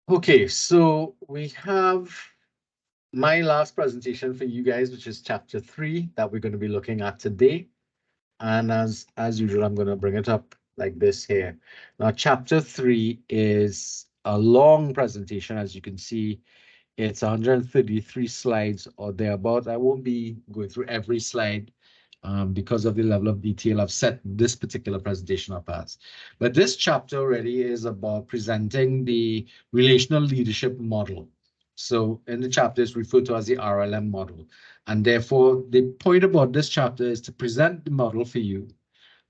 Okay, so we have my last presentation for you guys, which is chapter 3 that we're going to be looking at today. And as usual, I'm going to bring it up like this here. Now, chapter 3 is a long presentation. As you can see, it's 133 slides or thereabout. I won't be going through every slide because of the level of detail I've set this particular presentation up as. But this chapter already is about presenting the relational leadership model. So in the chapter is referred to as the RLM model. And therefore, the point about this chapter is to present the model for you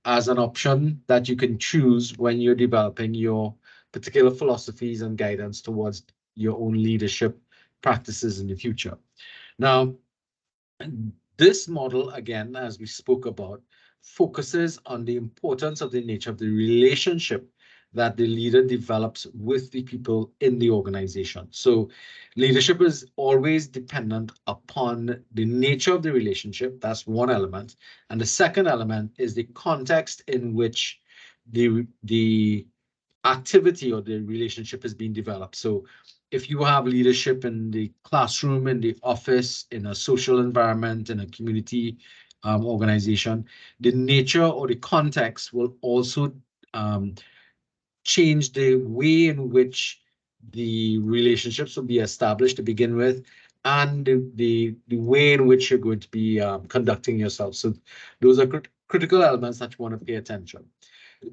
as an option that you can choose when you're developing your particular philosophies and guidance towards your own leadership practices in the future. Now, this model, again, as we spoke about, focuses on the importance of the nature of the relationship that the leader develops with the people in the organization. So leadership is always dependent upon the nature of the relationship. That's one element. And the second element is the context in which the activity or the relationship is being developed. So if you have leadership in the classroom, in the office, in a social environment, in a community organization, the nature or the context will also um, change the way in which the relationships will be established to begin with, and the way in which you're going to be conducting yourself. So those are critical elements that you want to pay attention.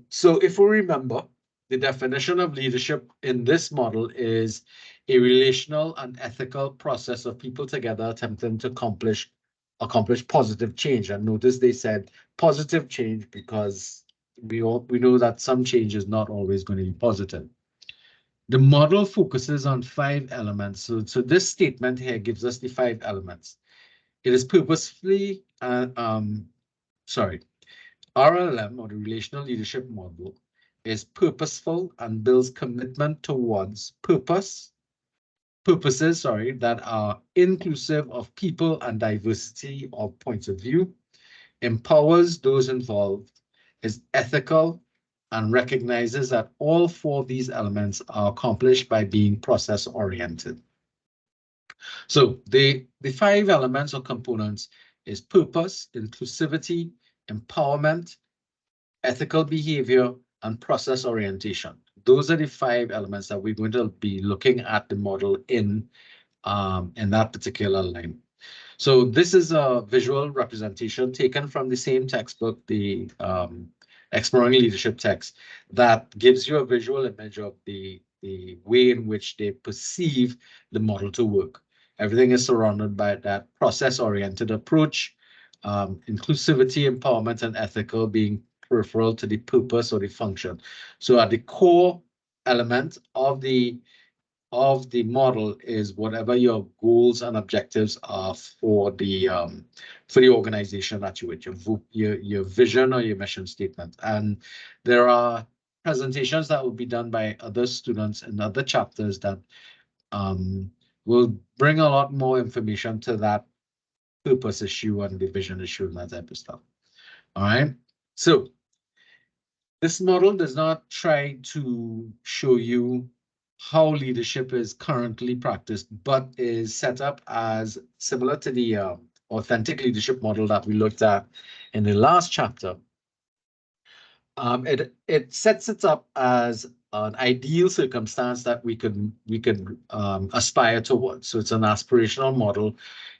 So if we remember, the definition of leadership in this model is a relational and ethical process of people together attempting to accomplish positive change. And notice they said positive change because we know that some change is not always going to be positive. The model focuses on 5 elements. So this statement here gives us the 5 elements. It is purposefully, sorry, RLM, or the Relational Leadership Model, is purposeful and builds commitment towards purposes, that are inclusive of people and diversity of points of view, empowers those involved, is ethical, and recognizes that all 4 of these elements are accomplished by being process-oriented. So the 5 elements or components is purpose, inclusivity, empowerment, ethical behavior, and process orientation. Those are the 5 elements that we're going to be looking at the model in that particular line. So this is a visual representation taken from the same textbook, the Exploring Leadership text, that gives you a visual image of the way in which they perceive the model to work. Everything is surrounded by that process-oriented approach, inclusivity, empowerment, and ethical being peripheral to the purpose or the function. So at the core element of the model is whatever your goals and objectives are for the organization that you're with, your vision or your mission statement. And there are presentations that will be done by other students in other chapters that will bring a lot more information to that purpose issue and the vision issue and that type of stuff. All right. So this model does not try to show you how leadership is currently practiced, but is set up as similar to the authentic leadership model that we looked at in the last chapter. It sets it up as an ideal circumstance that we could aspire towards. So it's an aspirational model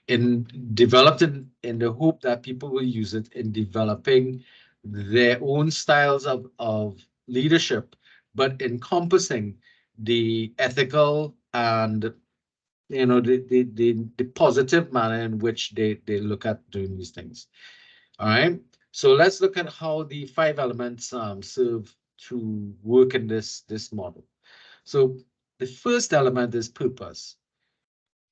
developed in the hope that people will use it in developing their own styles of leadership, but encompassing the ethical and the positive manner in which they look at doing these things. All right. So let's look at how the 5 elements serve to work in this model. So the first element is purpose.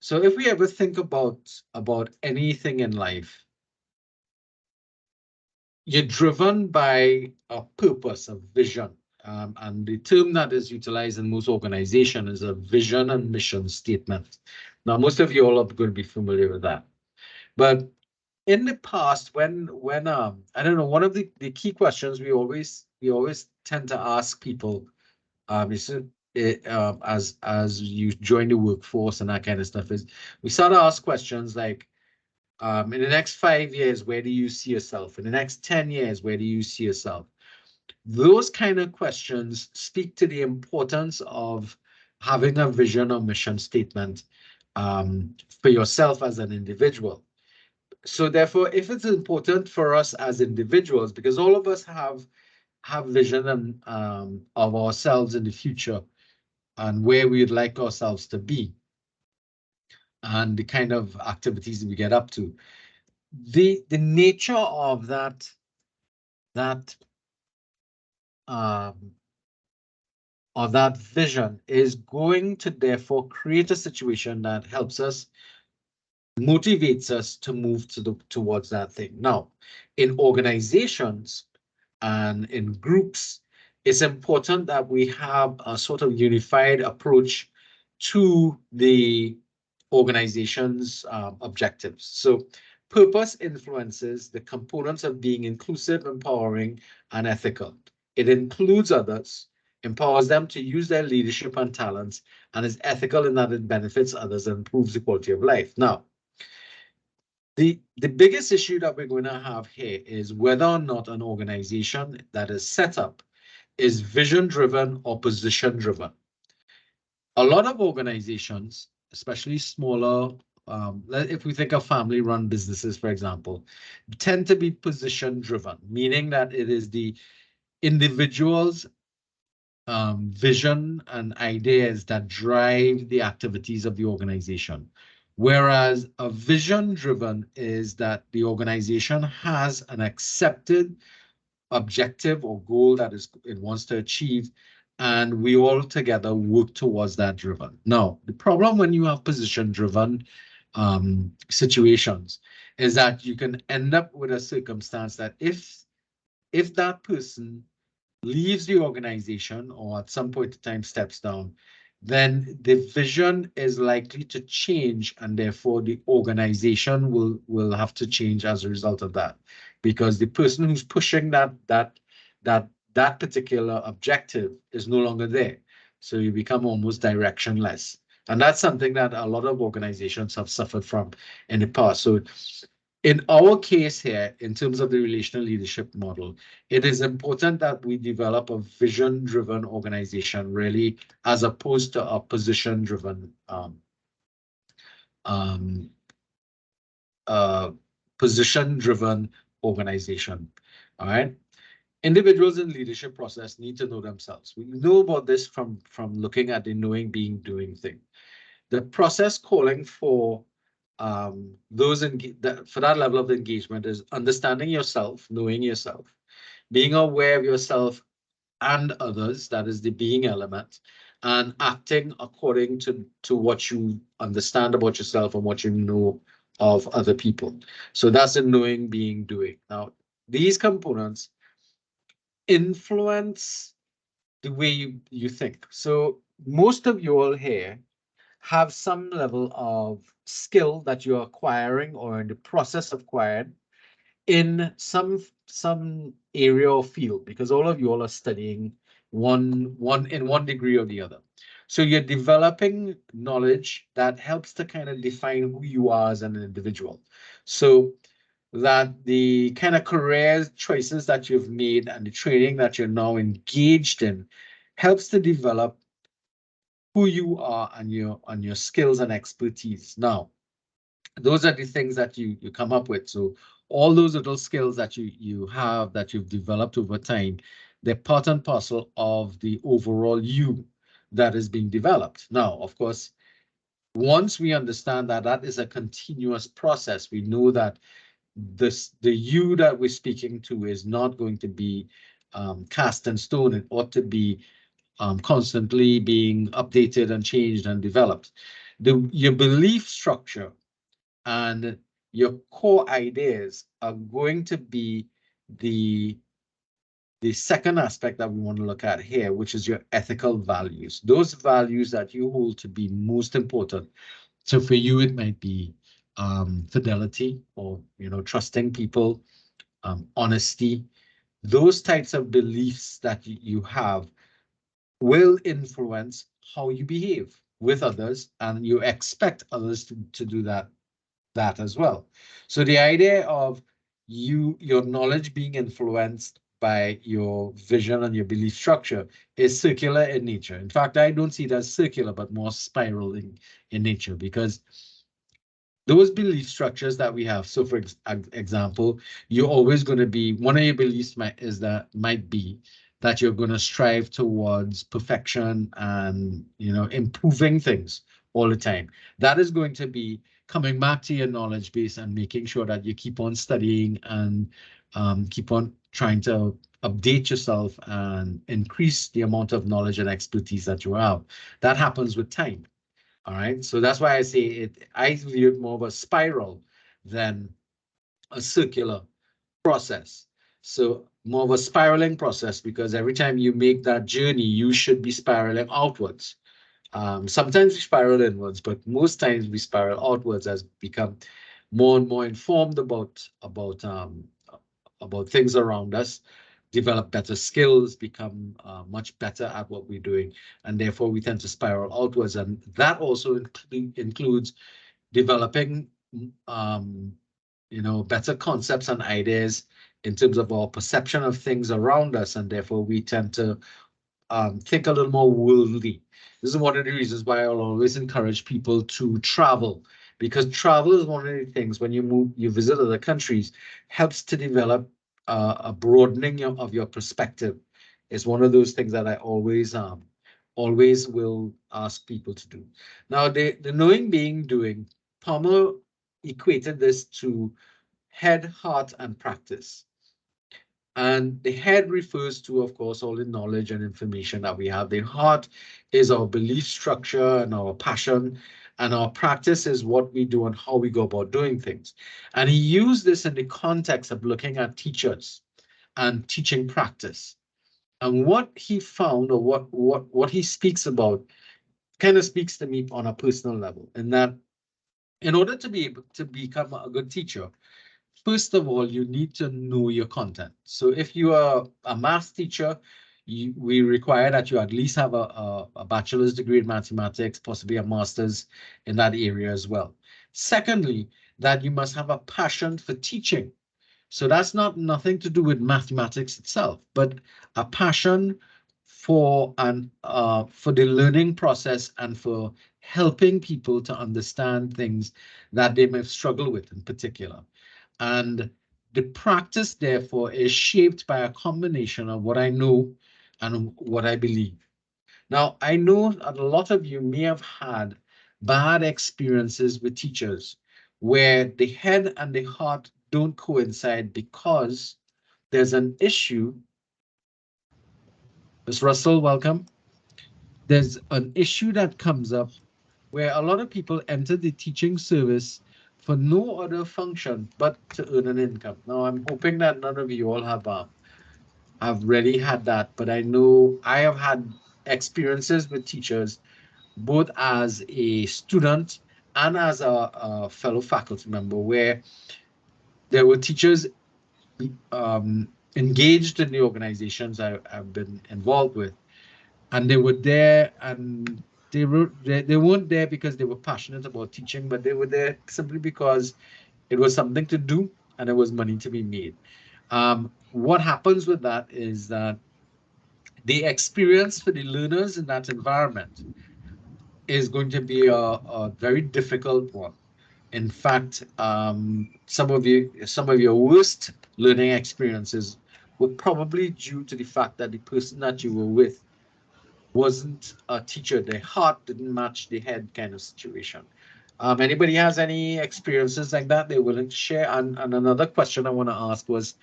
So if we ever think about anything in life, you're driven by a purpose, a vision. And the term that is utilized in most organizations is a vision and mission statement. Now, most of you all are going to be familiar with that. But in the past, when I don't know, one of the key questions we always tend to ask people is as you join the workforce and that kind of stuff is we start to ask questions like, in the next 5 years, where do you see yourself? In the next 10 years, where do you see yourself? Those kind of questions speak to the importance of having a vision or mission statement for yourself as an individual. So therefore, if it's important for us as individuals, because all of us have vision and of ourselves in the future and where we'd like ourselves to be and the kind of activities we get up to. The nature of that vision is going to therefore create a situation that helps us, motivates us to move towards that thing. Now, in organizations and in groups, it's important that we have a sort of unified approach to the organization's objectives. So purpose influences the components of being inclusive, empowering, and ethical. It includes others, empowers them to use their leadership and talents, and is ethical in that it benefits others and improves the quality of life. Now, the biggest issue that we're going to have here is whether or not an organization that is set up is vision-driven or position-driven. A lot of organizations, especially smaller, if we think of family-run businesses, for example, tend to be position-driven, meaning that it is the individual's vision and ideas that drive the activities of the organization. Whereas a vision-driven is that the organization has an accepted objective or goal that it wants to achieve, and we all together work towards that driven. Now, the problem when you have position-driven situations is that you can end up with a circumstance that if that person leaves the organization or at some point in time steps down, then the vision is likely to change, and therefore the organization will have to change as a result of that, because the person who's pushing that particular objective is no longer there. So you become almost directionless, and that's something that a lot of organizations have suffered from in the past. So in our case here, in terms of the relational leadership model, it is important that we develop a vision-driven organization, really, as opposed to a position-driven organization. All right. Individuals in leadership process need to know themselves. We know about this from looking at the knowing, being, doing thing. The process calling for for that level of engagement is understanding yourself, knowing yourself, being aware of yourself and others, that is the being element, and acting according to what you understand about yourself and what you know of other people. So that's the knowing, being, doing. Now, these components influence the way you think. So most of you all here have some level of skill that you're acquiring or in the process of acquiring in some area or field, because all of you all are studying one degree or the other. So you're developing knowledge that helps to kind of define who you are as an individual. So that the kind of career choices that you've made and the training that you're now engaged in helps to develop who you are and your skills and expertise. Now, those are the things that you come up with. So all those little skills that you have, that you've developed over time, they're part and parcel of the overall you that is being developed. Now, of course, once we understand that that is a continuous process, we know that the you that we're speaking to is not going to be cast in stone. It ought to be constantly being updated and changed and developed. Your belief structure and your core ideas are going to be the second aspect that we want to look at here, which is your ethical values. Those values that you hold to be most important. So for you, it might be fidelity, or trusting people, honesty. Those types of beliefs that you have will influence how you behave with others, and you expect others to do that as well. So the idea of your knowledge being influenced by your vision and your belief structure is circular in nature. In fact, I don't see it as circular, but more spiraling in nature, because those belief structures that we have. So for example, you're always going to be, one of your beliefs might be that you're going to strive towards perfection and, improving things all the time. That is going to be coming back to your knowledge base and making sure that you keep on studying and keep on trying to update yourself and increase the amount of knowledge and expertise that you have. That happens with time. All right, so that's why I say it. I view it more of a spiral than a circular process. So more of a spiraling process, because every time you make that journey, you should be spiraling outwards. Sometimes we spiral inwards, but most times we spiral outwards as we become more and more informed about things around us, develop better skills, become much better at what we're doing, and therefore we tend to spiral outwards. And that also includes developing, better concepts and ideas in terms of our perception of things around us, and therefore we tend to think a little more worldly. This is one of the reasons why I'll always encourage people to travel, because travel is one of the things, when you visit other countries, helps to develop a broadening of your perspective. It's one of those things that I always will ask people to do. Now, the knowing, being, doing, Palmer equated this to head, heart, and practice. And the head refers to, of course, all the knowledge and information that we have. The heart is our belief structure and our passion, and our practice is what we do and how we go about doing things. And he used this in the context of looking at teachers and teaching practice. And what he found, or what he speaks about, kind of speaks to me on a personal level, in that in order to be able to become a good teacher, first of all, you need to know your content. So if you are a math teacher, we require that you at least have a bachelor's degree in mathematics, possibly a master's in that area as well. Secondly, that you must have a passion for teaching. So that's nothing to do with mathematics itself, but a passion for the learning process and for helping people to understand things that they may struggle with in particular. And the practice, therefore, is shaped by a combination of what I know and what I believe. Now, I know that a lot of you may have had bad experiences with teachers where the head and the heart don't coincide because there's an issue. Ms. Russell, welcome. There's an issue that comes up where a lot of people enter the teaching service for no other function but to earn an income. Now, I'm hoping that none of you all have really had that, but I know I have had experiences with teachers, both as a student and as a fellow faculty member, where there were teachers engaged in the organizations I've been involved with, and they were there, and they weren't there because they were passionate about teaching, but they were there simply because it was something to do and there was money to be made. What happens with that is that the experience for the learners in that environment is going to be a very difficult one. In fact, some of your worst learning experiences were probably due to the fact that the person that you were with wasn't a teacher. Their heart didn't match the head, kind of situation. Anybody has any experiences like that they're willing to share? And another question I want to ask was,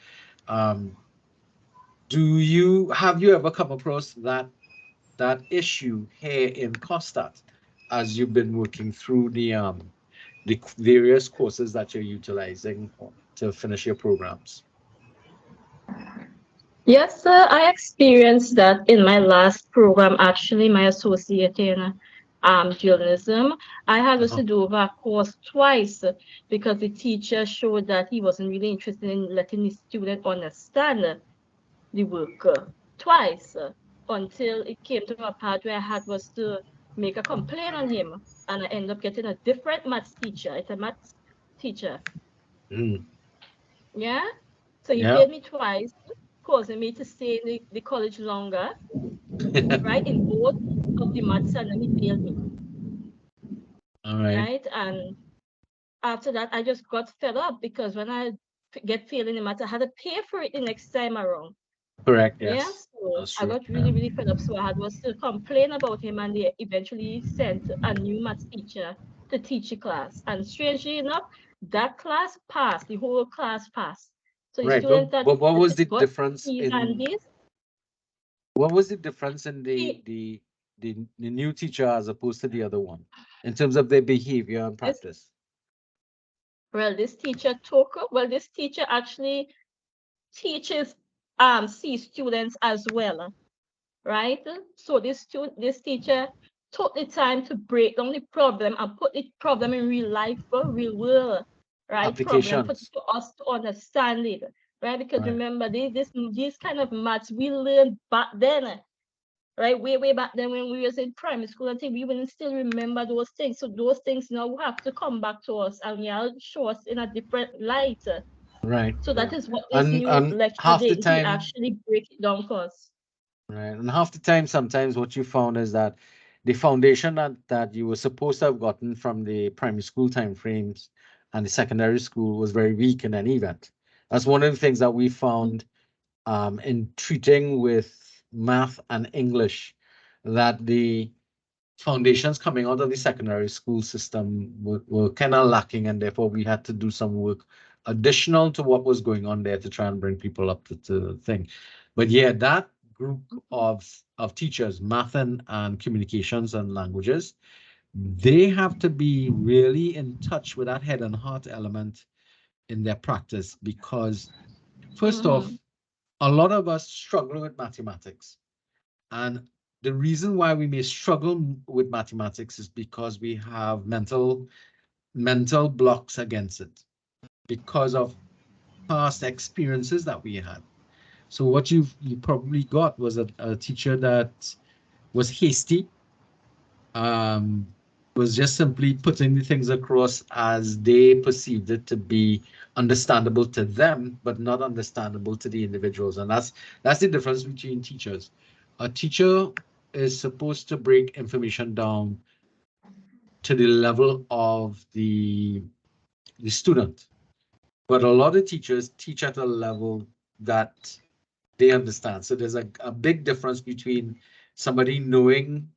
have you ever come across that issue here in COSTAT as you've been working through the various courses that you're utilizing to finish your programs? Yes, sir, I experienced that in my last program, actually, my associate in journalism. I had to do over a course twice because the teacher showed that he wasn't really interested in letting the student understand the work twice. until it came to a part where I had was to make a complaint on him, and I ended up getting a different maths teacher. It's a maths teacher. Mm. Yeah. So he Yeah. failed me twice, causing me to stay in the college longer, right? In both of the maths, and then he failed me. All right. Right. And after that, I just got fed up because when I get failed in the maths, I had to pay for it the next time around. Correct. Yeah, Yes. so That's I true. got really, really fed up. So I had was to complain about him, and they eventually sent a new maths teacher to teach the class. And strangely enough, that class passed, the whole class passed. So the Right. students that But what was the got difference C's and in D's, what was the difference in he, the new teacher as opposed to the other one in terms of their behavior and this, practice? this teacher actually teaches C students as well, right? So this teacher took the time to break down the problem and put the problem in real life, real world, right? Problem for Applications. us to understand it, right? Because Right. remember, these kind of maths we learned back then, right? Way back then when we was in primary school, I think we wouldn't still remember those things. So those things now have to come back to us and show us in a different light. Right. So Yeah. that is what this new And lecturer half the did. He time, actually break it down for us. right. And half the time, sometimes what you found is that the foundation that you were supposed to have gotten from the primary school time frames and the secondary school was very weak in any event. That's one of the things that we found in treating with math and English, that the foundations coming out of the secondary school system were kind of lacking, and therefore we had to do some work additional to what was going on there to try and bring people up to the thing. But yeah, that group of teachers, math and communications and languages, they have to be really in touch with that head and heart element in their practice, because first off, a lot of us struggle with mathematics. And the reason why we may struggle with mathematics is because we have mental blocks against it because of past experiences that we had. So what you probably got was a teacher that was hasty, was just simply putting the things across as they perceived it to be understandable to them, but not understandable to the individuals. And that's the difference between teachers. A teacher is supposed to break information down to the level of the student, but a lot of teachers teach at a level that they understand. So there's a big difference between somebody knowing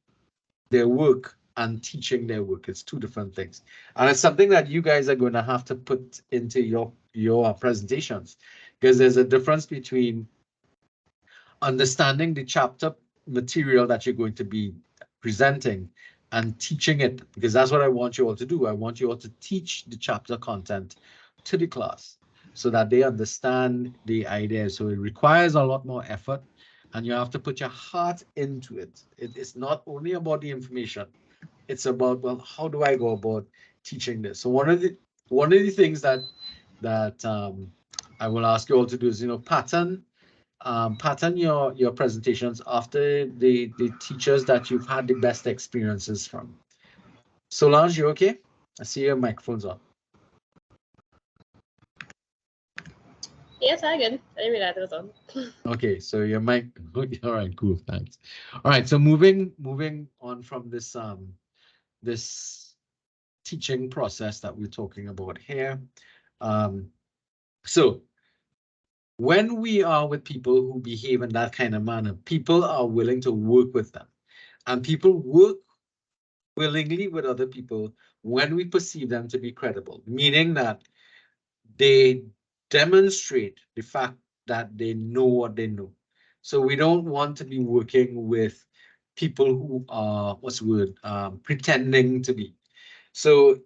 their work and teaching their work. It's two different things. And it's something that you guys are going to have to put into your presentations, because there's a difference between understanding the chapter material that you're going to be presenting and teaching it, because that's what I want you all to do. I want you all to teach the chapter content to the class so that they understand the idea. So it requires a lot more effort, and you have to put your heart into it. It's not only about the information. It's about, well, how do I go about teaching this? So one of the things that I will ask you all to do is, pattern your presentations after the teachers that you've had the best experiences from. Solange, you okay? I see your microphone's on. Yes, I good. I didn't realize it was on. Okay, so your mic. All right, cool, thanks. All right, so moving on from this this teaching process that we're talking about here. So when we are with people who behave in that kind of manner, people are willing to work with them, and people work willingly with other people when we perceive them to be credible, meaning that they demonstrate the fact that they know what they know. So we don't want to be working with people who are, what's the word, pretending to be. So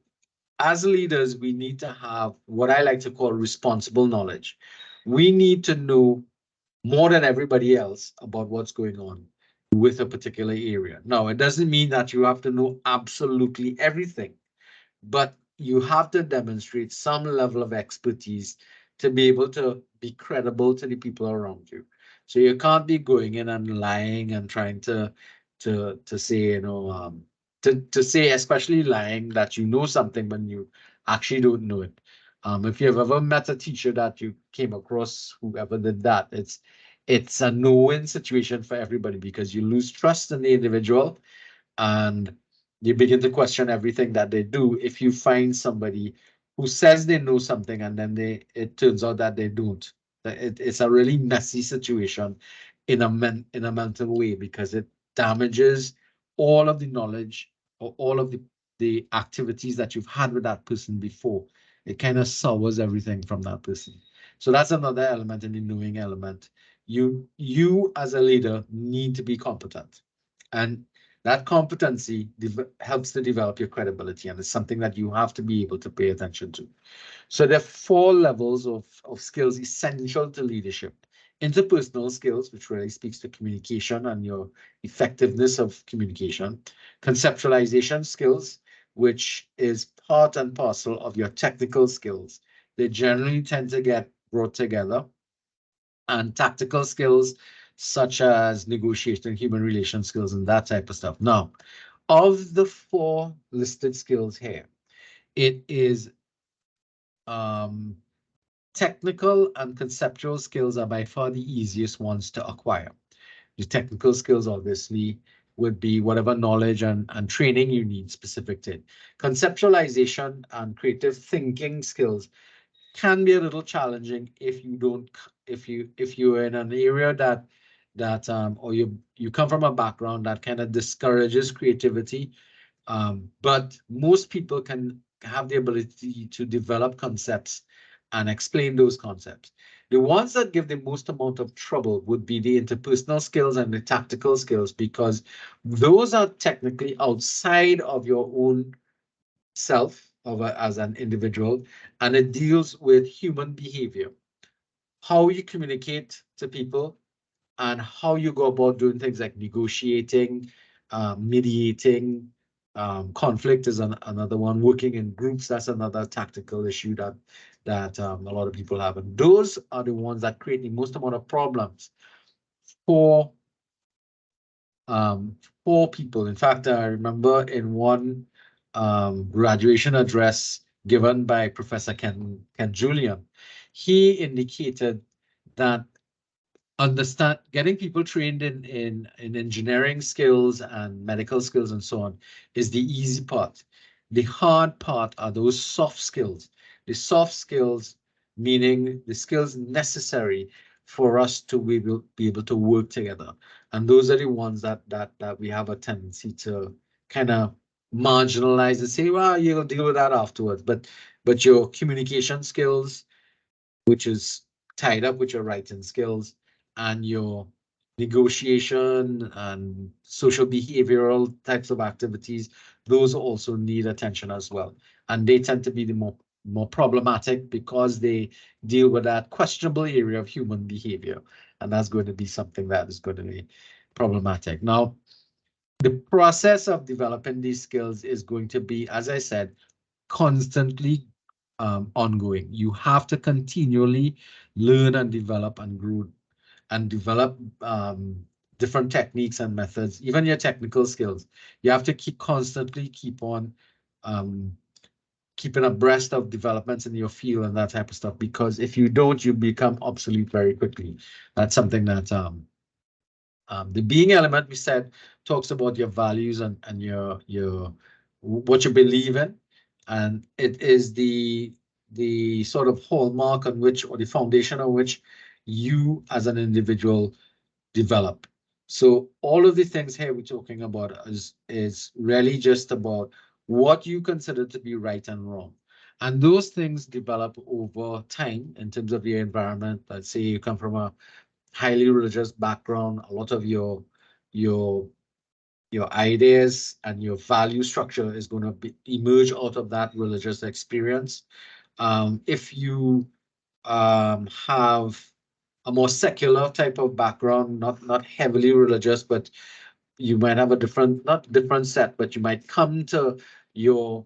as leaders, we need to have what I like to call responsible knowledge. We need to know more than everybody else about what's going on with a particular area. Now, it doesn't mean that you have to know absolutely everything, but you have to demonstrate some level of expertise to be able to be credible to the people around you. So you can't be going in and lying and trying to say, you know, to say, especially lying, that you know something when you actually don't know it. If you've ever met a teacher that you came across, whoever did that, it's a no-win situation for everybody, because you lose trust in the individual and you begin to question everything that they do if you find somebody who says they know something and then it turns out that they don't. It's a really messy situation in a mental way, because it damages all of the knowledge or all of the activities that you've had with that person before. It kind of sours everything from that person. So that's another element in the knowing element. You as a leader need to be competent, and that competency helps to develop your credibility, and it's something that you have to be able to pay attention to. So there are 4 levels of skills essential to leadership. Interpersonal skills, which really speaks to communication and your effectiveness of communication. Conceptualization skills, which is part and parcel of your technical skills. They generally tend to get brought together. And tactical skills, such as negotiation, human relation skills, and that type of stuff. Now, of the 4 listed skills here, it is technical and conceptual skills are by far the easiest ones to acquire. The technical skills, obviously, would be whatever knowledge and training you need specific to it. Conceptualization and creative thinking skills can be a little challenging if you're in an area that or you come from a background that kind of discourages creativity. But most people can have the ability to develop concepts and explain those concepts. The ones that give the most amount of trouble would be the interpersonal skills and the tactical skills, because those are technically outside of your own self as an individual, and it deals with human behavior, how you communicate to people, and how you go about doing things like negotiating, mediating. Conflict is another one. Working in groups, that's another tactical issue that a lot of people have, and those are the ones that create the most amount of problems for people. In fact, I remember in one graduation address given by Professor Ken Julian, he indicated that getting people trained in engineering skills and medical skills and so on is the easy part. The hard part are those soft skills. The soft skills, meaning the skills necessary for us to be able to work together. And those are the ones that we have a tendency to kind of marginalize and say, well, you'll deal with that afterwards. But your communication skills, which is tied up with your writing skills, and your negotiation and social behavioral types of activities, those also need attention as well. And they tend to be the more problematic because they deal with that questionable area of human behavior. And that's going to be something that is going to be problematic. Now, the process of developing these skills is going to be, as I said, constantly ongoing. You have to continually learn and develop and grow and develop different techniques and methods, even your technical skills. You have to constantly keep on keeping abreast of developments in your field and that type of stuff, because if you don't, you become obsolete very quickly. That's something that the being element, we said, talks about your values and your what you believe in, and it is the sort of hallmark on which, or the foundation on which, you as an individual develop. So all of the things here we're talking about is really just about what you consider to be right and wrong. And those things develop over time in terms of your environment. Let's say you come from a highly religious background, a lot of your ideas and your value structure is going to emerge out of that religious experience. If you have a more secular type of background, not heavily religious, but you might have a not different set, but you might come to your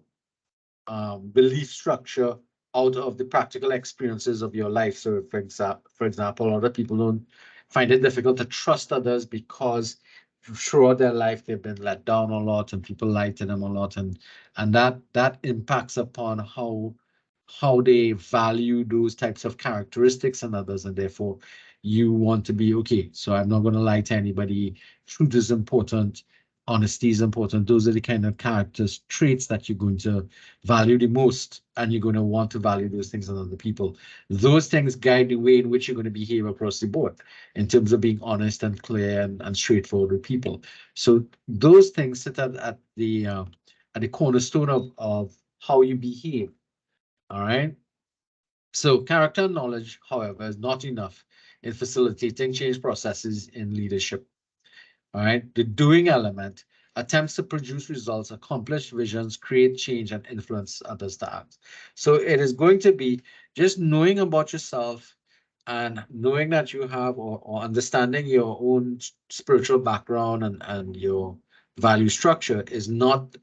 belief structure out of the practical experiences of your life. So for example, a lot of people don't find it difficult to trust others because throughout their life they've been let down a lot and people lie to them a lot, and that impacts upon how they value those types of characteristics in others, and therefore you want to be okay. So I'm not going to lie to anybody. Truth is important. Honesty is important. Those are the kind of characters, traits that you're going to value the most, and you're going to want to value those things in other people. Those things guide the way in which you're going to behave across the board in terms of being honest and clear and straightforward with people. So those things sit at the cornerstone of how you behave. All right. So character and knowledge, however, is not enough in facilitating change processes in leadership. All right. The doing element attempts to produce results, accomplish visions, create change, and influence others to act. So it is going to be just knowing about yourself and knowing that you have or understanding your own spiritual background and your value structure is not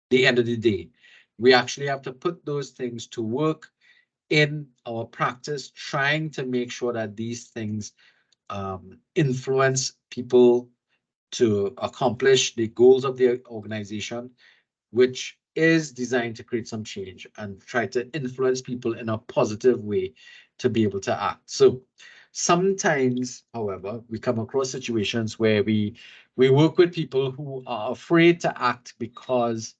the end of the day. We actually have to put those things to work in our practice, trying to make sure that these things influence people to accomplish the goals of the organization, which is designed to create some change and try to influence people in a positive way to be able to act. So sometimes, however, we come across situations where we work with people who are afraid to act because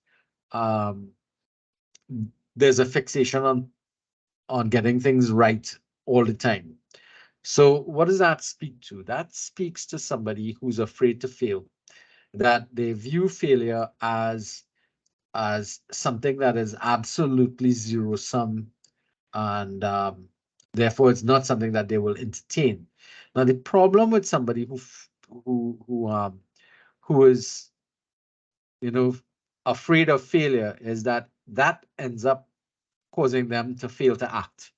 there's a fixation on getting things right all the time. So what does that speak to? That speaks to somebody who's afraid to fail, that they view failure as something that is absolutely zero sum, and therefore it's not something that they will entertain. Now the problem with somebody who is, you know, afraid of failure is that ends up causing them to fail to act.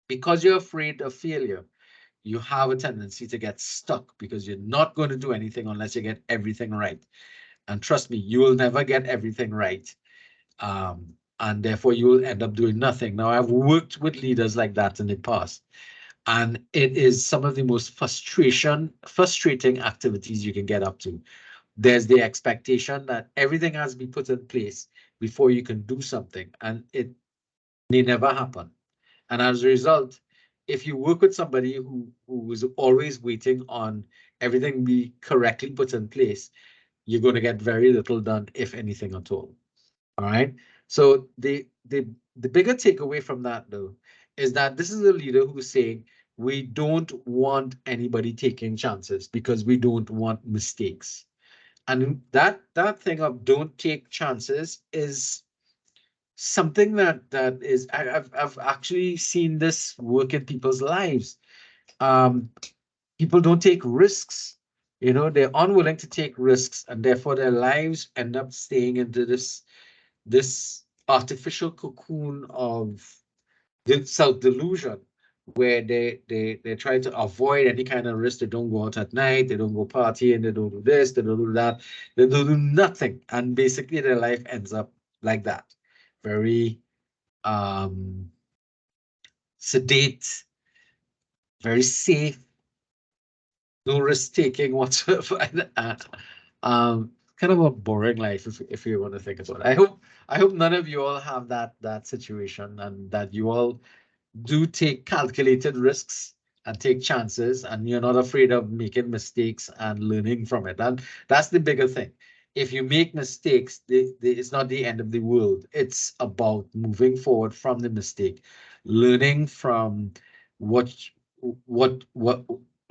Because you're afraid of failure, you have a tendency to get stuck because you're not going to do anything unless you get everything right. And trust me, you will never get everything right. And therefore you will end up doing nothing. Now, I've worked with leaders like that in the past, and it is some of the most frustrating activities you can get up to. There's the expectation that everything has to be put in place before you can do something, and it may never happen. And as a result, if you work with somebody who is always waiting on everything be correctly put in place, you're going to get very little done, if anything at all. All right. So the bigger takeaway from that, though, is that this is a leader who's saying we don't want anybody taking chances because we don't want mistakes. And that thing of don't take chances is something that is I've actually seen this work in people's lives. People don't take risks. You know, they're unwilling to take risks, and therefore their lives end up staying into this artificial cocoon of self-delusion, where they try to avoid any kind of risk. They don't go out at night, they don't go partying, they don't do this, they don't do that, they don't do nothing, and basically their life ends up like that, very sedate, very safe, no risk taking whatsoever. Kind of a boring life if you want to think about it. I hope none of you all have that situation, and that you all do take calculated risks and take chances, and you're not afraid of making mistakes and learning from it. And that's the bigger thing. If you make mistakes, it's not the end of the world. It's about moving forward from the mistake, learning from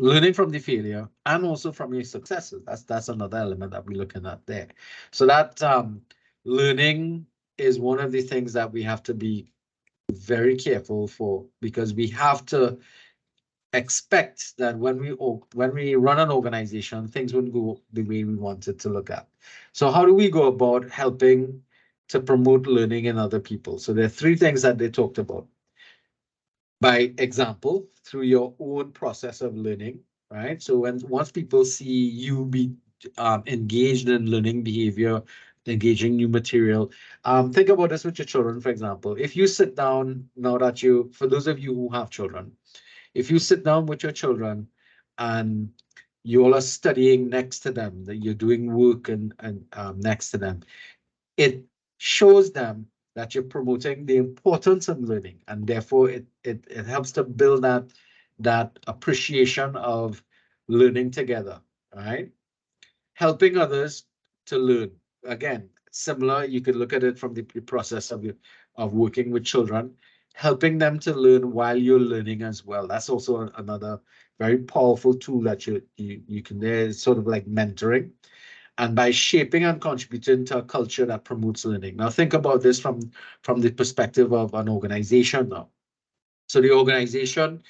learning from the failure and also from your successes. That's another element that we're looking at there. So that learning is one of the things that we have to be very careful for, because we have to expect that when we run an organization, things wouldn't go the way we want it to look at. So how do we go about helping to promote learning in other people? So there are three things that they talked about. By example, through your own process of learning, right? So once people see you be engaged in learning behavior engaging new material. Think about this with your children, for example. If you sit down now that for those of you who have children, if you sit down with your children and you all are studying next to them, that you're doing work and next to them, it shows them that you're promoting the importance of learning, and therefore it helps to build that appreciation of learning together, right? Helping others to learn. Again, similar, you could look at it from the process of working with children, helping them to learn while you're learning as well. That's also another very powerful tool that you can, there's sort of like mentoring. And by shaping and contributing to a culture that promotes learning. Now think about this from the perspective of an organization now. So the organization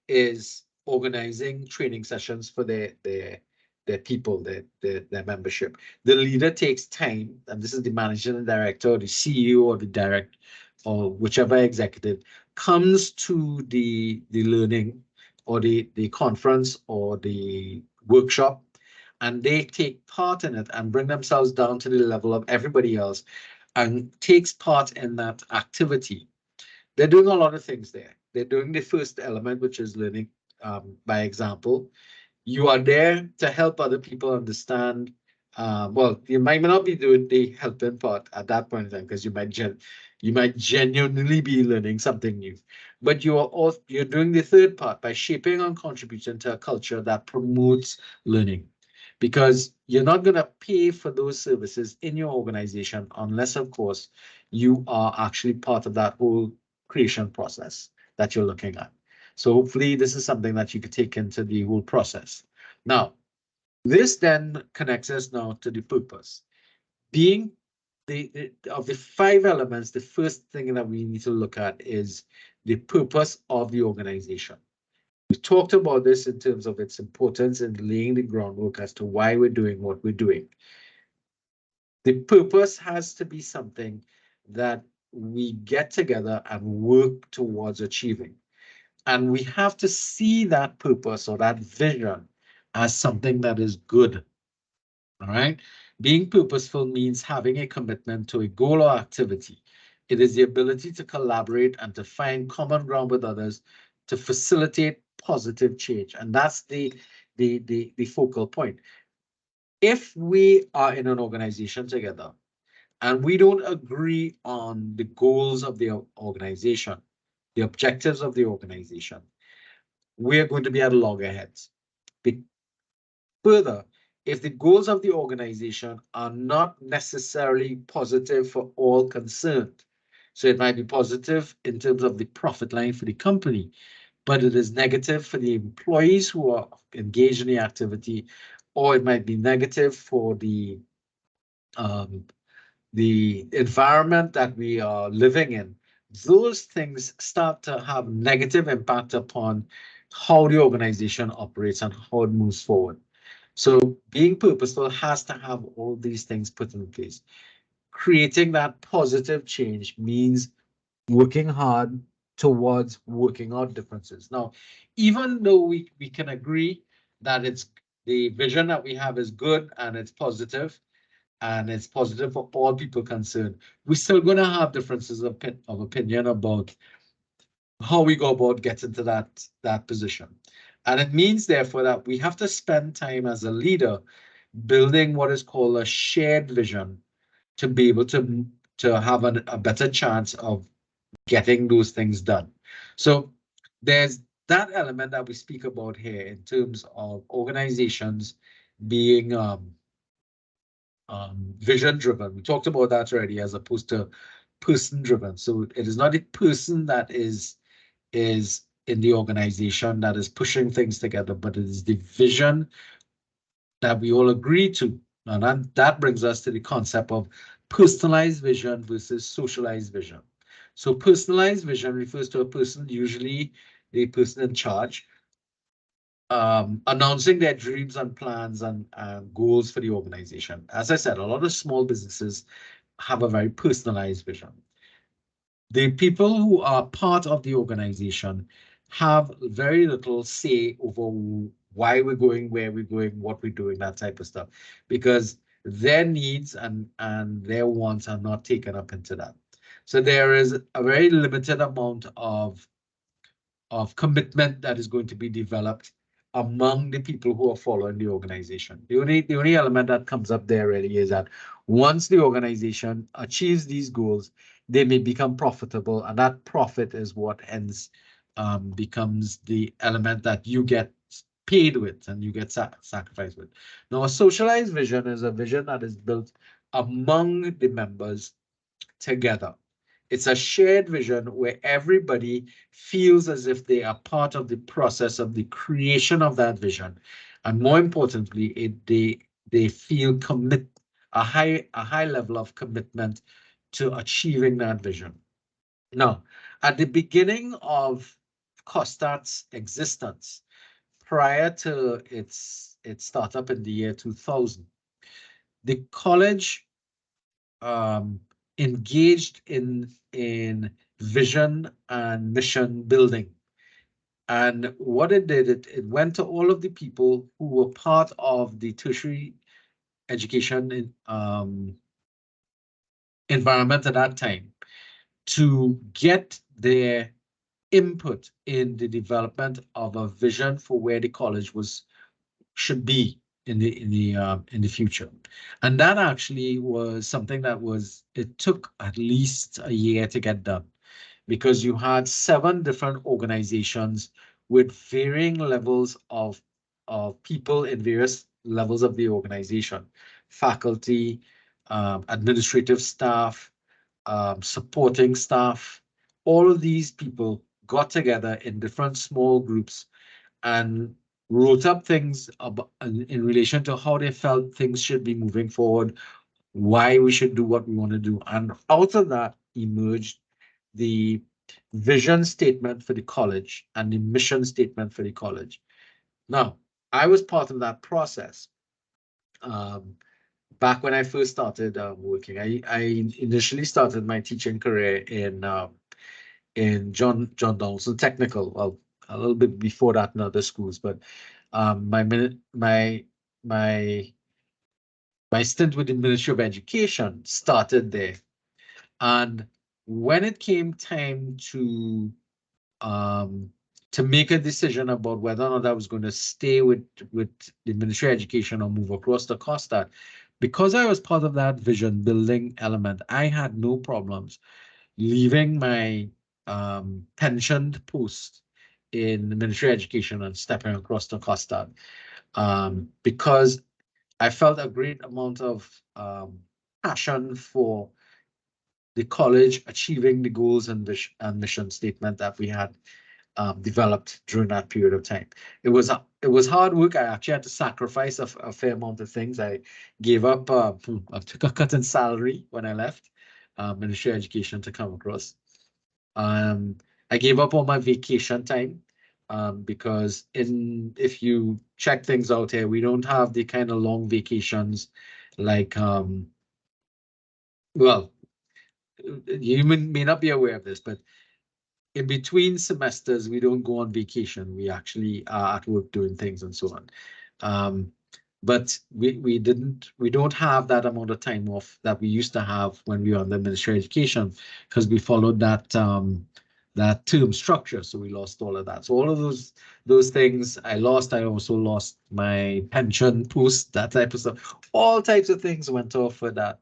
is organizing training sessions for their people, their membership. The leader takes time, and this is the managing director, or the CEO, or the director, or whichever executive comes to the learning or the conference or the workshop, and they take part in it and bring themselves down to the level of everybody else and takes part in that activity. They're doing a lot of things there. They're doing the first element, which is learning by example. You are there to help other people understand. Well, you might not be doing the helping part at that point in time, because you might genuinely be learning something new. But you're doing the third part by shaping and contributing to a culture that promotes learning. Because you're not going to pay for those services in your organization unless, of course, you are actually part of that whole creation process that you're looking at. So hopefully this is something that you could take into the whole process. Now, this then connects us now to the purpose. Being of the 5 elements, the first thing that we need to look at is the purpose of the organization. We talked about this in terms of its importance in laying the groundwork as to why we're doing what we're doing. The purpose has to be something that we get together and work towards achieving. And we have to see that purpose or that vision as something that is good. All right. Being purposeful means having a commitment to a goal or activity. It is the ability to collaborate and to find common ground with others to facilitate positive change. And that's the focal point. If we are in an organization together and we don't agree on the goals of the organization, the objectives of the organization, we're going to be at loggerheads. Further, if the goals of the organization are not necessarily positive for all concerned, so it might be positive in terms of the profit line for the company, but it is negative for the employees who are engaged in the activity, or it might be negative for the environment that we are living in, those things start to have negative impact upon how the organization operates and how it moves forward. So being purposeful has to have all these things put in place. Creating that positive change means working hard towards working out differences. Now, even though we can agree that the vision that we have is good and it's positive for all people concerned, we're still going to have differences of opinion about how we go about getting to that position. And it means, therefore, that we have to spend time as a leader building what is called a shared vision to be able to have a better chance of getting those things done. So there's that element that we speak about here in terms of organizations being vision driven. We talked about that already, as opposed to person driven. So it is not a person that is in the organization that is pushing things together, but it is the vision that we all agree to. And that brings us to the concept of personalized vision versus socialized vision. So personalized vision refers to a person, usually the person in charge, announcing their dreams and plans and goals for the organization. As I said, a lot of small businesses have a very personalized vision. The people who are part of the organization have very little say over why we're going, where we're going, what we're doing, that type of stuff, because their needs and their wants are not taken up into that. So there is a very limited amount of commitment that is going to be developed among the people who are following the organization. The only element that comes up there really is that once the organization achieves these goals, they may become profitable, and that profit is what hence becomes the element that you get paid with and you get sacrificed with. Now, a socialized vision is a vision that is built among the members together. It's a shared vision where everybody feels as if they are part of the process of the creation of that vision. And more importantly, they feel a high level of commitment to achieving that vision. Now, at the beginning of COSTAT's existence, prior to its startup in the year 2000, the college engaged in vision and mission building. And what it did, it went to all of the people who were part of the tertiary education environment at that time to get their input in the development of a vision for where the college should be in the future. And that actually was something that it took at least a year to get done, because you had 7 different organizations with varying levels of people in various levels of the organization: faculty, administrative staff, supporting staff. All of these people got together in different small groups and wrote up things in relation to how they felt things should be moving forward, why we should do what we want to do. And out of that emerged the vision statement for the college and the mission statement for the college. Now, I was part of that process. Back when I first started working, I initially started my teaching career in John Donaldson Technical. Well, a little bit before that in other schools, but my stint with the Ministry of Education started there. And when it came time to make a decision about whether or not I was going to stay with the Ministry of Education or move across to COSTAT, because I was part of that vision building element, I had no problems leaving my pensioned post in the Ministry of Education and stepping across to COSTAT, because I felt a great amount of passion for the college achieving the goals and mission statement that we had developed during that period of time. It was hard work. I actually had to sacrifice a fair amount of things. I gave up, I took a cut in salary when I left Ministry of Education to come across. I gave up all my vacation time because if you check things out here, we don't have the kind of long vacations like, well, you may not be aware of this, but in between semesters, we don't go on vacation. We actually are at work doing things and so on. But we don't have that amount of time off that we used to have when we were on the Ministry of Education, because we followed that term structure. So we lost all of that. So all of those things I lost. I also lost my pension post, that type of stuff. All types of things went off for that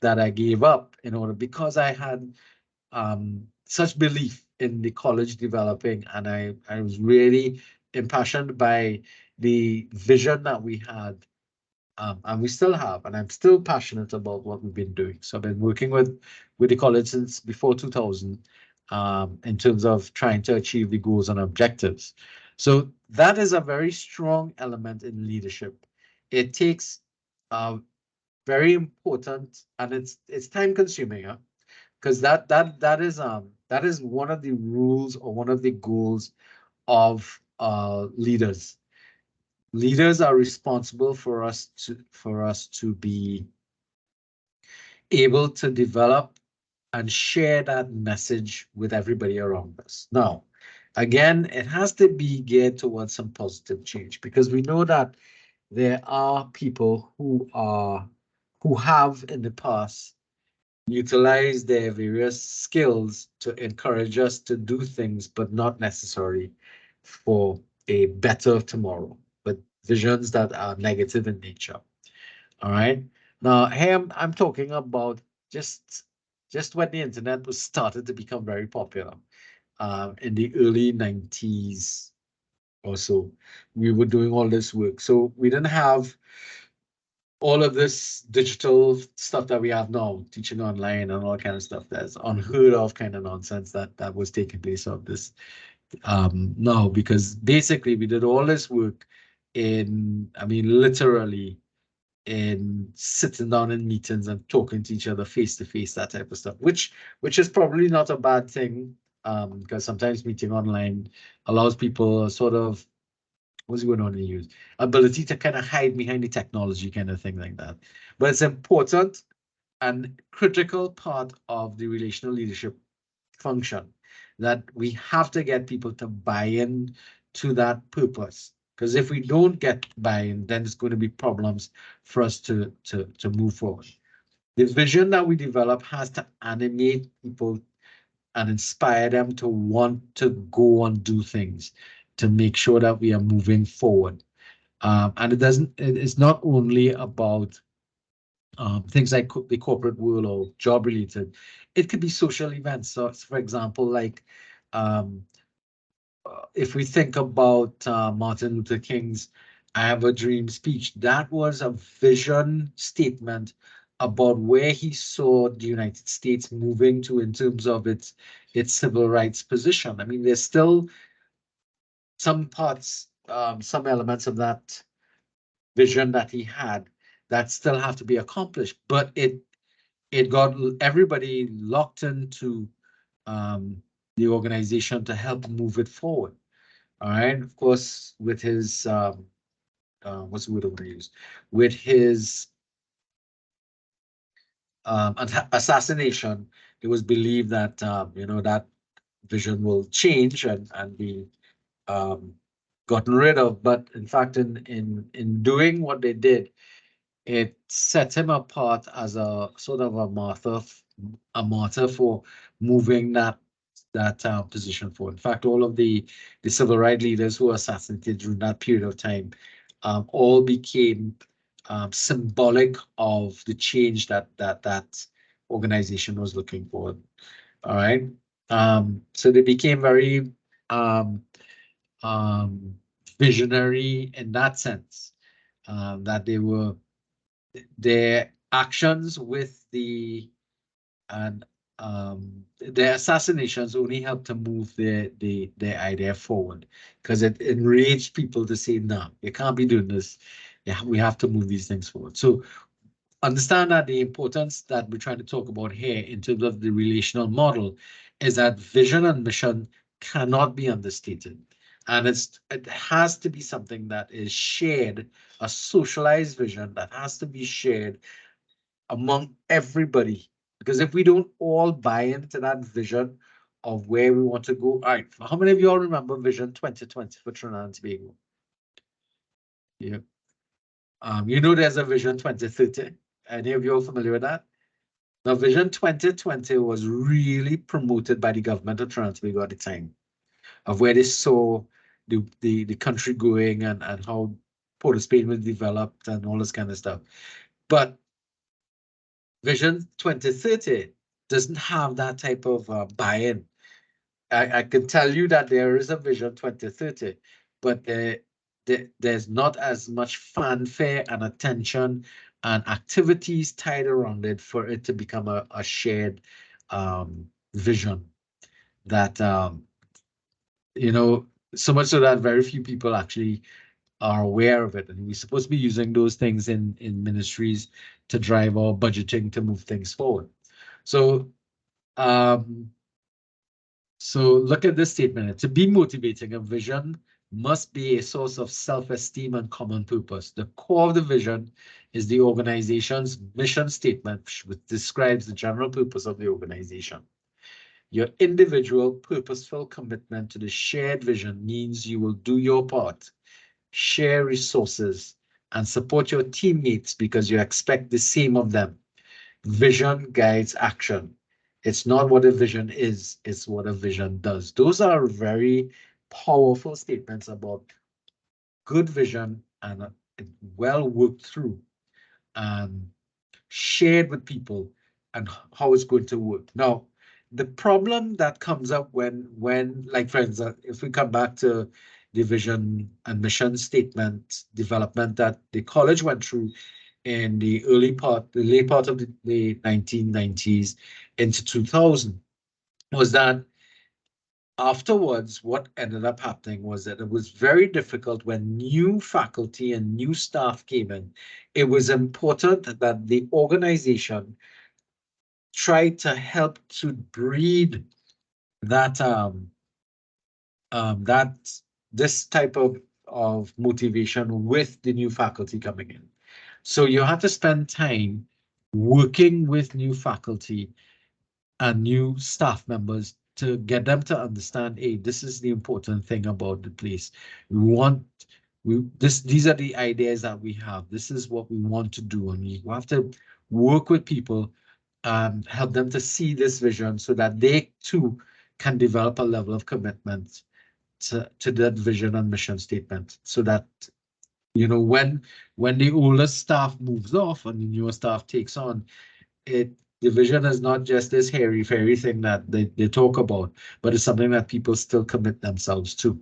I gave up in order, because I had such belief in the college developing, and I was really impassioned by the vision that we had, and we still have, and I'm still passionate about what we've been doing. So I've been working with the college since before 2000 in terms of trying to achieve the goals and objectives. So that is a very strong element in leadership. It takes very important, and it's time consuming, because that is one of the rules or one of the goals of leaders. Leaders are responsible for us to be able to develop and share that message with everybody around us. Now, again, it has to be geared towards some positive change, because we know that there are people who are who have in the past utilized their various skills to encourage us to do things, but not necessarily for a better tomorrow, but visions that are negative in nature. All right. Now, here I'm talking about just when the internet was started to become very popular, in the early 90s or so. We were doing all this work. So we didn't have all of this digital stuff that we have now, teaching online and all kind of stuff. That's unheard of kind of nonsense that was taking place of this now, because basically we did all this work in, I mean, literally in sitting down in meetings and talking to each other face to face, that type of stuff, which is probably not a bad thing, because sometimes meeting online allows people a sort of, what's going on in use, ability to kind of hide behind the technology kind of thing like that. But it's important and critical part of the relational leadership function that we have to get people to buy in to that purpose. Because if we don't get buy-in, then it's going to be problems for us to move forward. The vision that we develop has to animate people and inspire them to want to go and do things to make sure that we are moving forward. And it's not only about things like the corporate world or job related. It could be social events. So, for example, like if we think about Martin Luther King's "I Have a Dream" speech, that was a vision statement about where he saw the United States moving to in terms of its civil rights position. I mean, there's still some parts, some elements of that vision that he had that still have to be accomplished, but it got everybody locked into the organization to help move it forward. All right, of course, with his what's the word I'm going to use? With his assassination, it was believed that you know, that vision will change and be gotten rid of. But in fact, in doing what they did, it set him apart as a sort of a martyr for moving that position forward. In fact, all of the civil rights leaders who were assassinated during that period of time all became symbolic of the change that organization was looking for. All right. So they became very visionary in that sense, that they were, their actions with the and their assassinations only helped to move their idea forward, because it enraged people to say, no, you can't be doing this. Yeah, we have to move these things forward. So understand that the importance that we're trying to talk about here in terms of the relational model is that vision and mission cannot be understated. And it has to be something that is shared, a socialized vision that has to be shared among everybody. Because if we don't all buy into that vision of where we want to go, all right, how many of you all remember Vision 2020 for Trinidad and Tobago? Yeah. You know, there's a Vision 2030. Any of you are familiar with that? Now, Vision 2020 was really promoted by the government of Trinidad and Tobago at the time, of where they saw the country going and how Port of Spain was developed and all this kind of stuff. But Vision 2030 doesn't have that type of buy-in. I can tell you that there is a Vision 2030, but there's not as much fanfare and attention and activities tied around it for it to become a shared vision that, you know, so much so that very few people actually are aware of it. And we're supposed to be using those things in ministries to drive our budgeting to move things forward. So, so look at this statement. To be motivating, a vision must be a source of self-esteem and common purpose. The core of the vision is the organization's mission statement, which describes the general purpose of the organization. Your individual purposeful commitment to the shared vision means you will do your part, share resources, and support your teammates because you expect the same of them. Vision guides action. It's not what a vision is, it's what a vision does. Those are very powerful statements about good vision and well worked through and shared with people and how it's going to work. Now, the problem that comes up when like friends, if we come back to the vision and mission statement development that the college went through in the late part of the 1990s into 2000, was that afterwards, what ended up happening was that it was very difficult when new faculty and new staff came in. It was important that the organization tried to help to breed that this type of motivation with the new faculty coming in. So you have to spend time working with new faculty and new staff members to get them to understand, hey, this is the important thing about the place. These are the ideas that we have. This is what we want to do. And you have to work with people and help them to see this vision so that they too can develop a level of commitment to that vision and mission statement, so that when the older staff moves off and the newer staff takes on, the vision is not just this hairy fairy thing that they talk about, but it's something that people still commit themselves to.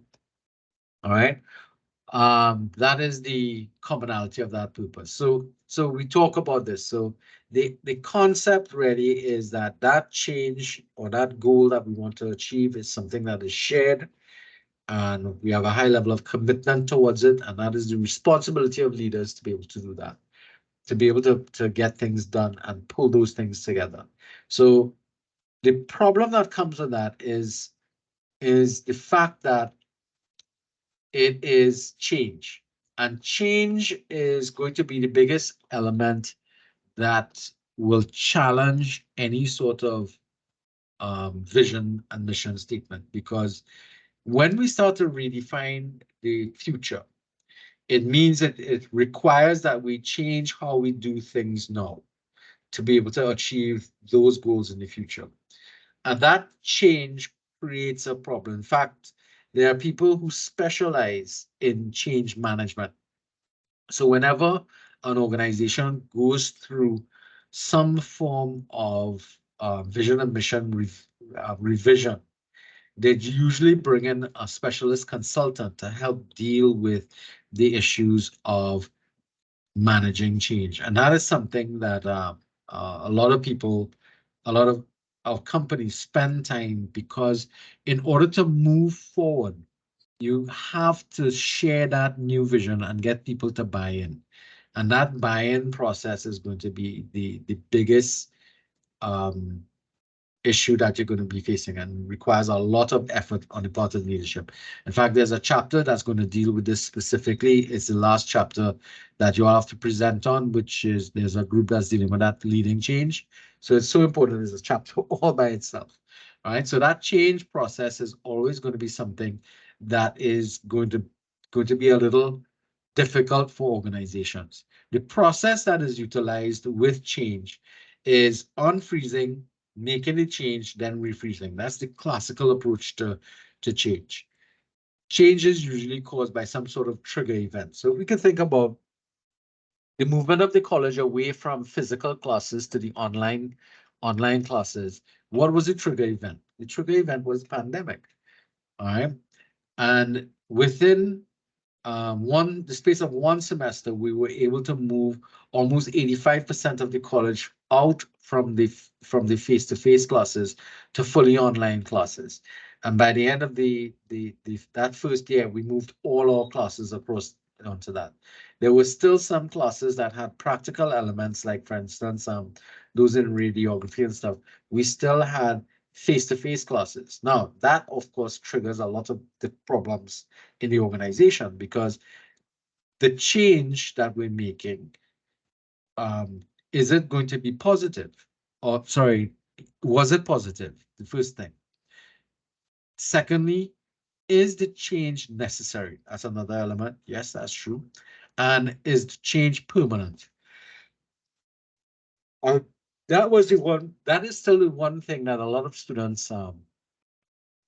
All right. That is the commonality of that purpose. So we talk about this. So the concept really is that change or that goal that we want to achieve is something that is shared, and we have a high level of commitment towards it, and that is the responsibility of leaders to be able to do that, to be able to get things done and pull those things together. So the problem that comes with that is the fact that it is change, and change is going to be the biggest element that will challenge any sort of vision and mission statement, because when we start to redefine the future, it means that it requires that we change how we do things now to be able to achieve those goals in the future. And that change creates a problem. In fact, there are people who specialize in change management. So whenever an organization goes through some form of vision and mission revision, they usually bring in a specialist consultant to help deal with the issues of managing change. And that is something that a lot of people, a lot of companies spend time, because in order to move forward, you have to share that new vision and get people to buy in. And that buy-in process is going to be the biggest issue that you're going to be facing, and requires a lot of effort on the part of leadership. In fact, there's a chapter that's going to deal with this specifically. It's the last chapter that you have to present on, which is there's a group that's dealing with that, leading change. So it's so important. It's a chapter all by itself. All right. So that change process is always going to be something that is going to be a little difficult for organizations. The process that is utilized with change is unfreezing, making the change, then refreezing. That's the classical approach to change. Change is usually caused by some sort of trigger event. So we can think about the movement of the college away from physical classes to the online classes. What was the trigger event? The trigger event was pandemic. All right. And within the space of one semester, we were able to move almost 85% of the college out from the face-to-face classes to fully online classes. And by the end of that first year, we moved all our classes across onto that. There were still some classes that had practical elements, like for instance, those in radiography and stuff. We still had face-to-face classes. Now, that of course triggers a lot of the problems in the organization, because the change that we're making, is it going to be positive? Or sorry, was it positive? The first thing. Secondly, is the change necessary? That's another element. Yes, that's true. And is the change permanent? That was the one, that is still the one thing that a lot of students, a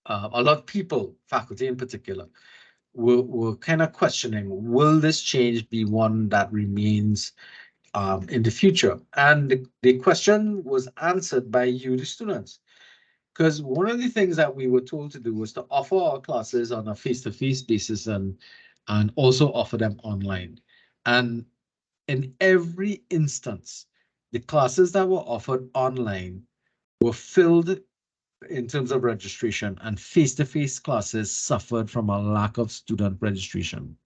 lot of people, faculty in particular, were kind of questioning, will this change be one that remains in the future? And the question was answered by you, the students. Because one of the things that we were told to do was to offer our classes on a face-to-face basis and also offer them online. And in every instance, the classes that were offered online were filled in terms of registration, and face-to-face classes suffered from a lack of student registration.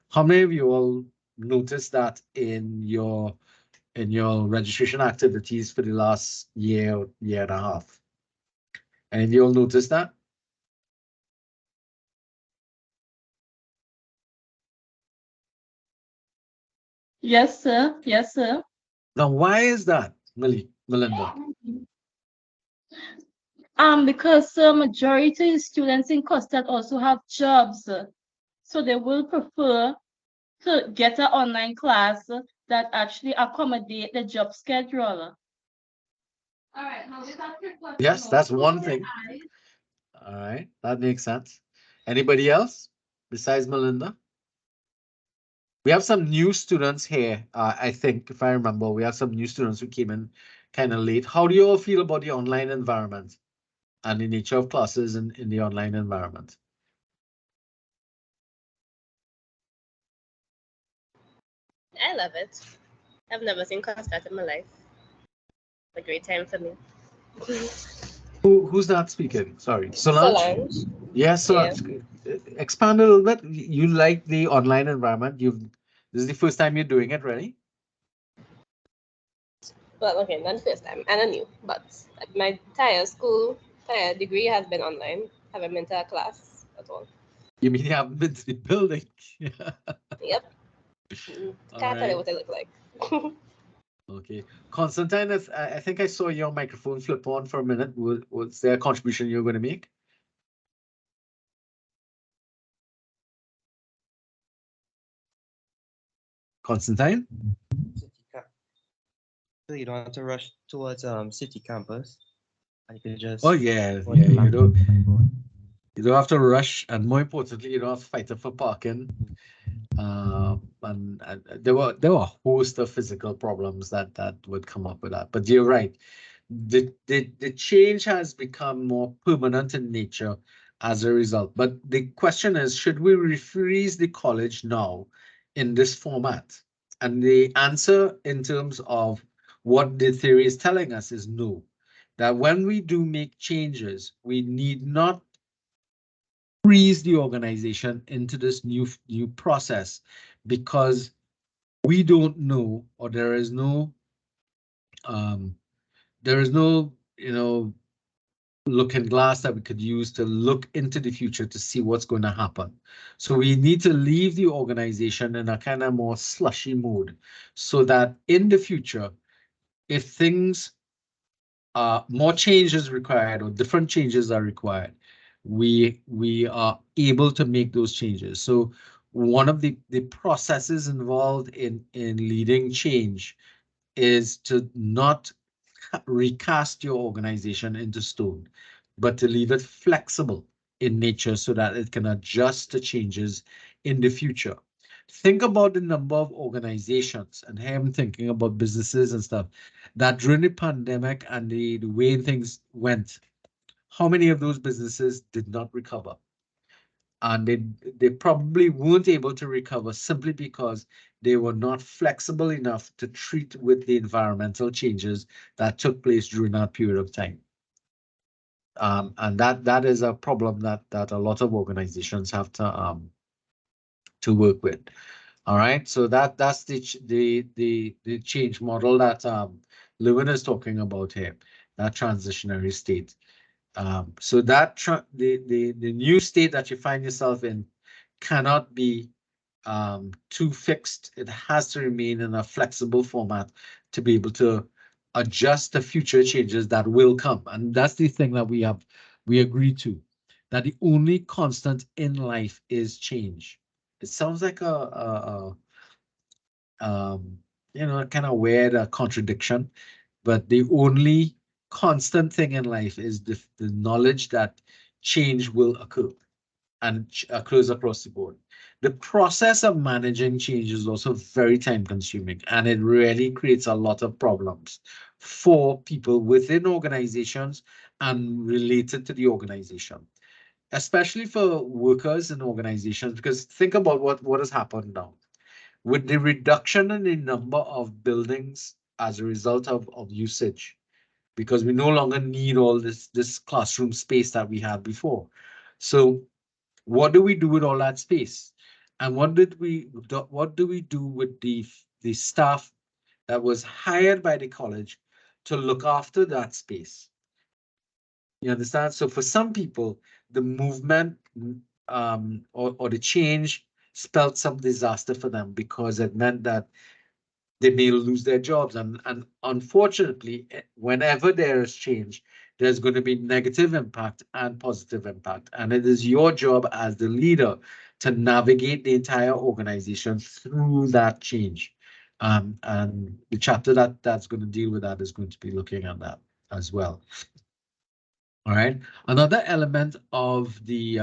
How many of you all noticed that in your registration activities for the last year and a half? And you all noticed that? Yes, sir. Yes, sir. Now, why is that, Melinda? Because majority of students in Coastal also have jobs, so they will prefer to get an online class that actually accommodate the job schedule. All right, now is that your question? Yes, that's one thing. All right, that makes sense. Anybody else besides Melinda? We have some new students here. I think, if I remember, we have some new students who came in kind of late. How do you all feel about the online environment and the nature of classes in the online environment? I love it. I've never seen COSTAT in my life. It's a great time for me. Who's that speaking? Sorry, Solange? Solange. Yes, Solange. Expand a little bit. You like the online environment. This is the first time you're doing it, really? Well, okay, not the first time. I don't know, but my entire degree has been online. Haven't been to a class at all. You mean you haven't been to the building? Yep. Can't tell you what they look like. Okay. Constantine, I think I saw your microphone flip on for a minute. Was there a contribution you're going to make? Constantine? So you don't have to rush towards city campus. And you can just you don't have to rush, and more importantly, you don't have to fight for parking. And there were a host of physical problems that would come up with that. But you're right. The change has become more permanent in nature as a result. But the question is, should we refreeze the college now in this format? And the answer in terms of what the theory is telling us is no. That when we do make changes, we need not freeze the organization into this new process, because we don't know, or there is no looking glass that we could use to look into the future to see what's going to happen. So we need to leave the organization in a kind of more slushy mode, so that in the future, if things more changes required or different changes are required, we are able to make those changes. So one of the processes involved in leading change is to not recast your organization into stone, but to leave it flexible in nature so that it can adjust to changes in the future. Think about the number of organizations, and here I'm thinking about businesses and stuff, that during the pandemic and the way things went, how many of those businesses did not recover? And they probably weren't able to recover simply because they were not flexible enough to treat with the environmental changes that took place during that period of time. And that is a problem that a lot of organizations have to work with. All right, so that's the change model that Lewin is talking about here, that transitionary state. So that the new state that you find yourself in cannot be too fixed. It has to remain in a flexible format to be able to adjust to future changes that will come. And that's the thing that we agree to, that the only constant in life is change. It sounds like kind of weird contradiction, but the only constant thing in life is the knowledge that change will occur and occurs across the board. The process of managing change is also very time consuming, and it really creates a lot of problems for people within organizations and related to the organization, especially for workers in organizations, because think about what has happened now. With the reduction in the number of buildings as a result of usage, because we no longer need all this classroom space that we had before. So what do we do with all that space? And what do we do with the staff that was hired by the college to look after that space? You understand? So for some people, the movement or the change spelled some disaster for them, because it meant that they may lose their jobs. And unfortunately, whenever there is change, there's going to be negative impact and positive impact. And it is your job as the leader to navigate the entire organization through that change. And the chapter that's going to deal with that is going to be looking at that as well. All right. Another element of the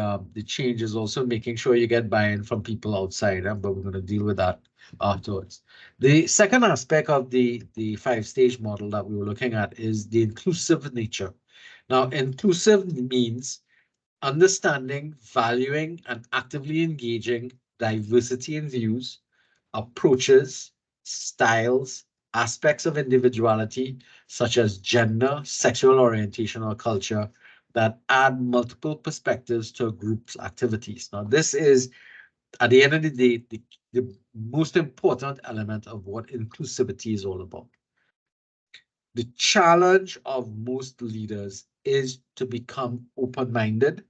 change is also making sure you get buy-in from people outside, but we're going to deal with that afterwards. The second aspect of the 5-stage model that we were looking at is the inclusive nature. Now, inclusive means understanding, valuing, and actively engaging diversity in views, approaches, styles, aspects of individuality, such as gender, sexual orientation, or culture, that add multiple perspectives to a group's activities. Now, this is, at the end of the day, the most important element of what inclusivity is all about. The challenge of most leaders is to become open-minded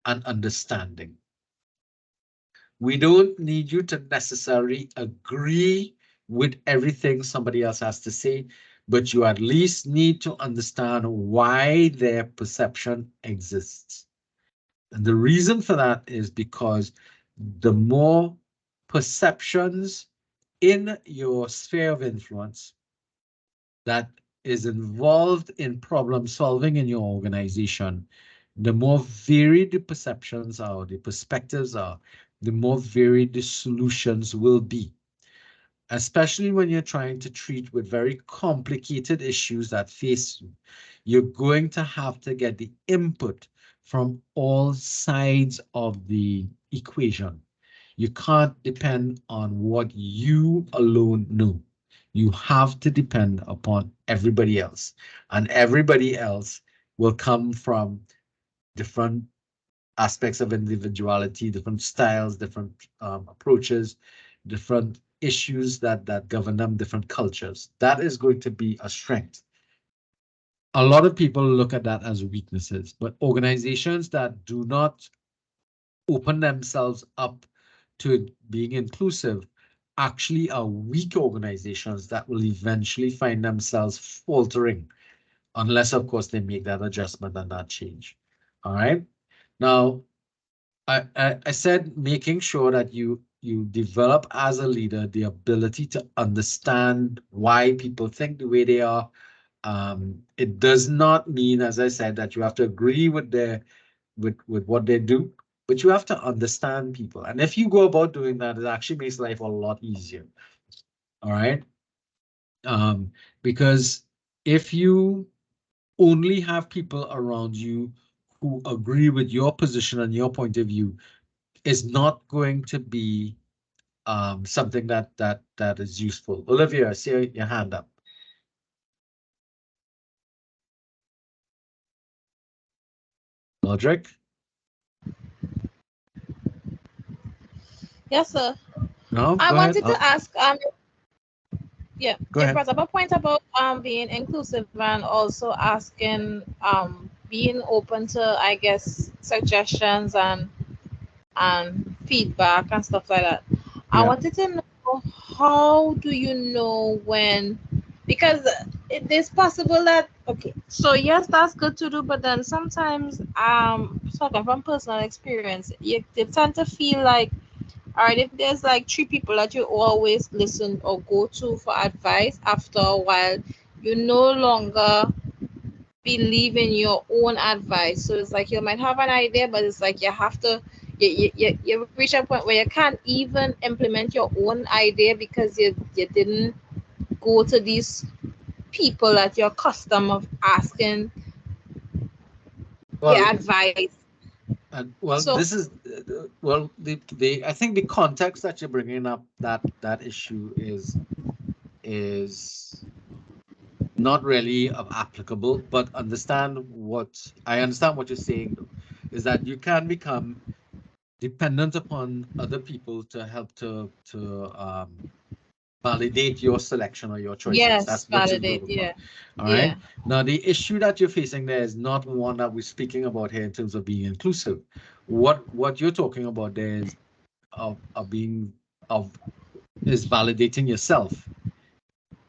and understanding. We don't need you to necessarily agree with everything somebody else has to say, but you at least need to understand why their perception exists. And the reason for that is because the more perceptions in your sphere of influence that is involved in problem solving in your organization, the more varied the perceptions are, the perspectives are, the more varied the solutions will be. Especially when you're trying to treat with very complicated issues that face you, you're going to have to get the input from all sides of the equation. You can't depend on what you alone know. You have to depend upon everybody else, and everybody else will come from different aspects of individuality, different styles, different approaches, different issues that govern them, different cultures. That is going to be a strength. A lot of people look at that as weaknesses, but organizations that do not open themselves up to being inclusive actually are weak organizations that will eventually find themselves faltering, unless, of course, they make that adjustment and that change. All right. Now, I said making sure that you develop as a leader the ability to understand why people think the way they are. It does not mean, as I said, that you have to agree with what they do, but you have to understand people. And if you go about doing that, it actually makes life a lot easier. All right. Because if you only have people around you who agree with your position and your point of view, is not going to be something that is useful. Olivia, I see your hand up. Roderick? Yes, sir. No, I go wanted ahead. to ask, yeah, Go you ahead. brought up a point about being inclusive and also asking being open to, I guess, suggestions and feedback and stuff like that. I Yeah. wanted to know, how do you know when, because it is possible that, okay, so yes, that's good to do, but then sometimes talking from personal experience, you tend to feel like All right, if there's like 3 people that you always listen or go to for advice, after a while, you no longer believe in your own advice. So it's like you might have an idea, but it's like you have to, you reach a point where you can't even implement your own idea because you didn't go to these people that you're accustomed of asking Well, your advice. and well, So this is well, the I think the context that you're bringing up, that issue is not really applicable, but I understand what you're saying though, is that you can become dependent upon other people to help to validate your selection or your choices. yes, That's what you're validate. looking for. Yeah, All yeah. right. Now, the issue that you're facing there is not one that we're speaking about here in terms of being inclusive. What you're talking about there is is validating yourself.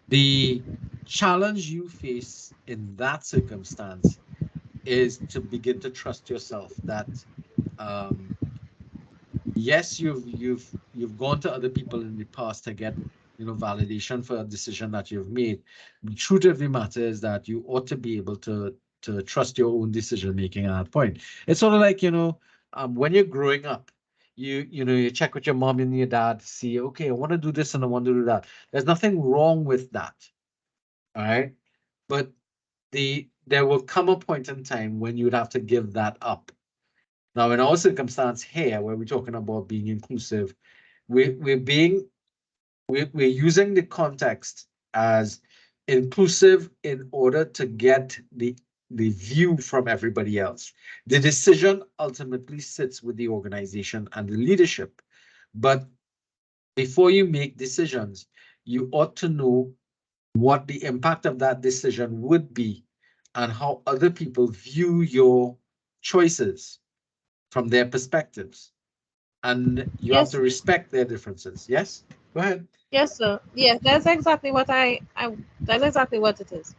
The challenge you face in that circumstance is to begin to trust yourself that yes, you've gone to other people in the past to get validation for a decision that you've made. The truth of the matter is that you ought to be able to trust your own decision making at that point. It's sort of like when you're growing up, you check with your mom and your dad to see, okay, I want to do this and I want to do that. There's nothing wrong with that, all right? But there will come a point in time when you would have to give that up. Now, in our circumstance here, where we're talking about being inclusive, we're using the context as inclusive in order to get the view from everybody else. The decision ultimately sits with the organization and the leadership. But before you make decisions, you ought to know what the impact of that decision would be and how other people view your choices from their perspectives, and you have Yes, to respect their differences. Yes, go ahead. yes, sir. Yeah, that's exactly what that's exactly what it is.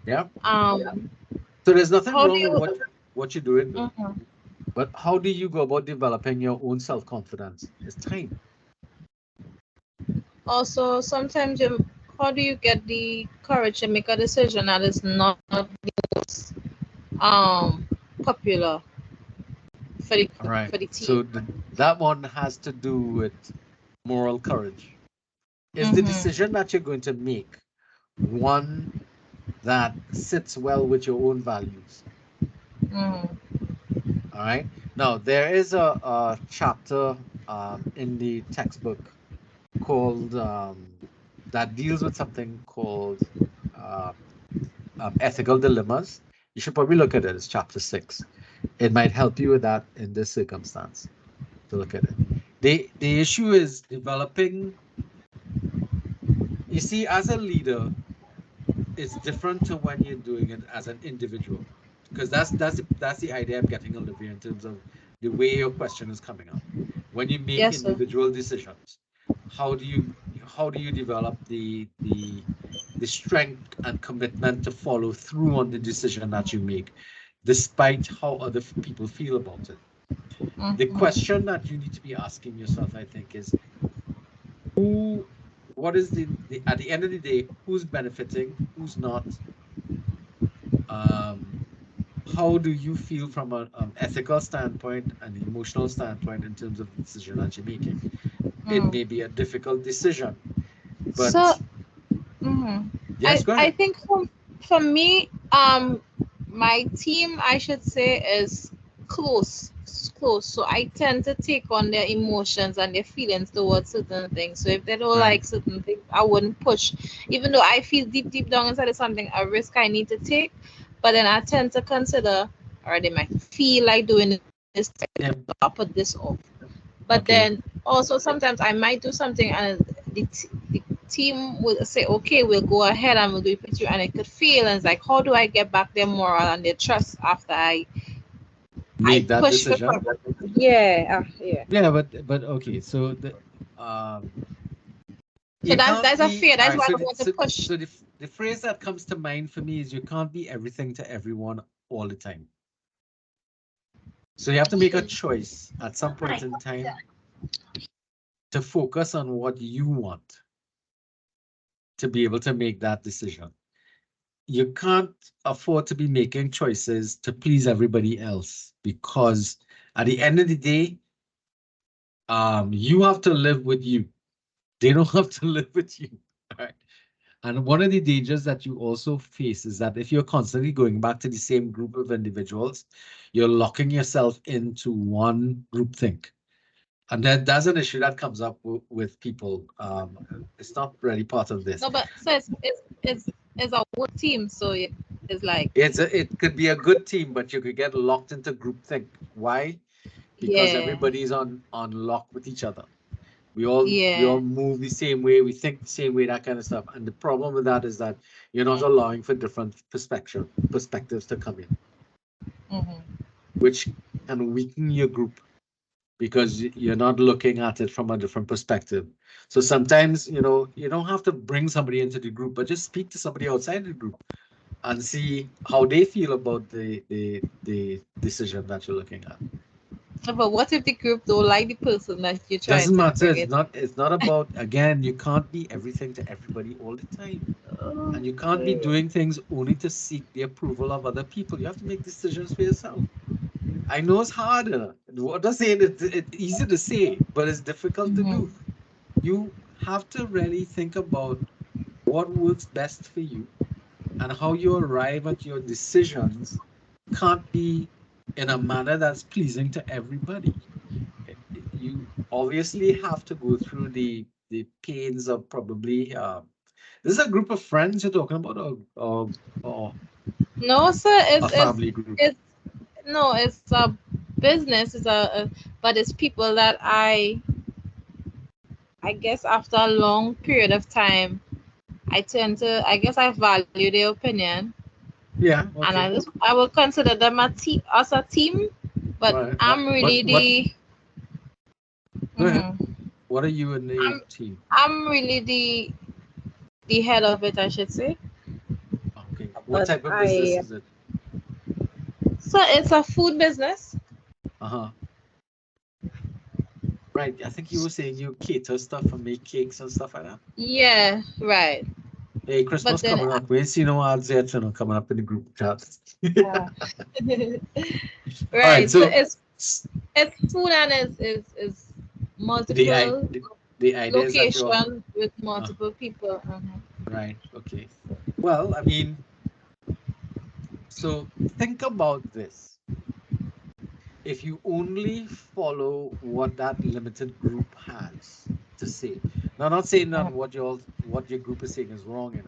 Yeah. Um, So there's nothing how do wrong with you? what you're doing, though. Mhm. But how do you go about developing your own self-confidence? It's time. Also, sometimes you, how do you get the courage to make a decision that is not the most popular for the All right. for the So team? that one has to do with moral courage. Is the Mm-hmm. decision that you're going to make one that sits well with your own values? Mm-hmm. All right. Now, there is a chapter in the textbook called that deals with something called uh, ethical dilemmas. You should probably look at it. It's chapter 6. It might help you with that in this circumstance to look at it. The issue is developing. You see, as a leader, it's different to when you're doing it as an individual, because that's the idea I'm getting, Olivia, in terms of the way your question is coming up. When you make Yes, sir. individual decisions, how do you develop the strength and commitment to follow through on the decision that you make, despite how other people feel about it? The Mm-hmm. question that you need to be asking yourself, I think, is what is the at the end of the day, who's benefiting, who's not? um, how do you feel from an ethical standpoint and emotional standpoint in terms of the decision that you're making? It Mm. may be a difficult decision, So, but mhm. yes, go I ahead. think for me, my team, I should say, is close, close. So I tend to take on their emotions and their feelings towards certain things. So if they don't Right. like certain things, I wouldn't push, even though I feel deep down inside it's something, a risk I need to take. But then I tend to consider, or they might feel like doing this, Yeah. I'll put this off. But Okay. then also sometimes I might do something and the team will say, okay, we'll go ahead and we'll do it with you, and it could fail. And it's like, how do I get back their moral and their trust after I Make that push for decision. something? Yeah, yeah. Yeah, but okay. So um So you can't that's a be fear. all That's right. why So I want to push. the phrase that comes to mind for me is you can't be everything to everyone all the time. So you have to make a choice at some point in time. to focus on what you want to be able to make that decision. You can't afford to be making choices to please everybody else, because at the end of the day, you have to live with you. They don't have to live with you. Right? And one of the dangers that you also face is that if you're constantly going back to the same group of individuals, you're locking yourself into one group think. And that's an issue that comes up with people. It's not really part of this. No, but so it's a work team, so it's like It could be a good team, but you could get locked into groupthink. Why? Because yeah, everybody's on lock with each other. We all move the same way, we think the same way, that kind of stuff. And the problem with that is that you're not allowing for different perspectives to come in, which can weaken your group because you're not looking at it from a different perspective. So sometimes, you don't have to bring somebody into the group, but just speak to somebody outside the group and see how they feel about the decision that you're looking at. But what if the group don't like the person that you're trying Doesn't to matter. bring It's not about, again, you can't be everything to everybody all the time. And you can't be doing things only to seek the approval of other people. You have to make decisions for yourself. I know it's harder. What I'm saying, it's easy to say, but it's difficult to do. You have to really think about what works best for you, and how you arrive at your decisions can't be in a manner that's pleasing to everybody. You obviously have to go through the pains of probably this is a group of friends you're talking about, or No, sir, a family group. It's a business. But it's people that I guess after a long period of time, I value their opinion. Yeah, And okay. I will consider them as a team, but Right. I'm really Go ahead. What are you in the team? I'm really the head of it, I should say. Okay. What But type of business is it? So it's a food business. Right. I think you were saying you cater stuff and make cakes and stuff like that. Yeah, right. Hey, Christmas coming up. We ain't see no ads yet, coming up in the group chat. Right. So it's food and is multiple the idea location with multiple people. Right. Okay. Well, I mean, so think about this. If you only follow what that limited group has to say, now I'm not saying that what your group is saying is wrong,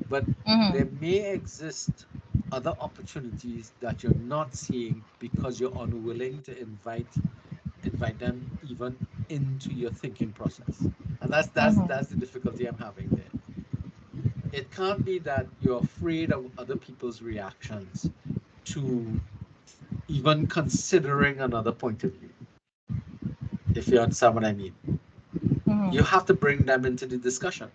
but there may exist other opportunities that you're not seeing because you're unwilling to invite them even into your thinking process. And that's the difficulty I'm having there. It can't be that you're afraid of other people's reactions to even considering another point of view. If you understand what I mean. You have to bring them into the discussion.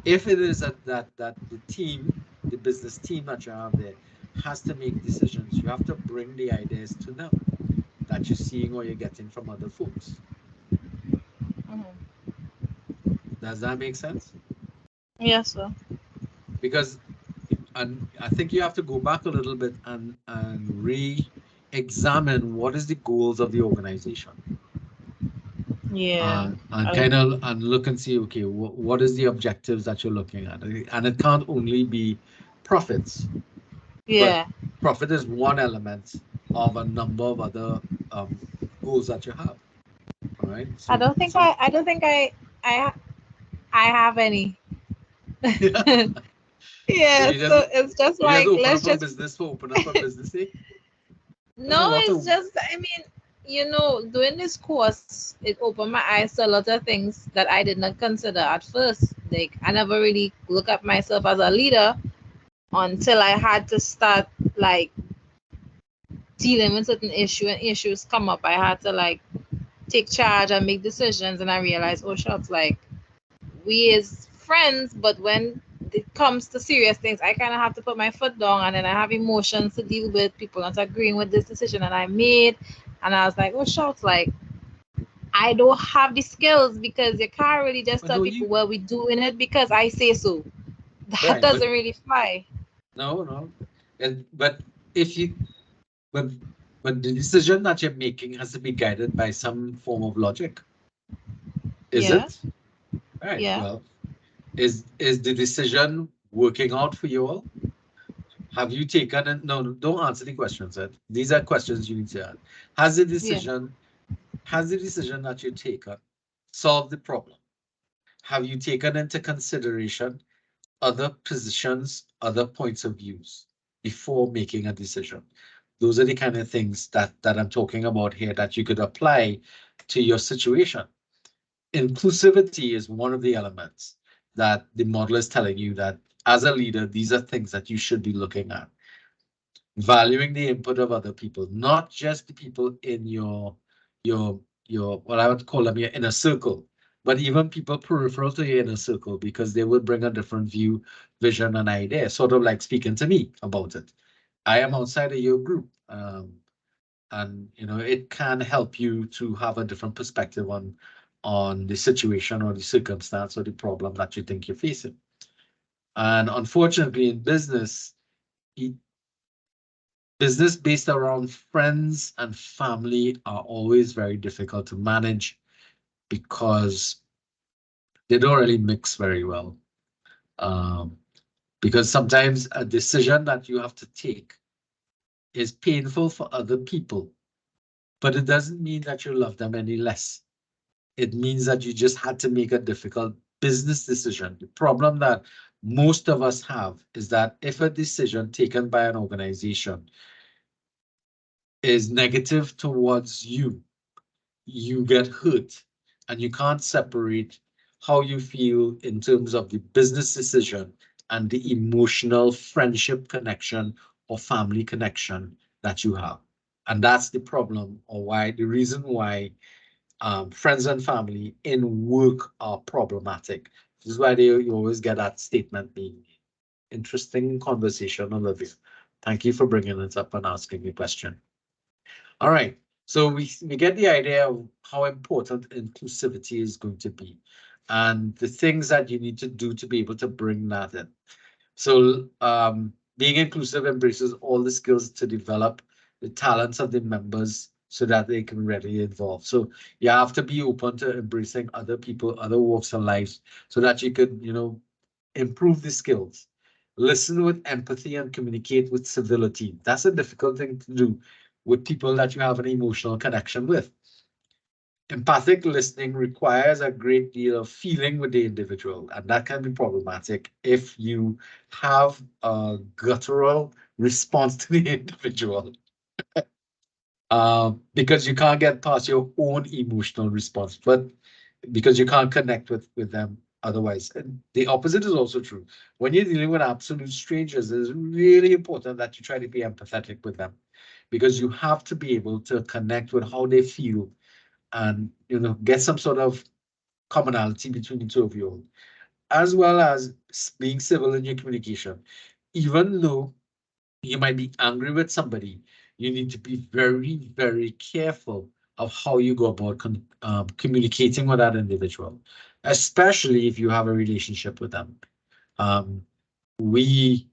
If it is that the team, the business team that you have there, has to make decisions, you have to bring the ideas to them that you're seeing or you're getting from other folks. Does that make sense? Yes, sir. Because, and I think you have to go back a little bit and re-examine what is the goals of the organization. Yeah. And kind of look and see, okay, what is the objectives that you're looking at? And it can't only be profits. Yeah. But profit is one element of a number of other goals that you have. All right. So, I don't think I have any. Yeah, so it's just like let's just open up a business. No, it's just, I mean, doing this course, it opened my eyes to a lot of things that I did not consider at first. Like, I never really look at myself as a leader until I had to start, like, dealing with certain issues come up. I had to, like, take charge and make decisions, and I realized, oh, shucks, like, we as friends, but when it comes to serious things, I kind of have to put my foot down, and then I have emotions to deal with, people not agreeing with this decision that I made, and I was like, oh shucks, like I don't have the skills, because you can't really just But tell no, people, well, we're doing it because I say so. That right, doesn't really fly. no. But if you, but, but the decision that you're making has to be guided by some form of logic. Is Yeah, it? Right. yeah. Well, is the decision working out for you all? Have you taken and no, don't answer the questions. These are questions you need to ask. Has the Yeah. decision, has the decision that you taken solved the problem? Have you taken into consideration other positions, other points of views before making a decision? Those are the kind of things that I'm talking about here that you could apply to your situation. Inclusivity is one of the elements that the model is telling you that as a leader, these are things that you should be looking at. Valuing the input of other people, not just the people in your what I would call them your inner circle, but even people peripheral to your inner circle, because they will bring a different view, vision, and idea, sort of like speaking to me about it. I am outside of your group, and it can help you to have a different perspective on the situation or the circumstance or the problem that you think you're facing. And unfortunately, in business, business based around friends and family are always very difficult to manage, because they don't really mix very well. Because sometimes a decision that you have to take is painful for other people, but it doesn't mean that you love them any less. It means that you just had to make a difficult business decision. The problem that most of us have is that if a decision taken by an organization is negative towards you, you get hurt, and you can't separate how you feel in terms of the business decision and the emotional friendship connection or family connection that you have. And that's the problem, or the reason why friends and family in work are problematic. This is why you always get that statement being made. Interesting conversation, Olivia. Thank you for bringing it up and asking the question. All right, so we get the idea of how important inclusivity is going to be and the things that you need to do to be able to bring that in. So being inclusive embraces all the skills to develop the talents of the members so that they can really evolve. So you have to be open to embracing other people, other walks of life, so that you could, improve the skills. Listen with empathy and communicate with civility. That's a difficult thing to do with people that you have an emotional connection with. Empathic listening requires a great deal of feeling with the individual, and that can be problematic if you have a guttural response to the individual. Because you can't get past your own emotional response, but because you can't connect with them otherwise. And the opposite is also true. When you're dealing with absolute strangers, it's really important that you try to be empathetic with them, because you have to be able to connect with how they feel and get some sort of commonality between the two of you, as well as being civil in your communication. Even though you might be angry with somebody, you need to be very, very careful of how you go about communicating with that individual, especially if you have a relationship with them. We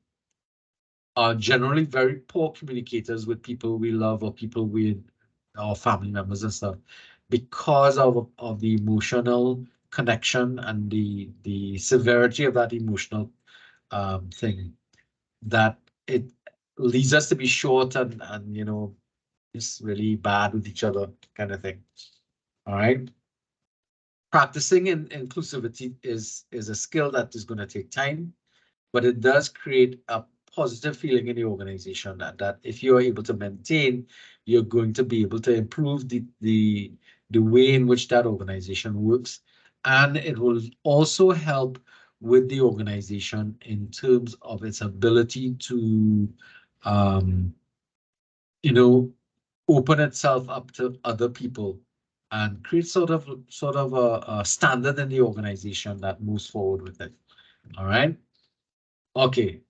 are generally very poor communicators with people we love or people with our family members and stuff, because of the emotional connection and the severity of that emotional thing, that it leads us to be short and just really bad with each other, kind of thing. All right. Practicing inclusivity is a skill that is going to take time, but it does create a positive feeling in the organization that if you are able to maintain, you're going to be able to improve the way in which that organization works, and it will also help with the organization in terms of its ability to open itself up to other people and create sort of a standard in the organization that moves forward with it. All right. Okay.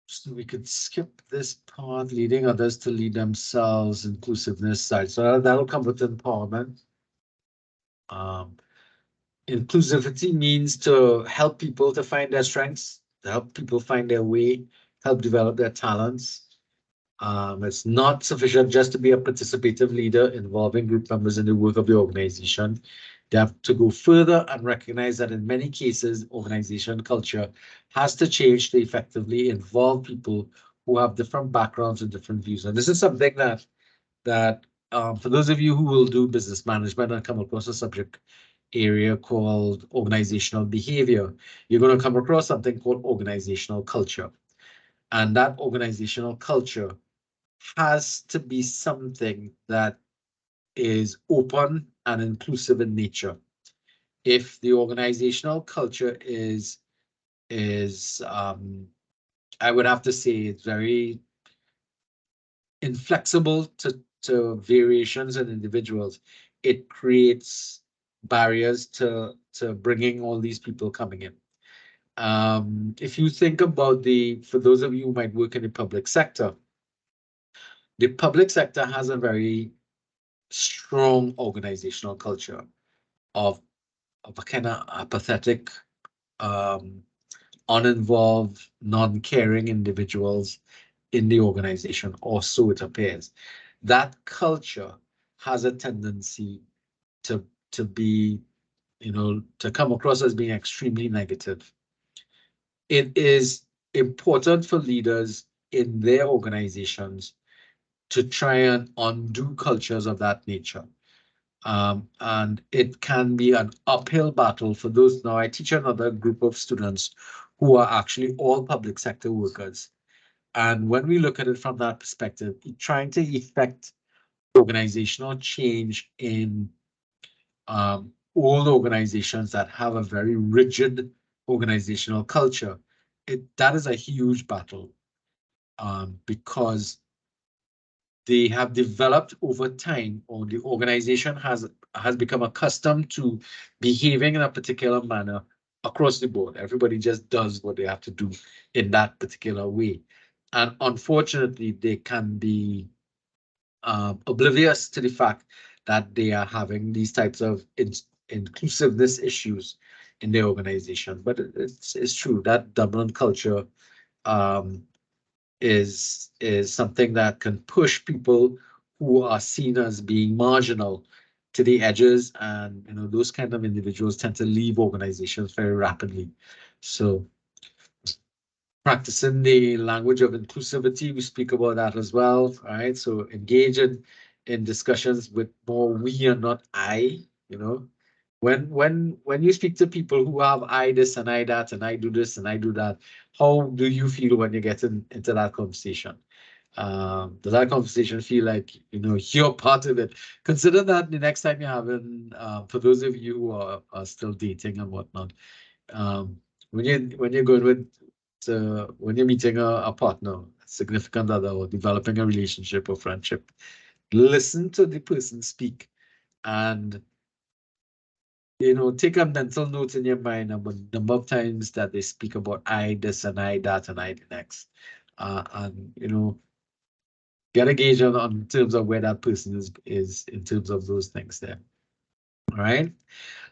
So we could skip this part, leading others to lead themselves, inclusiveness side. So that'll come with empowerment. Inclusivity means to help people to find their strengths, to help people find their way, help develop their talents. It's not sufficient just to be a participative leader involving group members in the work of the organization. They have to go further and recognize that in many cases, organization culture has to change to effectively involve people who have different backgrounds and different views. And this is something that for those of you who will do business management and come across a subject area called organizational behavior, you're going to come across something called organizational culture. And that organizational culture has to be something that is open and inclusive in nature. If the organizational culture is I would have to say it's very inflexible to variations in individuals, it creates barriers to bringing all these people coming in. If you think about for those of you who might work in the public sector has a very strong organizational culture of a kind of apathetic, uninvolved, non-caring individuals in the organization, or so it appears. That culture has a tendency to be, to come across as being extremely negative. It is important for leaders in their organizations to try and undo cultures of that nature. And it can be an uphill battle for those. Now, I teach another group of students who are actually all public sector workers. And when we look at it from that perspective, trying to effect organizational change in all organizations that have a very rigid organizational culture, that is a huge battle, because they have developed over time, or the organization has become accustomed to behaving in a particular manner across the board. Everybody just does what they have to do in that particular way. And unfortunately, they can be oblivious to the fact that they are having these types of inclusiveness issues in their organization. But it's true that dominant culture is something that can push people who are seen as being marginal to the edges, and those kind of individuals tend to leave organizations very rapidly. So practicing the language of inclusivity, we speak about that as well. All right, so engage in discussions with more we and not I. When you speak to people who have I this and I that and I do this and I do that, how do you feel when you get into that conversation? Does that conversation feel like you're part of it? Consider that the next time you're having, for those of you who are still dating and whatnot, when you're going when you're meeting a partner, a significant other, or developing a relationship or friendship, listen to the person speak, and take a mental note in your mind about the number of times that they speak about I this and I that and I the next, and get a gauge on terms of where that person is in terms of those things there. All right.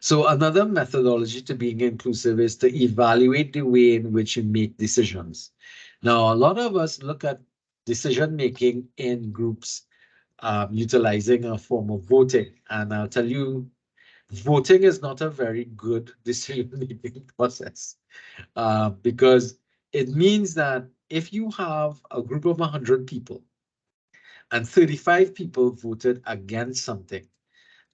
So another methodology to being inclusive is to evaluate the way in which you make decisions. Now, a lot of us look at decision making in groups utilizing a form of voting, and I'll tell you, voting is not a very good decision-making process, because it means that if you have a group of 100 people and 35 people voted against something,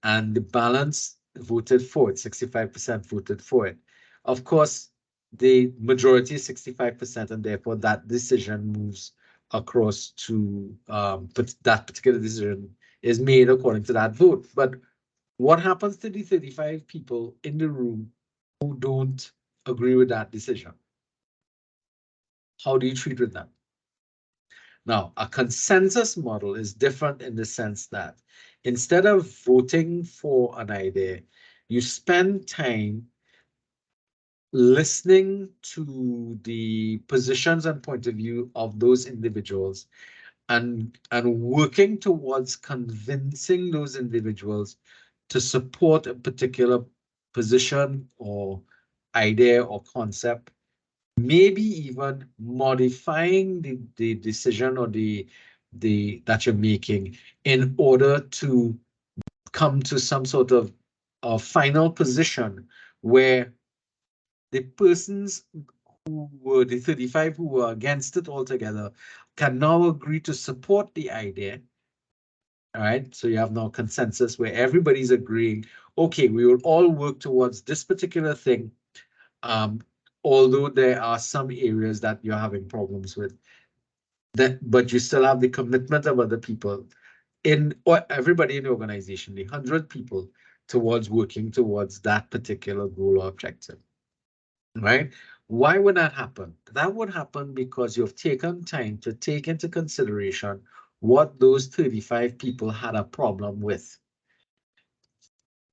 and the balance voted for it, 65% voted for it, of course, the majority is 65%, and therefore that decision moves across to, but that particular decision is made according to that vote. But what happens to the 35 people in the room who don't agree with that decision? How do you treat with them? Now, a consensus model is different in the sense that instead of voting for an idea, you spend time listening to the positions and point of view of those individuals and working towards convincing those individuals to support a particular position or idea or concept, maybe even modifying the decision or the that you're making in order to come to some sort of a final position where the persons who were the 35 who were against it altogether can now agree to support the idea. All right, so you have now consensus where everybody's agreeing, okay, we will all work towards this particular thing, although there are some areas that you're having problems with, but you still have the commitment of other people or everybody in the organization, the 100 people, towards working towards that particular goal or objective. Right? Why would that happen? That would happen because you've taken time to take into consideration what those 35 people had a problem with.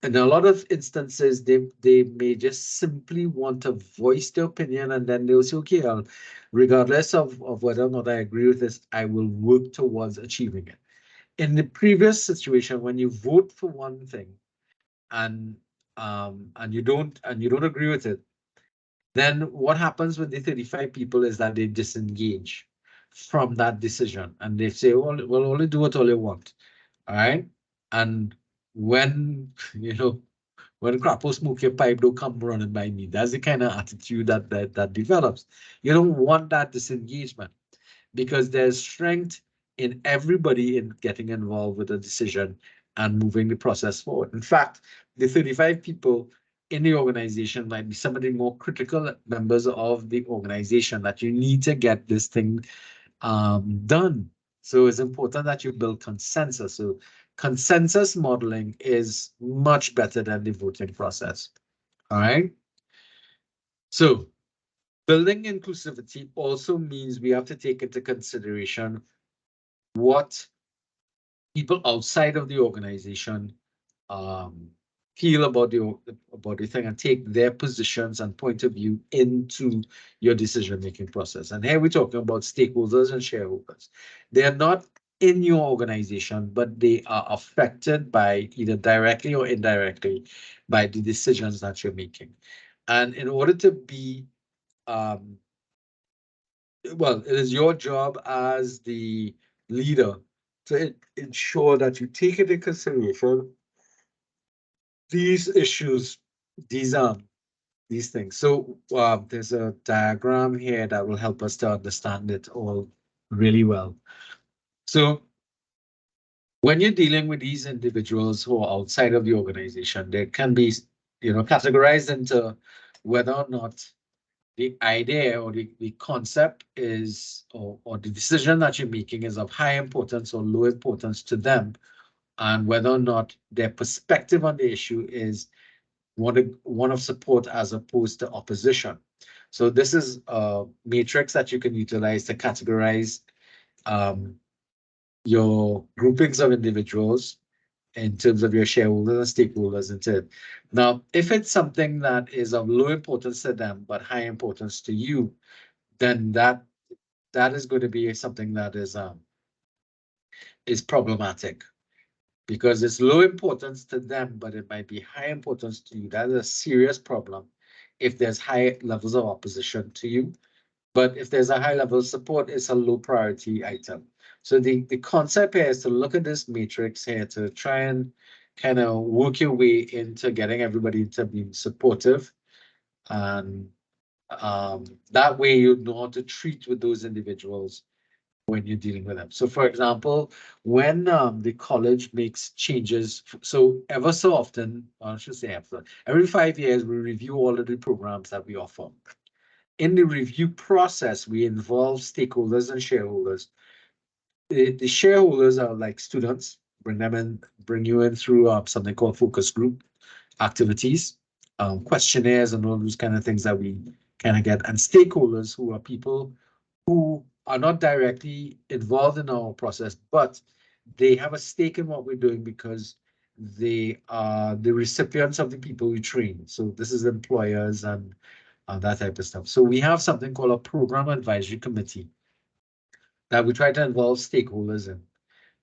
In a lot of instances, they may just simply want to voice their opinion, and then they'll say, okay, regardless of whether or not I agree with this, I will work towards achieving it. In the previous situation, when you vote for one thing and you don't agree with it, then what happens with the 35 people is that they disengage from that decision and they say, well, we'll only do what all they want. All right. And when, when Crapo smoke your pipe, don't come running by me. That's the kind of attitude that develops. You don't want that disengagement because there's strength in everybody in getting involved with a decision and moving the process forward. In fact, the 35 people in the organization might be some of the more critical members of the organization that you need to get this thing done. So it's important that you build consensus. So consensus modeling is much better than the voting process. All right. So building inclusivity also means we have to take into consideration what people outside of the organization feel about the thing and take their positions and point of view into your decision-making process. And here we're talking about stakeholders and shareholders. They are not in your organization, but they are affected by either directly or indirectly by the decisions that you're making. And in order to be, well, it is your job as the leader to ensure that you take into consideration these issues, these things. So there's a diagram here that will help us to understand it all really well. So when you're dealing with these individuals who are outside of the organization, they can be, categorized into whether or not the idea or the concept is, or the decision that you're making is of high importance or low importance to them, and whether or not their perspective on the issue is one of support as opposed to opposition. So this is a matrix that you can utilize to categorize your groupings of individuals in terms of your shareholders and stakeholders into it. Now, if it's something that is of low importance to them but high importance to you, then that is going to be something that is problematic, because it's low importance to them, but it might be high importance to you. That is a serious problem if there's high levels of opposition to you. But if there's a high level of support, it's a low priority item. So the concept here is to look at this matrix here to try and kind of work your way into getting everybody to be supportive. And that way you know how to treat with those individuals when you're dealing with them. So for example, when the college makes changes, so ever so often, I should say every 5 years, we review all of the programs that we offer. In the review process, we involve stakeholders and shareholders. The shareholders are like students, bring you in through something called focus group activities, questionnaires and all those kind of things that we kind of get. And stakeholders, who are people who are not directly involved in our process, but they have a stake in what we're doing because they are the recipients of the people we train. So this is employers and that type of stuff. So we have something called a program advisory committee that we try to involve stakeholders in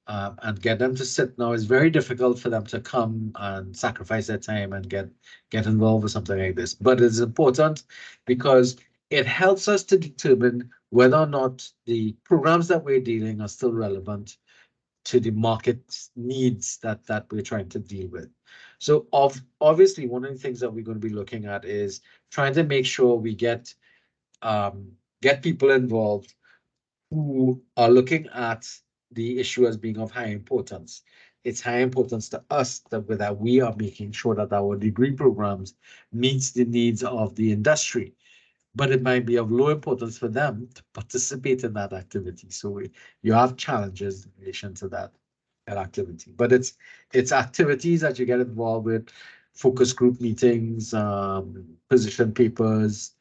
and get them to sit. Now, it's very difficult for them to come and sacrifice their time and get involved with something like this. But it's important because it helps us to determine whether or not the programs that we're dealing are still relevant to the market needs that we're trying to deal with. So obviously, one of the things that we're going to be looking at is trying to make sure we get people involved who are looking at the issue as being of high importance. It's high importance to us that we are making sure that our degree programs meets the needs of the industry, but it might be of low importance for them to participate in that activity. So you have challenges in relation to that activity, but it's activities that you get involved with, focus group meetings, position papers,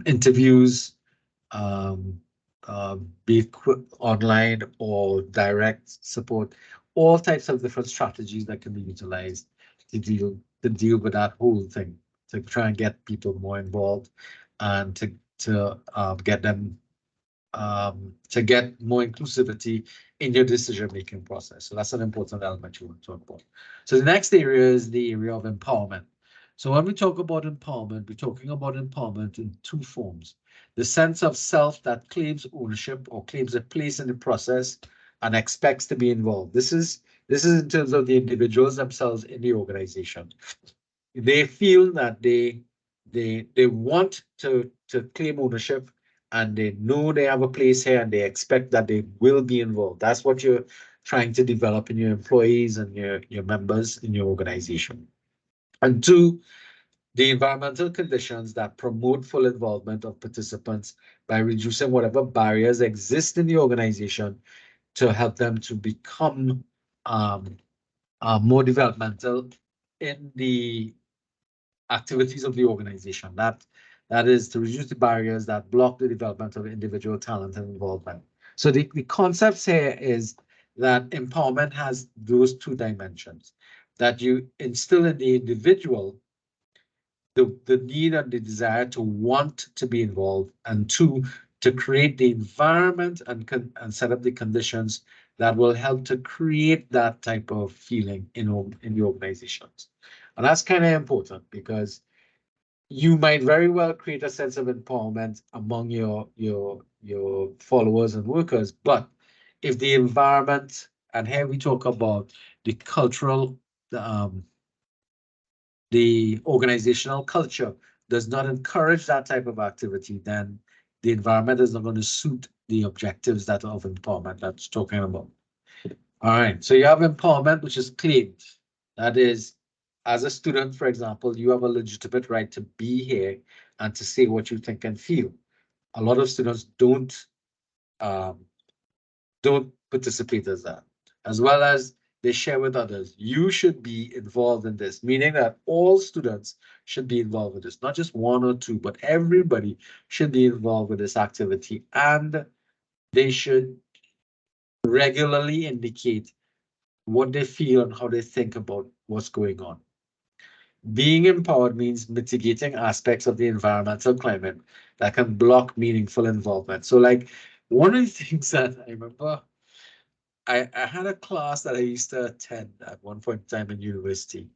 interviews, be it online or direct support, all types of different strategies that can be utilized to deal with that whole thing, to try and get people more involved and to get them to get more inclusivity in your decision-making process. So that's an important element you want to talk about. So the next area is the area of empowerment. So when we talk about empowerment, we're talking about empowerment in two forms. The sense of self that claims ownership or claims a place in the process and expects to be involved. This is in terms of the individuals themselves in the organization. They feel that they want to claim ownership, and they know they have a place here and they expect that they will be involved. That's what you're trying to develop in your employees and your members in your organization. And two, the environmental conditions that promote full involvement of participants by reducing whatever barriers exist in the organization to help them to become more developmental in the activities of the organization. That is to reduce the barriers that block the development of individual talent and involvement. So the concepts here is that empowerment has those two dimensions, that you instill in the individual the need and the desire to want to be involved, and two, to create the environment and set up the conditions that will help to create that type of feeling in the organizations. And that's kind of important, because you might very well create a sense of empowerment among your followers and workers, but if the environment, and here we talk about the cultural, the organizational culture does not encourage that type of activity, then the environment is not going to suit the objectives that of empowerment that's talking about. All right, so you have empowerment, which is claimed. That is, as a student, for example, you have a legitimate right to be here and to say what you think and feel. A lot of students don't participate as that, as well as they share with others. You should be involved in this, meaning that all students should be involved with this, not just one or two, but everybody should be involved with this activity, and they should regularly indicate what they feel and how they think about what's going on. Being empowered means mitigating aspects of the environmental climate that can block meaningful involvement. So like one of the things that I remember, I had a class that I used to attend at one point in time in university,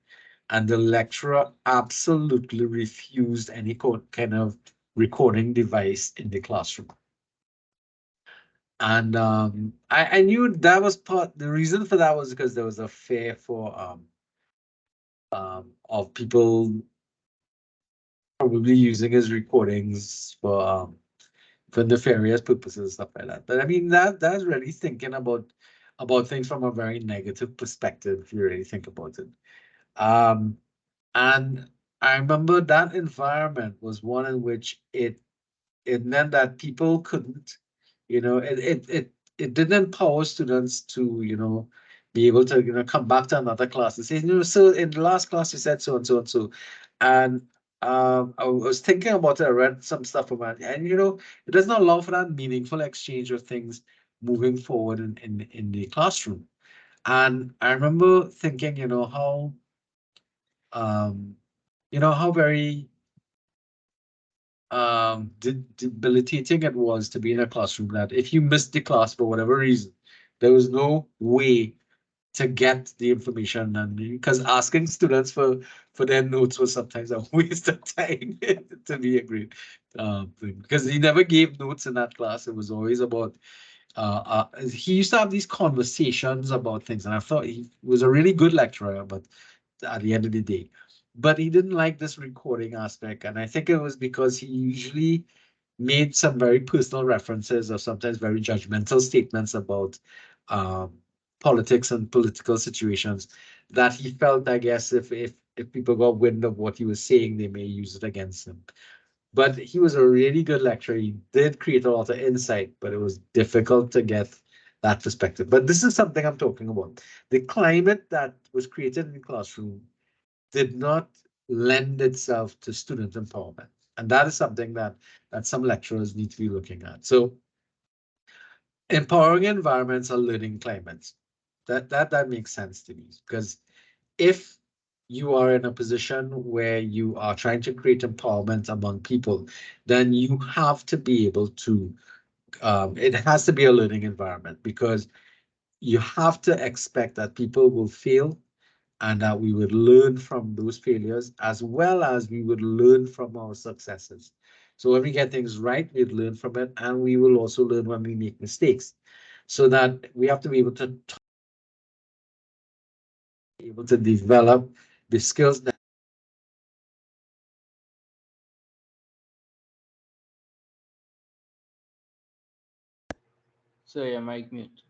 and the lecturer absolutely refused any kind of recording device in the classroom. And I knew that was the reason for that was because there was a fear for of people probably using his recordings for nefarious purposes and stuff like that. But I mean, that's really thinking about things from a very negative perspective, if you really think about it. And I remember that environment was one in which it meant that people couldn't, it didn't empower students to, be able to, come back to another class and say, so in the last class you said so and so and so. And I was thinking about it, I read some stuff about it, and it doesn't allow for that meaningful exchange of things moving forward in the classroom. And I remember thinking, how you know, how very debilitating it was to be in a classroom that if you missed the class for whatever reason, there was no way to get the information, and because asking students for their notes was sometimes a waste of time to be a great thing, because he never gave notes in that class. It was always about he used to have these conversations about things, and I thought he was a really good lecturer, but at the end of the day, but he didn't like this recording aspect, and I think it was because he usually made some very personal references or sometimes very judgmental statements about politics and political situations that he felt, I guess, if people got wind of what he was saying, they may use it against him. But he was a really good lecturer. He did create a lot of insight, but it was difficult to get that perspective. But this is something I'm talking about. The climate that was created in the classroom did not lend itself to student empowerment. And that is something that some lecturers need to be looking at. So empowering environments are learning climates. That makes sense to me, because if you are in a position where you are trying to create empowerment among people, then you have to be able to, it has to be a learning environment, because you have to expect that people will fail and that we would learn from those failures as well as we would learn from our successes. So when we get things right, we'd learn from it, and we will also learn when we make mistakes. So that we have to be able to develop the skills that So your mic mute.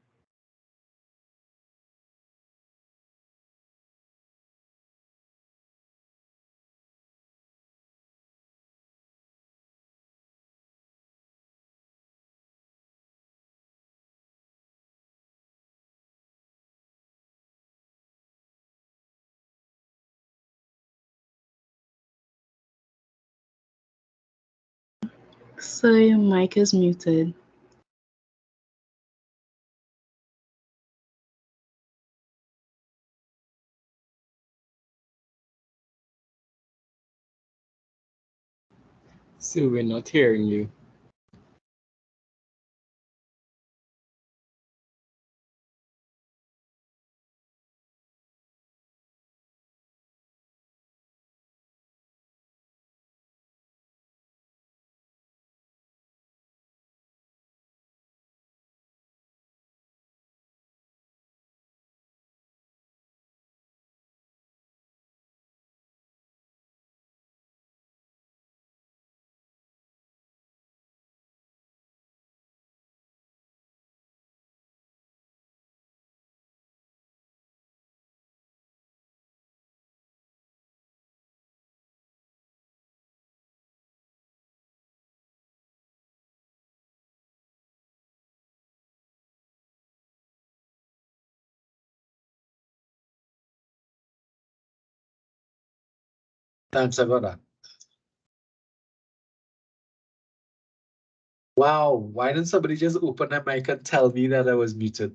So your mic is muted. So we're not hearing you. times I got that. Wow, why didn't somebody just open their mic and tell me that I was muted?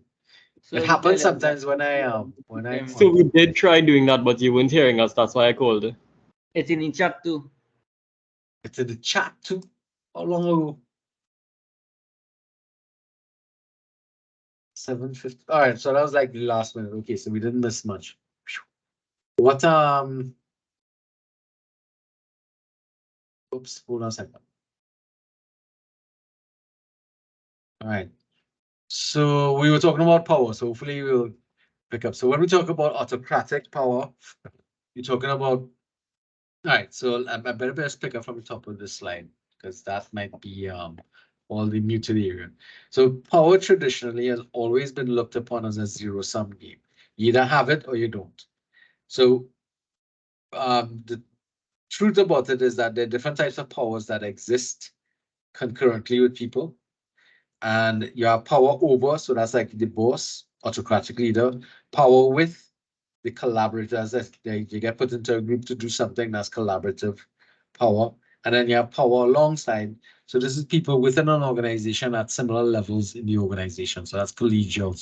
So It we happens tell him sometimes that- when I So we did try doing that, but you weren't hearing us. That's why I called. It's in chat too. it's in the chat too. How long ago? 7:50. All right, so that was like the last minute. Okay, so we didn't miss much. What oops, hold on a second. All right. So we were talking about power, so hopefully we'll pick up. So when we talk about autocratic power, you're talking about, all right, so I better best pick up from the top of this slide, because that might be all the muted area. So power traditionally has always been looked upon as a zero-sum game. You either have it or you don't. So the truth about it is that there are different types of powers that exist concurrently with people. And you have power over, so that's like the boss, autocratic leader. Power with, the collaborators, that you get put into a group to do something, that's collaborative power. And then you have power alongside. So this is people within an organization at similar levels in the organization. So that's collegial.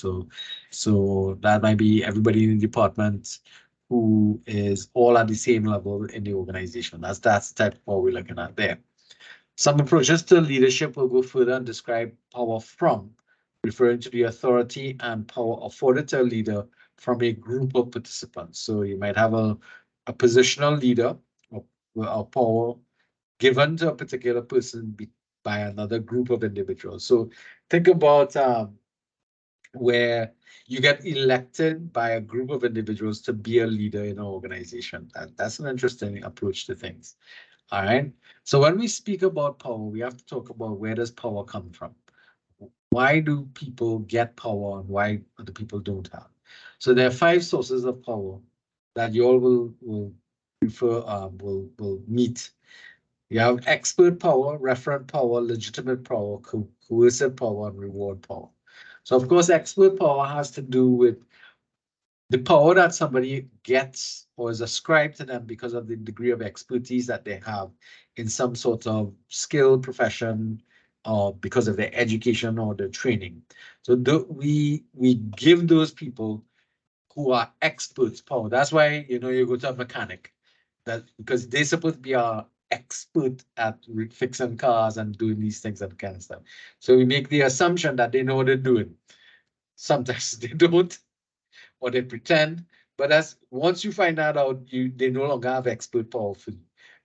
So that might be everybody in the department who is all at the same level in the organization. That's the type of power we're looking at there. Some approaches to leadership will go further and describe power from, referring to the authority and power afforded to a leader from a group of participants. So you might have a positional leader or power given to a particular person by another group of individuals. So think about where you get elected by a group of individuals to be a leader in an organization. That's an interesting approach to things. All right. So when we speak about power, we have to talk about where does power come from? Why do people get power and why other people don't have? So there are 5 sources of power that you all will refer will meet. You have expert power, referent power, legitimate power, coercive power, and reward power. So of course, expert power has to do with the power that somebody gets or is ascribed to them because of the degree of expertise that they have in some sort of skill, profession, or because of their education or their training. So we give those people who are experts power. That's why, you know, you go to a mechanic, that because they're supposed to be our expert at fixing cars and doing these things and kind of stuff. So we make the assumption that they know what they're doing. Sometimes they don't, or they pretend. But as once you find that out, they no longer have expert power for you.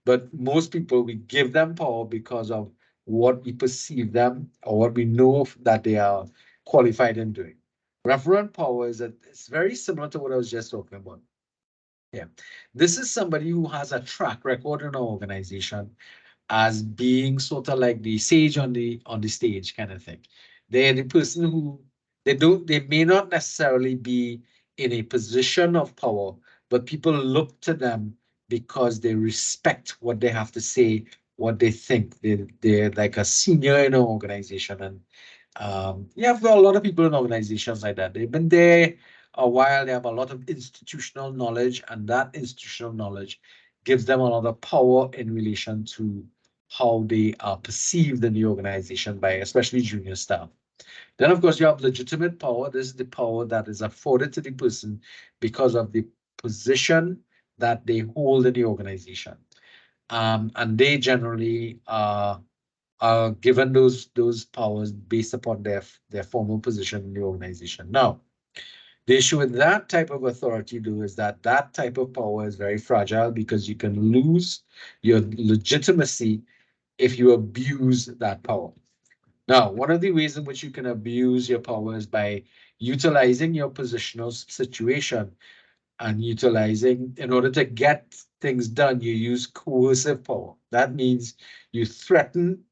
But most people, we give them power because of what we perceive them or what we know that they are qualified in doing. Referent power is it's very similar to what I was just talking about. Yeah, this is somebody who has a track record in an organization as being sort of like the sage on the stage kind of thing. They're the person who they may not necessarily be in a position of power, but people look to them because they respect what they have to say, what they think. They're like a senior in an organization, and you have a lot of people in organizations like that. They've been there a while. They have a lot of institutional knowledge, and that institutional knowledge gives them a lot of power in relation to how they are perceived in the organization by especially junior staff. Then, of course, you have legitimate power. This is the power that is afforded to the person because of the position that they hold in the organization. And they generally are given those powers based upon their formal position in the organization. Now, the issue with that type of authority, though, is that type of power is very fragile because you can lose your legitimacy if you abuse that power. Now, one of the ways in which you can abuse your power is by utilizing your positional situation and utilizing, in order to get things done, you use coercive power. That means you threaten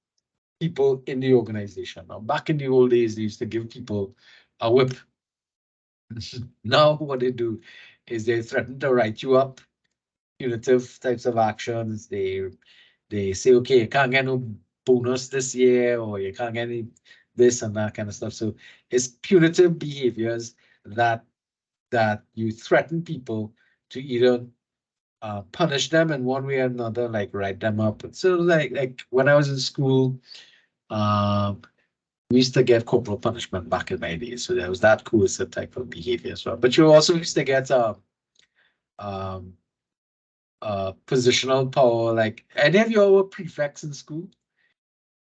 people in the organization. Now, back in the old days, they used to give people a whip. Now, what they do is they threaten to write you up, punitive types of actions. They say, okay, you can't get no bonus this year, or you can't get any this and that kind of stuff. So it's punitive behaviors that you threaten people to either punish them in one way or another, like write them up. So like when I was in school, we used to get corporal punishment back in my days. So there was that coercive type of behavior as well. But you also used to get positional power. Like any of you were prefects in school?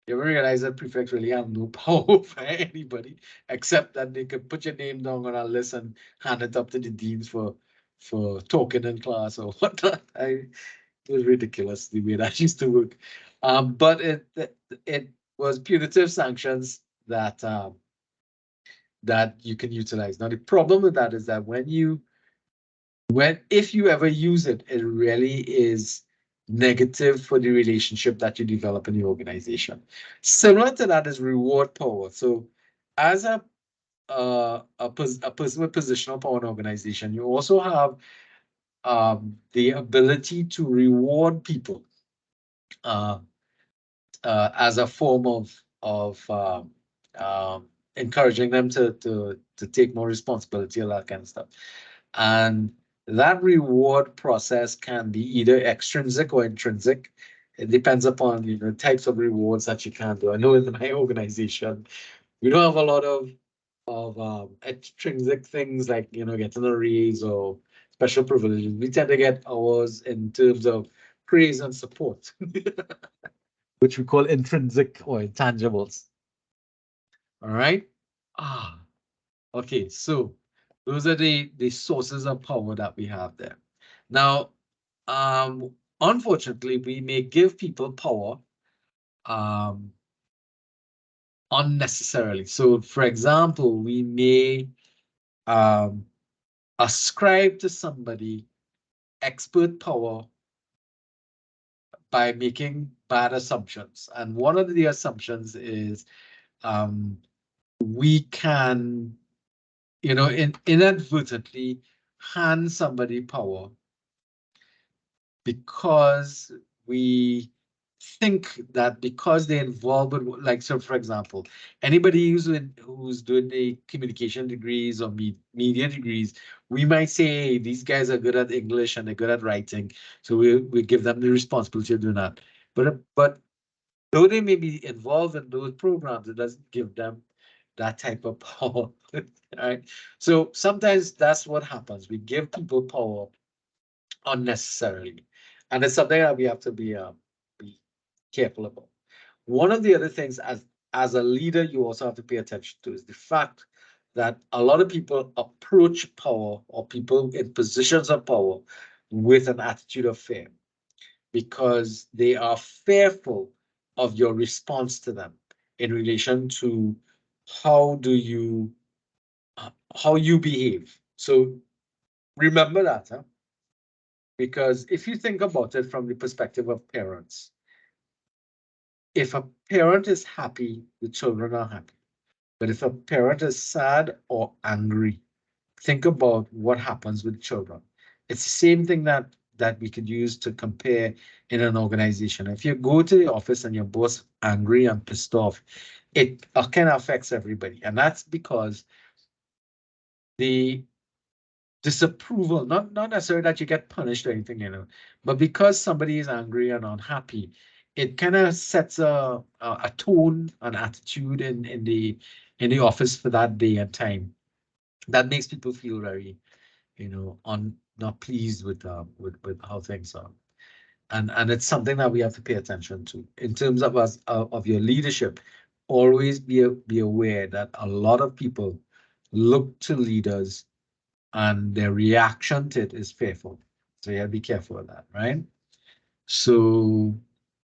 You ever realize that prefects really have no power for anybody except that they could put your name down on a list and hand it up to the deans for talking in class or whatnot. It was ridiculous the way that used to work. But it was punitive sanctions that that you can utilize. Now the problem with that is that if you ever use it, it really is negative for the relationship that you develop in the organization. Similar to that is reward power. So as a person with positional power in an organization, you also have the ability to reward people as a form of encouraging them to take more responsibility, all that kind of stuff. And that reward process can be either extrinsic or intrinsic. It depends upon types of rewards that you can do. I know in my organization, we don't have a lot of extrinsic things like getting a raise or special privileges. We tend to get ours in terms of praise and support, which we call intrinsic or intangibles. All right. Okay. So those are the sources of power that we have there. Now, unfortunately, we may give people power unnecessarily. So, for example, we may ascribe to somebody expert power by making bad assumptions. And one of the assumptions is we can, inadvertently hand somebody power because we think that because they're involved with, like, so for example, anybody who's doing the communication degrees or media degrees, we might say, hey, these guys are good at English and they're good at writing, so we give them the responsibility of doing that. But though they may be involved in those programs, it doesn't give them that type of power. Right? So sometimes that's what happens. We give people power unnecessarily, and it's something that we have to be careful about. One of the other things as a leader you also have to pay attention to is the fact that a lot of people approach power or people in positions of power with an attitude of fear because they are fearful of your response to them in relation to how you behave. So remember that, huh? Because if you think about it from the perspective of parents, if a parent is happy, the children are happy. But if a parent is sad or angry, think about what happens with children. It's the same thing that we could use to compare in an organization. If you go to the office and your boss angry and pissed off, it kind of affects everybody. And that's because the disapproval, not necessarily that you get punished or anything, but because somebody is angry and unhappy, it kind of sets a tone, an attitude in the office for that day and time that makes people feel very, not pleased with how things are. And it's something that we have to pay attention to in terms of of your leadership. Always be aware that a lot of people look to leaders and their reaction to it is fearful. So you have to be careful of that, right? So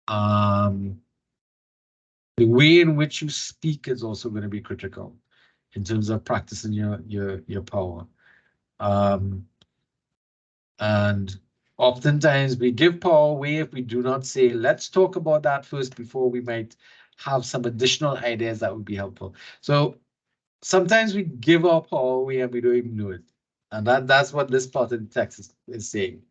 the way in which you speak is also going to be critical in terms of practicing your power. And oftentimes we give power away if we do not say, let's talk about that first before we might have some additional ideas that would be helpful. So sometimes we give our power away and we don't even know it. And that's what this part of the text is saying.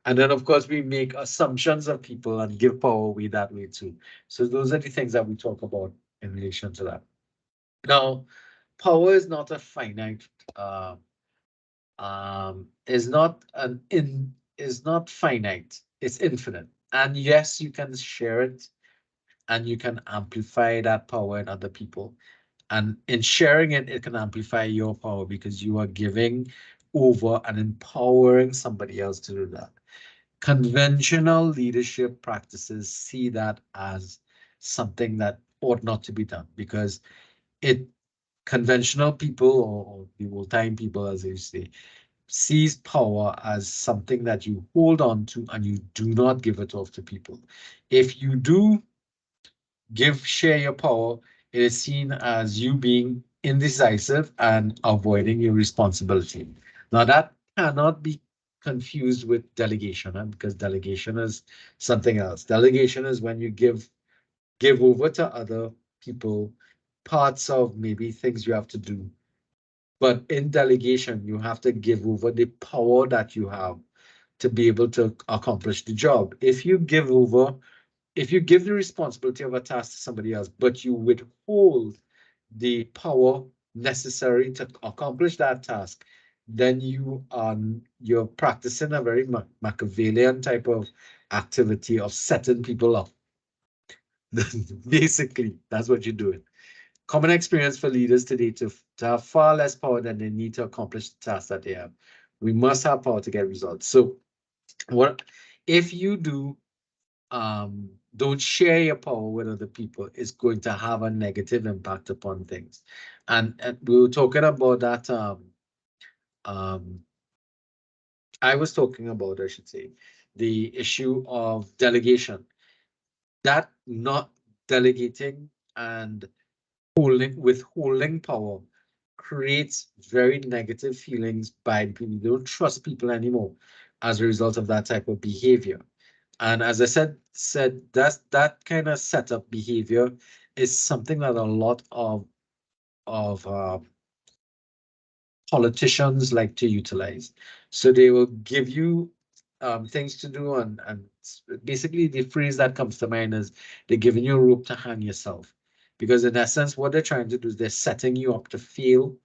And then, of course, we make assumptions of people and give power away that way too. So those are the things that we talk about in relation to that. Now, power is not a finite, is not finite, it's infinite. And yes, you can share it and you can amplify that power in other people. And in sharing it, it can amplify your power because you are giving over and empowering somebody else to do that. Conventional leadership practices see that as something that ought not to be done because conventional people or the old-time people, as they say, sees power as something that you hold on to and you do not give it off to people. If you do share your power, it is seen as you being indecisive and avoiding your responsibility. Now that cannot be confused with delegation, because delegation is something else. Delegation is when you give over to other people parts of maybe things you have to do. But in delegation, you have to give over the power that you have to be able to accomplish the job. If you give the responsibility of a task to somebody else, but you withhold the power necessary to accomplish that task, then you're practicing a very Machiavellian type of activity of setting people up. Basically, that's what you're doing. Common experience for leaders today to have far less power than they need to accomplish the task that they have We must have power to get results. So what if you don't share your power with other people, it's going to have a negative impact upon things. And we were talking about that. I was talking about, I should say, the issue of delegation. That not delegating and withholding power creates very negative feelings by people. You don't trust people anymore as a result of that type of behavior. And as I said that kind of setup behavior is something that a lot of politicians like to utilize. So they will give you things to do, and basically the phrase that comes to mind is they're giving you a rope to hang yourself. Because in essence, what they're trying to do is they're setting you up to fail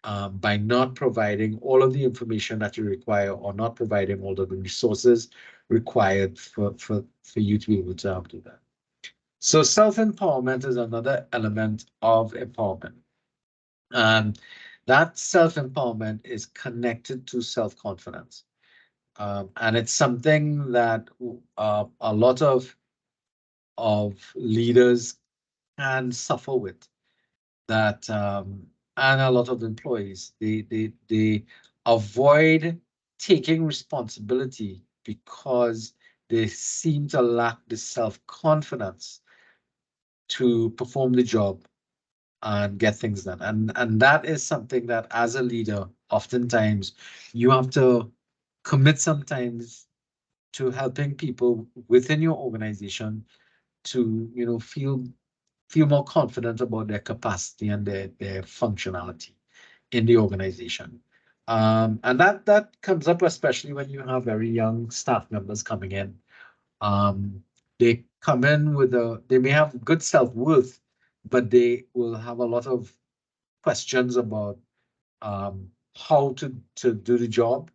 by not providing all of the information that you require, or not providing all of the resources required for you to be able to do that. So self-empowerment is another element of empowerment. That self-empowerment is connected to self-confidence. And it's something that a lot of leaders can suffer with. That and a lot of employees, they avoid taking responsibility because they seem to lack the self-confidence to perform the job and get things done. And that is something that as a leader, oftentimes you have to commit sometimes to helping people within your organization to feel more confident about their capacity and their functionality in the organization. And that comes up especially when you have very young staff members coming in. They come in they may have good self-worth, but they will have a lot of questions about how to do the job.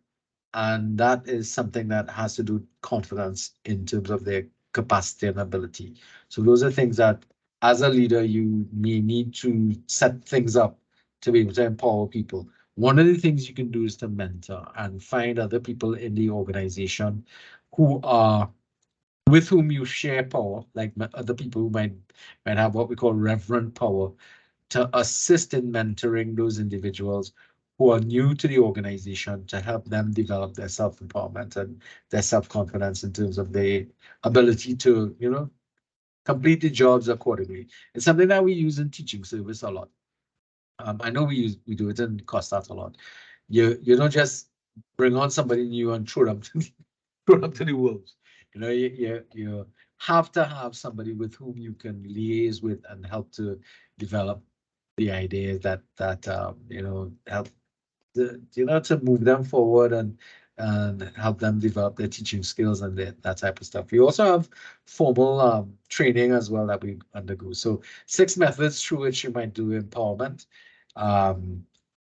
And that is something that has to do with confidence in terms of their capacity and ability. So those are things that as a leader, you may need to set things up to be able to empower people. One of the things you can do is to mentor and find other people in the organization with whom you share power, like other people who might have what we call reverent power, to assist in mentoring those individuals who are new to the organization, to help them develop their self-empowerment and their self-confidence in terms of their ability to, complete the jobs accordingly. It's something that we use in teaching service a lot. I know we do it in COSTAT a lot. You don't just bring on somebody new and throw them to the wolves. You have to have somebody with whom you can liaise with and help to develop the ideas that help to move them forward and help them develop their teaching skills and that type of stuff. We also have formal training as well that we undergo. So 6 methods through which you might do empowerment.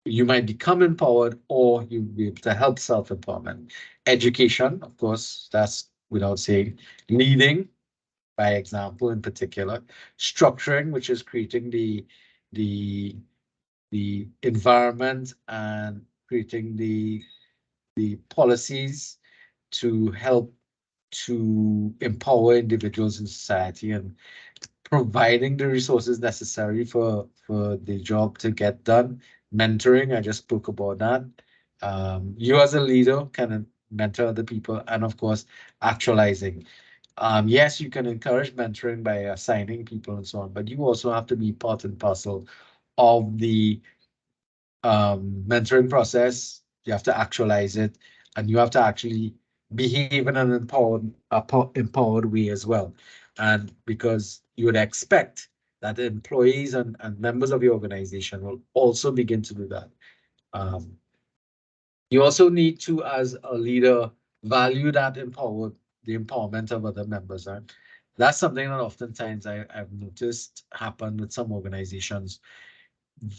You might become empowered, or you'll be able to help self-empowerment. Education, of course, that's without saying. Leading by example in particular. Structuring, which is creating the environment and creating the policies to help to empower individuals in society, and providing the resources necessary for the job to get done. Mentoring, I just spoke about that. You as a leader can mentor other people, and of course, actualizing. Yes, you can encourage mentoring by assigning people and so on, but you also have to be part and parcel of the mentoring process. You have to actualize it, and you have to actually behave in an empowered way as well. And because you would expect that employees and members of the organization will also begin to do that. You also need to, as a leader, value the empowerment of other members. And that's something that oftentimes I've noticed happen with some organizations.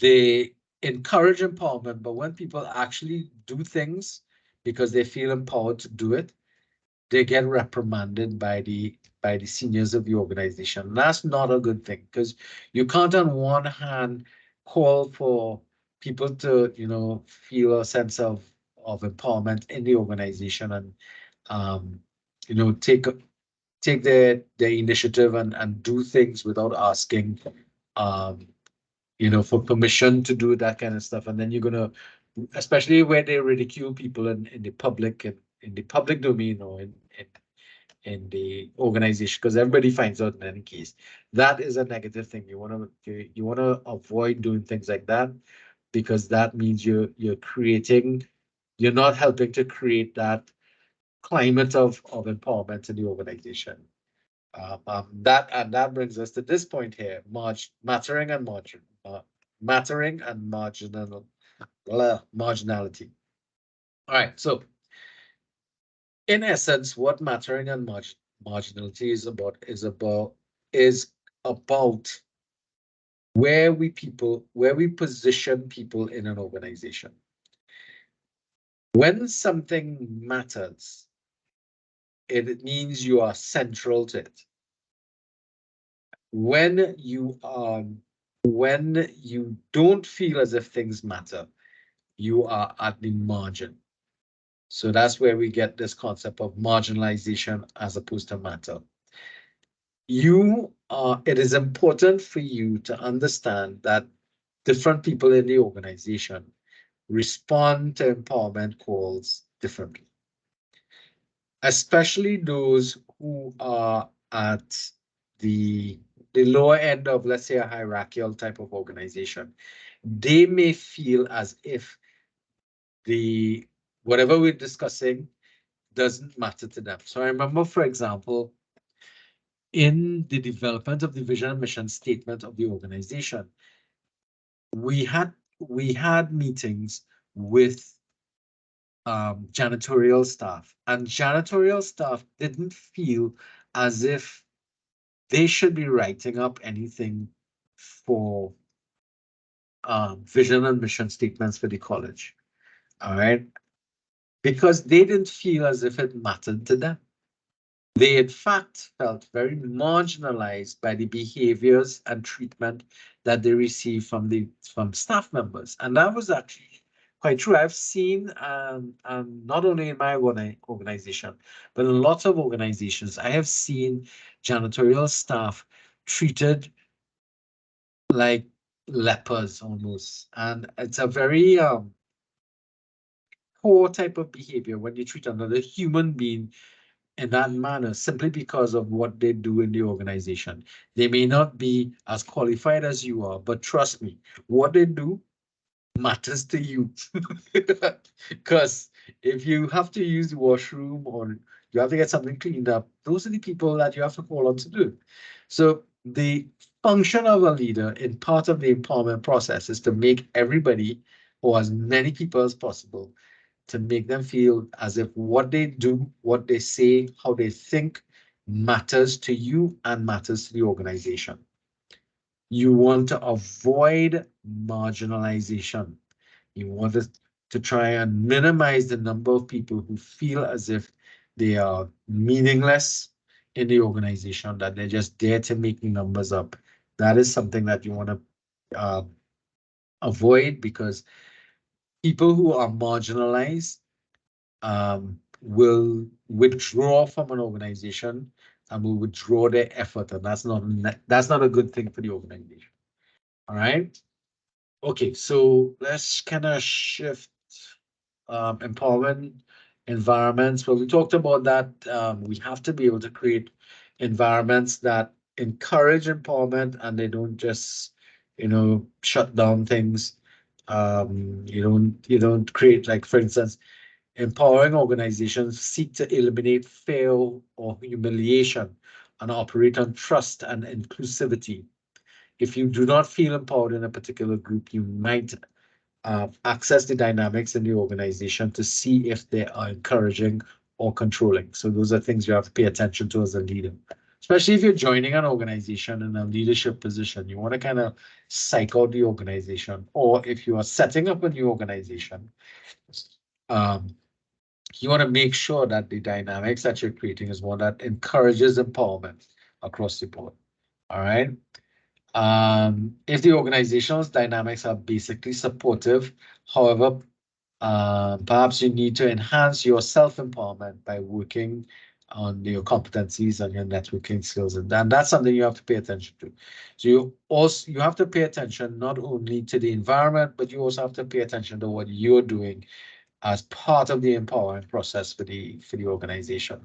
They encourage empowerment, but when people actually do things because they feel empowered to do it, they get reprimanded by the seniors of the organization. And that's not a good thing, because you can't on one hand call for people to feel a sense of empowerment in the organization, and you know, take their initiative and do things without asking you know, for permission to do that kind of stuff. And then you're gonna, especially where they ridicule people in the public, in the public domain, or in the organization, because everybody finds out in any case. That is a negative thing. You want to avoid doing things like that, because that means you're not helping to create that climate of empowerment in the organization. That brings us to this point here: mattering and marginality. All right, so in essence, what mattering and marginality is about where we position people in an organization. When something matters, it means you are central to it. When you don't feel as if things matter, you are at the margin. So that's where we get this concept of marginalization as opposed to matter. It is important for you to understand that different people in the organization respond to empowerment calls differently, especially those who are at the lower end of, let's say, a hierarchical type of organization. They may feel as if whatever we're discussing doesn't matter to them. So I remember, for example, in the development of the vision and mission statement of the organization, we had meetings with janitorial staff, and janitorial staff didn't feel as if they should be writing up anything for vision and mission statements for the college. All right, because they didn't feel as if it mattered to them. They, in fact, felt very marginalized by the behaviors and treatment that they received from staff members. And that was actually quite true. I've seen, not only in my organization, but in lots of organizations, I have seen janitorial staff treated like lepers almost. And it's a very poor type of behavior when you treat another human being in that manner, simply because of what they do in the organization. They may not be as qualified as you are, but trust me, what they do matters to you. Because if you have to use the washroom or you have to get something cleaned up, those are the people that you have to call on to do. So the function of a leader in part of the empowerment process is to make everybody, or as many people as possible, to make them feel as if what they do, what they say, how they think matters to you and matters to the organization. You want to avoid marginalization. You want to try and minimize the number of people who feel as if they are meaningless in the organization, that they're just there to make numbers up. That is something that you want to avoid, because people who are marginalized will withdraw from an organization and will withdraw their effort, and that's not a good thing for the organization. All right. Okay, so let's kind of shift empowerment environments. Well, we talked about that. We have to be able to create environments that encourage empowerment, and they don't just, you know, shut down things. You don't create, like, for instance, empowering organizations seek to eliminate fear or humiliation and operate on trust and inclusivity. If you do not feel empowered in a particular group, you might access the dynamics in the organization to see if they are encouraging or controlling. So those are things you have to pay attention to as a leader, especially if you're joining an organization in a leadership position. You want to kind of psych out the organization, or if you are setting up a new organization, you want to make sure that the dynamics that you're creating is one that encourages empowerment across the board. All right. If the organization's dynamics are basically supportive, however, Perhaps you need to enhance your self-empowerment by working on your competencies and your networking skills, and that's something you have to pay attention to. So you have to pay attention not only to the environment, but you also have to pay attention to what you're doing as part of the empowerment process for the organization.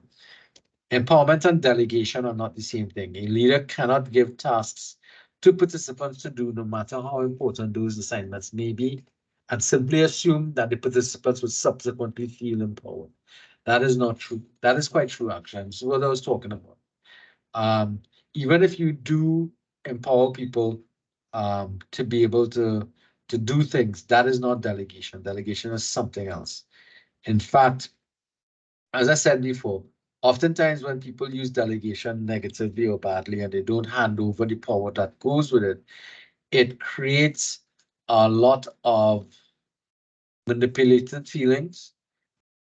Empowerment and delegation are not the same thing. A leader cannot give tasks to participants to do, no matter how important those assignments may be, and simply assume that the participants will subsequently feel empowered. That is not true. That is quite true, actually. This is what I was talking about. Even if you do empower people to be able to do things, that is not delegation. Delegation is something else. In fact, as I said before, oftentimes when people use delegation negatively or badly and they don't hand over the power that goes with it, it creates a lot of manipulated feelings,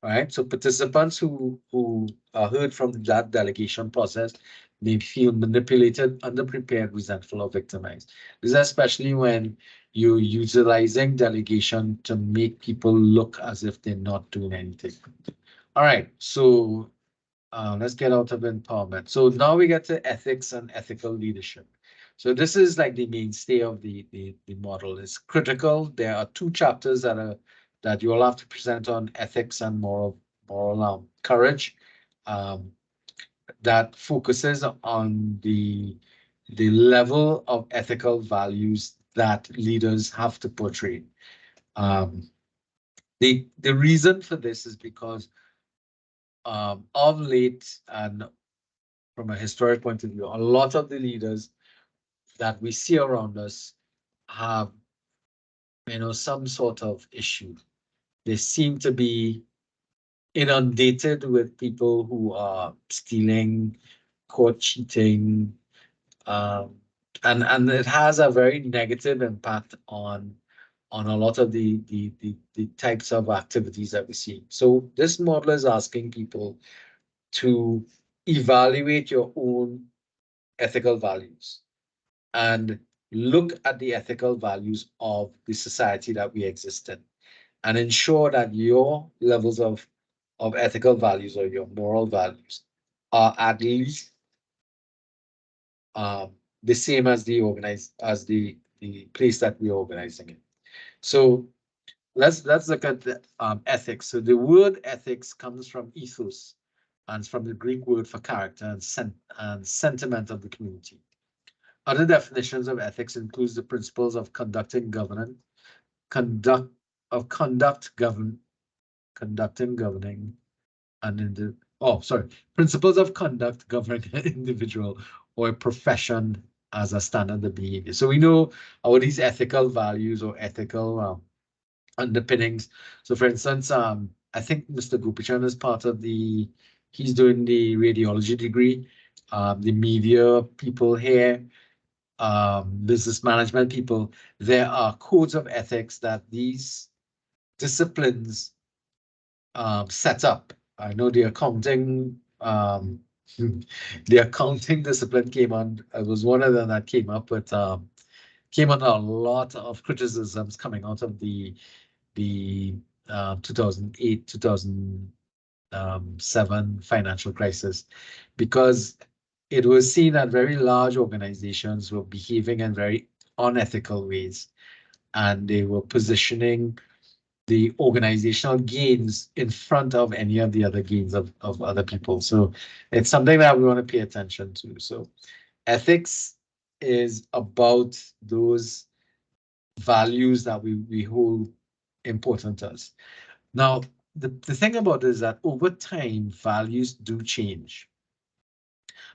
right? So participants who are heard from that delegation process may feel manipulated, underprepared, resentful, or victimized. This is especially when you're utilizing delegation to make people look as if they're not doing anything. All right, so let's get out of empowerment. So now we get to ethics and ethical leadership. So this is like the mainstay of the model. It's critical. There are 2 chapters that you all have to present on ethics and moral courage. That focuses on the level of ethical values that leaders have to portray. The reason for this is because of late, and from a historic point of view, a lot of the leaders that we see around us have, some sort of issue. They seem to be inundated with people who are stealing, caught cheating, and it has a very negative impact on a lot of the types of activities that we see. So this model is asking people to evaluate your own ethical values and look at the ethical values of the society that we exist in, and ensure that your levels of ethical values or your moral values are at least the same as the place that we're organizing in. So let's look at the ethics. So the word ethics comes from ethos, and it's from the Greek word for character and sentiment of the community. Other definitions of ethics includes the principles of conducting governing, conducting governing, and principles of conduct governing an individual or a profession as a standard of behavior. So we know all these ethical values or ethical underpinnings. So for instance, I think Mr. Gopichan is part of he's doing the radiology degree. The media people here, business management people, there are codes of ethics that these disciplines set up. I know the accounting discipline came on. It was one of them that came up with came under a lot of criticisms coming out of the 2008 2007 financial crisis, because it was seen that very large organizations were behaving in very unethical ways, and they were positioning the organizational gains in front of any of the other gains of other people. So it's something that we want to pay attention to. So ethics is about those values that we hold important to us. Now, the thing about it is that over time, values do change.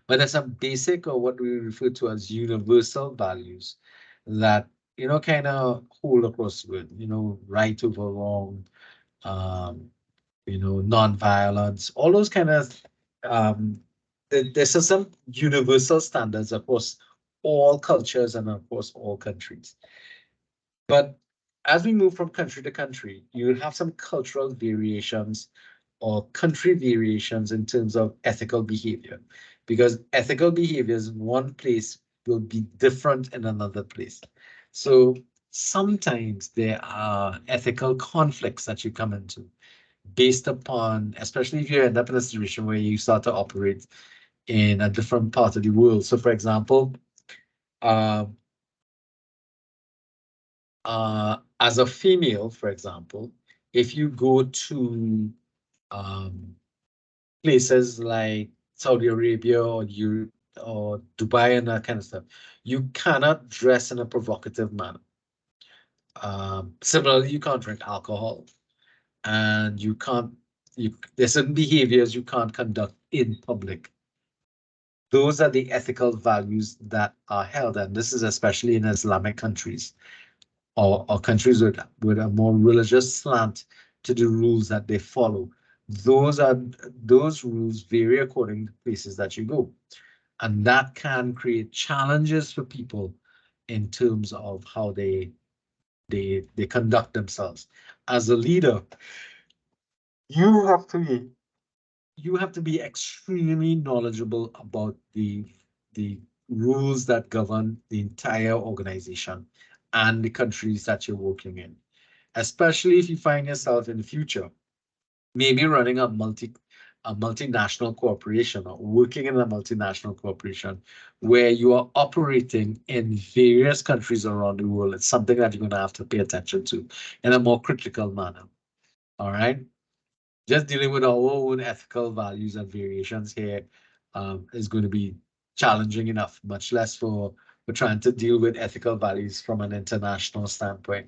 But there's some basic, or what we refer to as universal values that, kind of hold across the world, right over wrong, non-violence, all those kind of, there's some universal standards across all cultures and across all countries. But as we move from country to country, you will have some cultural variations or country variations in terms of ethical behavior, because ethical behaviors in one place will be different in another place. So sometimes there are ethical conflicts that you come into based upon, especially if you end up in a situation where you start to operate in a different part of the world. So, for example, as a female, for example, if you go to places like Saudi Arabia or Europe or Dubai and that kind of stuff, you cannot dress in a provocative manner. Similarly, you can't drink alcohol, and there's certain behaviors you can't conduct in public. Those are the ethical values that are held, and this is especially in Islamic countries or countries with a more religious slant to the rules that they follow. Those rules vary according to places that you go, and that can create challenges for people in terms of how they conduct themselves. As a leader, you have to be extremely knowledgeable about the rules that govern the entire organization and the countries that you're working in, especially if you find yourself in the future maybe running a multinational corporation or working in a multinational corporation where you are operating in various countries around the world. It's something that you're going to have to pay attention to in a more critical manner. All right. Just dealing with our own ethical values and variations here is going to be challenging enough, much less for trying to deal with ethical values from an international standpoint.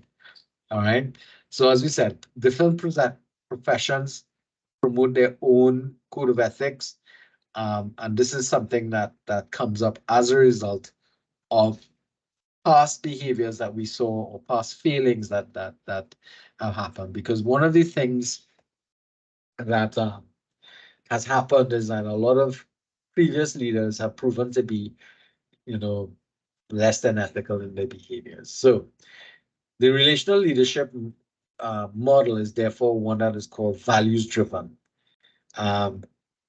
All right. So as we said, different professions promote their own code of ethics. And this is something that comes up as a result of past behaviors that we saw or past failings that have happened. Because one of the things that has happened is that a lot of previous leaders have proven to be, less than ethical in their behaviors. So the relational leadership model is therefore one that is called values-driven.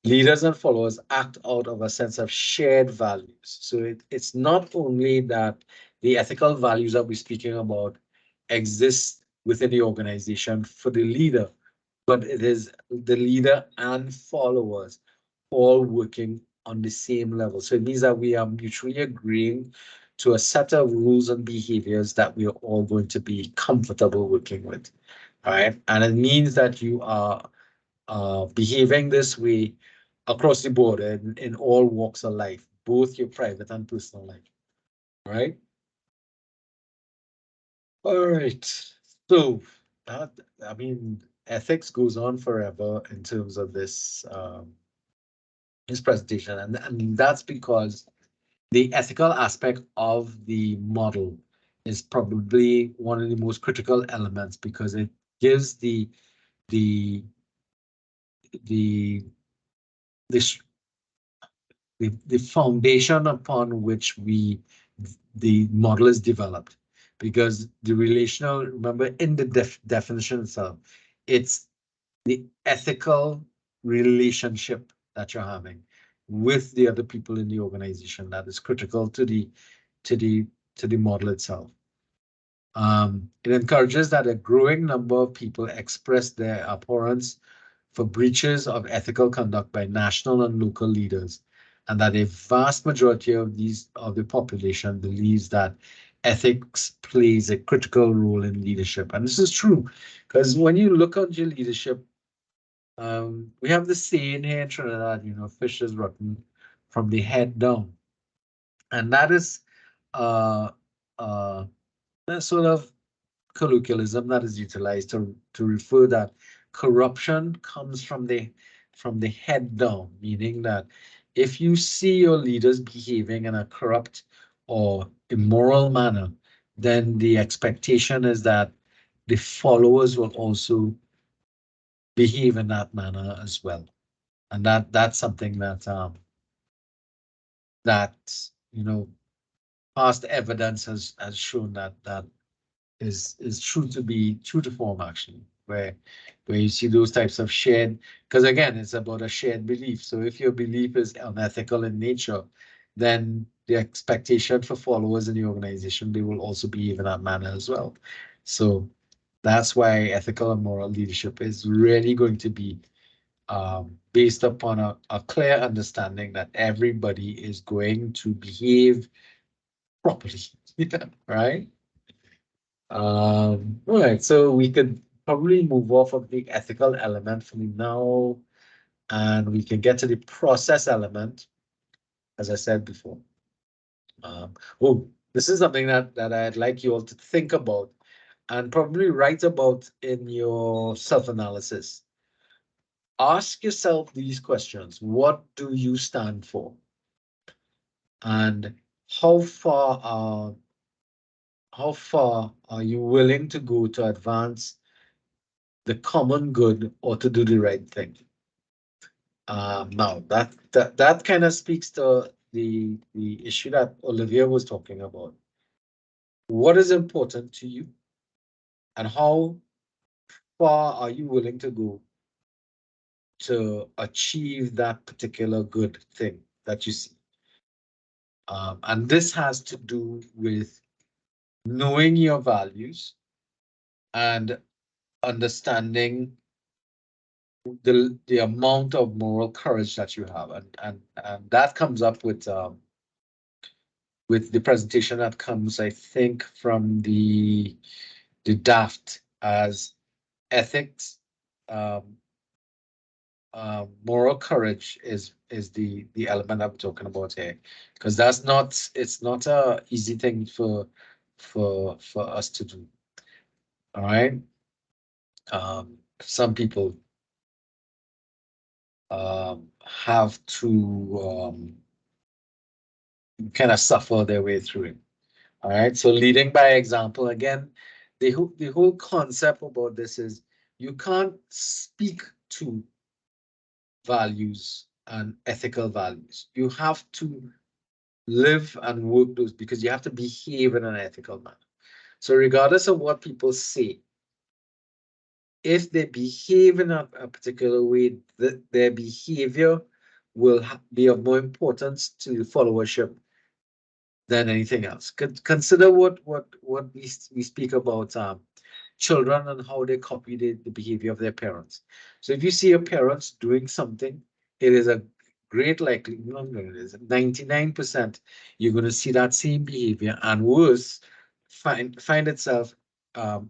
Leaders and followers act out of a sense of shared values. So it's not only that the ethical values that we're speaking about exist within the organization for the leader, but it is the leader and followers all working on the same level. So it means that we are mutually agreeing to a set of rules and behaviors that we are all going to be comfortable working with. All right. And it means that you are behaving this way across the board in all walks of life, both your private and personal life. All right. All right. So ethics goes on forever in terms of this presentation, and that's because the ethical aspect of the model is probably one of the most critical elements because it gives the foundation upon which the model is developed. Because the relational, remember in the definition itself, it's the ethical relationship that you're having with the other people in the organization that is critical to the model itself. It encourages that a growing number of people express their abhorrence for breaches of ethical conduct by national and local leaders, and that a vast majority of the population believes that ethics plays a critical role in leadership. And this is true, because when you look at your leadership, we have the saying here in Trinidad, fish is rotten from the head down. And that is that sort of colloquialism that is utilized to refer that corruption comes from the head down, meaning that if you see your leaders behaving in a corrupt or immoral manner, then the expectation is that the followers will also behave in that manner as well. And that's something that past evidence has shown that is true to form, actually, where you see those types of shared, because again, it's about a shared belief. So if your belief is unethical in nature, then the expectation for followers in the organization, they will also behave in that manner as well. So that's why ethical and moral leadership is really going to be based upon a clear understanding that everybody is going to behave properly, right? All right, so we could probably move off of the ethical element for now, and we can get to the process element, as I said before. Oh, this is something that I'd like you all to think about and probably write about in your self-analysis. Ask yourself these questions. What do you stand for? And how far are you willing to go to advance the common good or to do the right thing? Now that kind of speaks to the issue that Olivia was talking about. What is important to you, and how far are you willing to go to achieve that particular good thing that you see? And this has to do with knowing your values and understanding the amount of moral courage that you have, and that comes up with the presentation that comes, I think, from the DAFT as ethics. Moral courage is the element I'm talking about here, because it's not a easy thing for us to do. All right. Some people have to kind of suffer their way through it. All right. So leading by example, again, the whole concept about this is you can't speak to values and ethical values. You have to live and work those, because you have to behave in an ethical manner. So regardless of what people say, if they behave in a particular way, their behavior will be of more importance to followership than anything else. Consider what we speak about children and how they copy the behavior of their parents. So if you see your parents doing something, it is a great likelihood, 99%, you're going to see that same behavior, and worse, find itself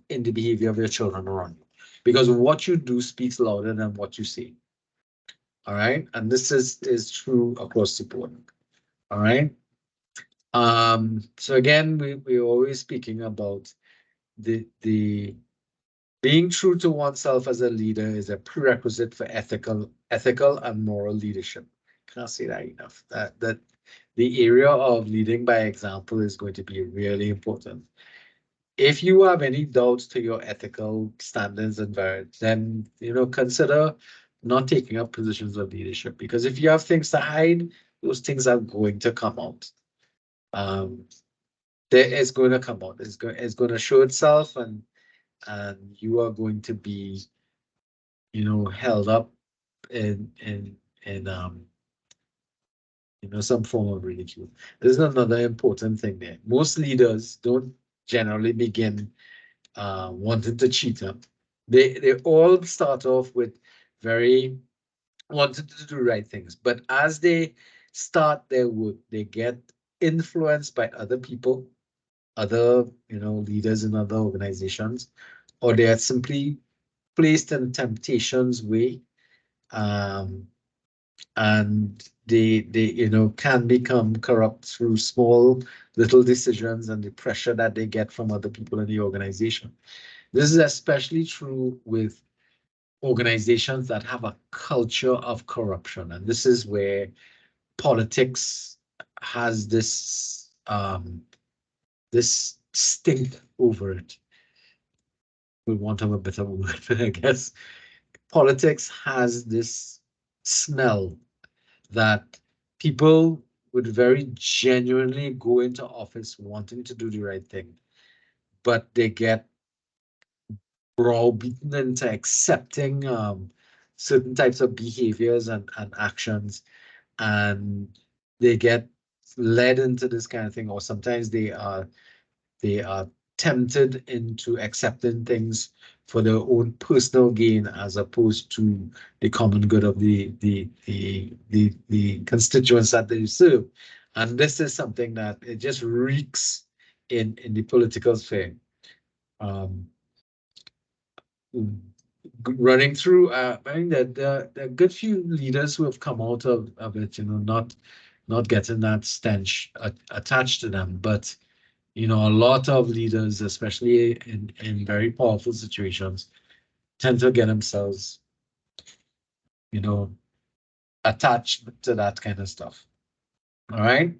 in the behavior of your children around you, because what you do speaks louder than what you say. All right, and this is true across the board. All right. So again, we're always speaking about the being true to oneself as a leader is a prerequisite for ethical and moral leadership. Can't say that enough. That the area of leading by example is going to be really important. If you have any doubts to your ethical standards and values, then consider not taking up positions of leadership, because if you have things to hide, those things are going to come out. There is going to come out. It's going to show itself, and you are going to be, held up in some form of ridicule. There's another important thing there. Most leaders don't generally begin wanting to cheat up. They all start off with very wanting to do right things, but as they start their work, they get influenced by other people, other leaders in other organizations, or they are simply placed in temptation's way, and they can become corrupt through small little decisions and the pressure that they get from other people in the organization. This is especially true with organizations that have a culture of corruption, and this is where politics has this this stink over it. We want to have a better word, but I guess politics has this smell that people would very genuinely go into office wanting to do the right thing, but they get browbeaten into accepting certain types of behaviors and actions, and they get led into this kind of thing, or sometimes they are tempted into accepting things for their own personal gain as opposed to the common good of the constituents that they serve. And this is something that it just reeks in the political sphere. Running through, I mean, there are a good few leaders who have come out of it, not getting that stench attached to them, but a lot of leaders, especially in very powerful situations, tend to get themselves, attached to that kind of stuff. All right.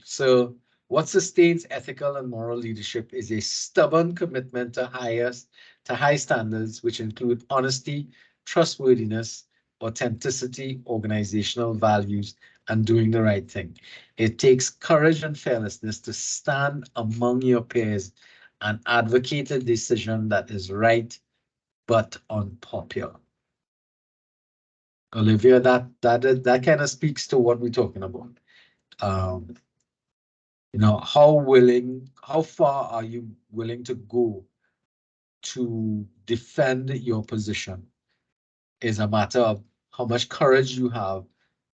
So what sustains ethical and moral leadership is a stubborn commitment to high standards, which include honesty, trustworthiness, authenticity, organizational values, and doing the right thing. It takes courage and fearlessness to stand among your peers and advocate a decision that is right but unpopular. Olivia, that kind of speaks to what we're talking about. How far are you willing to go to defend your position is a matter of how much courage you have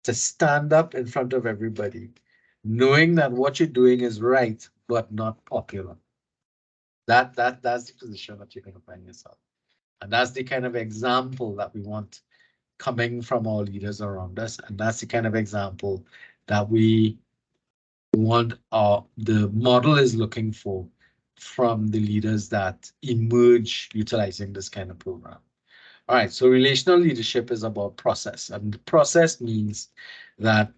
to stand up in front of everybody, knowing that what you're doing is right, but not popular. That's the position that you're going to find yourself. And that's the kind of example that we want coming from our leaders around us. And that's the kind of example that we want the model is looking for from the leaders that emerge utilizing this kind of program. All right, so relational leadership is about process, and the process means that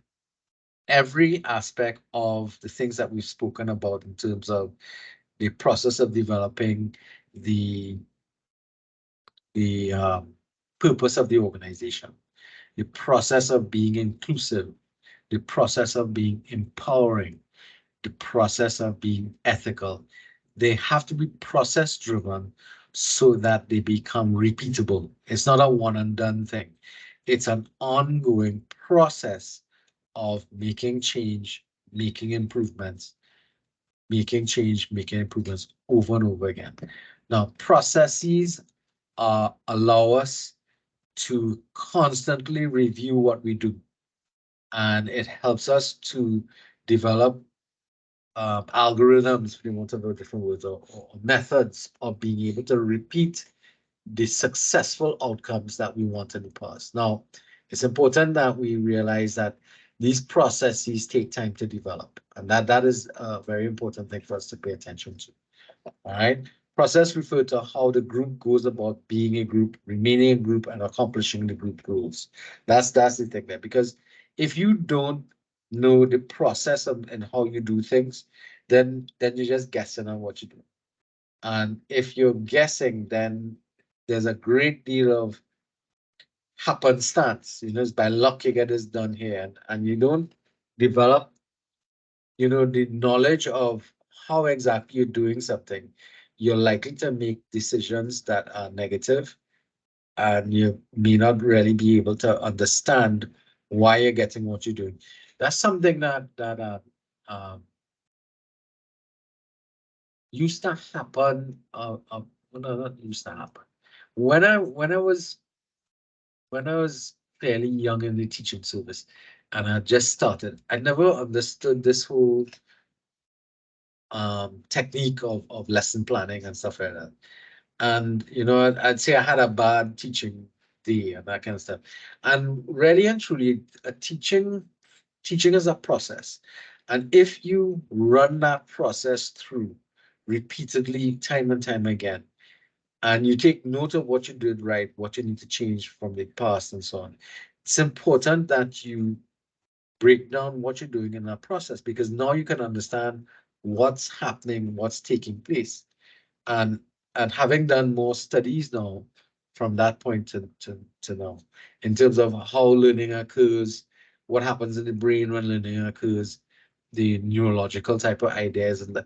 every aspect of the things that we've spoken about in terms of the process of developing the purpose of the organization, the process of being inclusive, the process of being empowering, the process of being ethical. They have to be process driven so that they become repeatable. It's not a one and done thing. It's an ongoing process of making change, making improvements, making change, making improvements over and over again. Now, processes allow us to constantly review what we do, and it helps us to develop algorithms, if you want to know different words, or methods of being able to repeat the successful outcomes that we want in the past. Now, it's important that we realize that these processes take time to develop, and that is a very important thing for us to pay attention to. All right. Process refer to how the group goes about being a group, remaining a group, and accomplishing the group goals. That's the thing there, because if you don't know the process and how you do things, then you're just guessing on what you do. And if you're guessing, then there's a great deal of happenstance. It's by luck you get this done here, and you don't develop, the knowledge of how exactly you're doing something. You're likely to make decisions that are negative, and you may not really be able to understand why you're getting what you're doing. That's something that used to happen. No, not used to happen. When I was fairly young in the teaching service, and I just started, I never understood this whole technique of lesson planning and stuff like that. And I'd say I had a bad teaching day and that kind of stuff. And really and truly, teaching is a process. And if you run that process through repeatedly, time and time again, and you take note of what you did right, what you need to change from the past and so on, it's important that you break down what you're doing in that process, because now you can understand what's happening, what's taking place. And having done more studies now from that point to now, in terms of how learning occurs, what happens in the brain when learning occurs, the neurological type of ideas and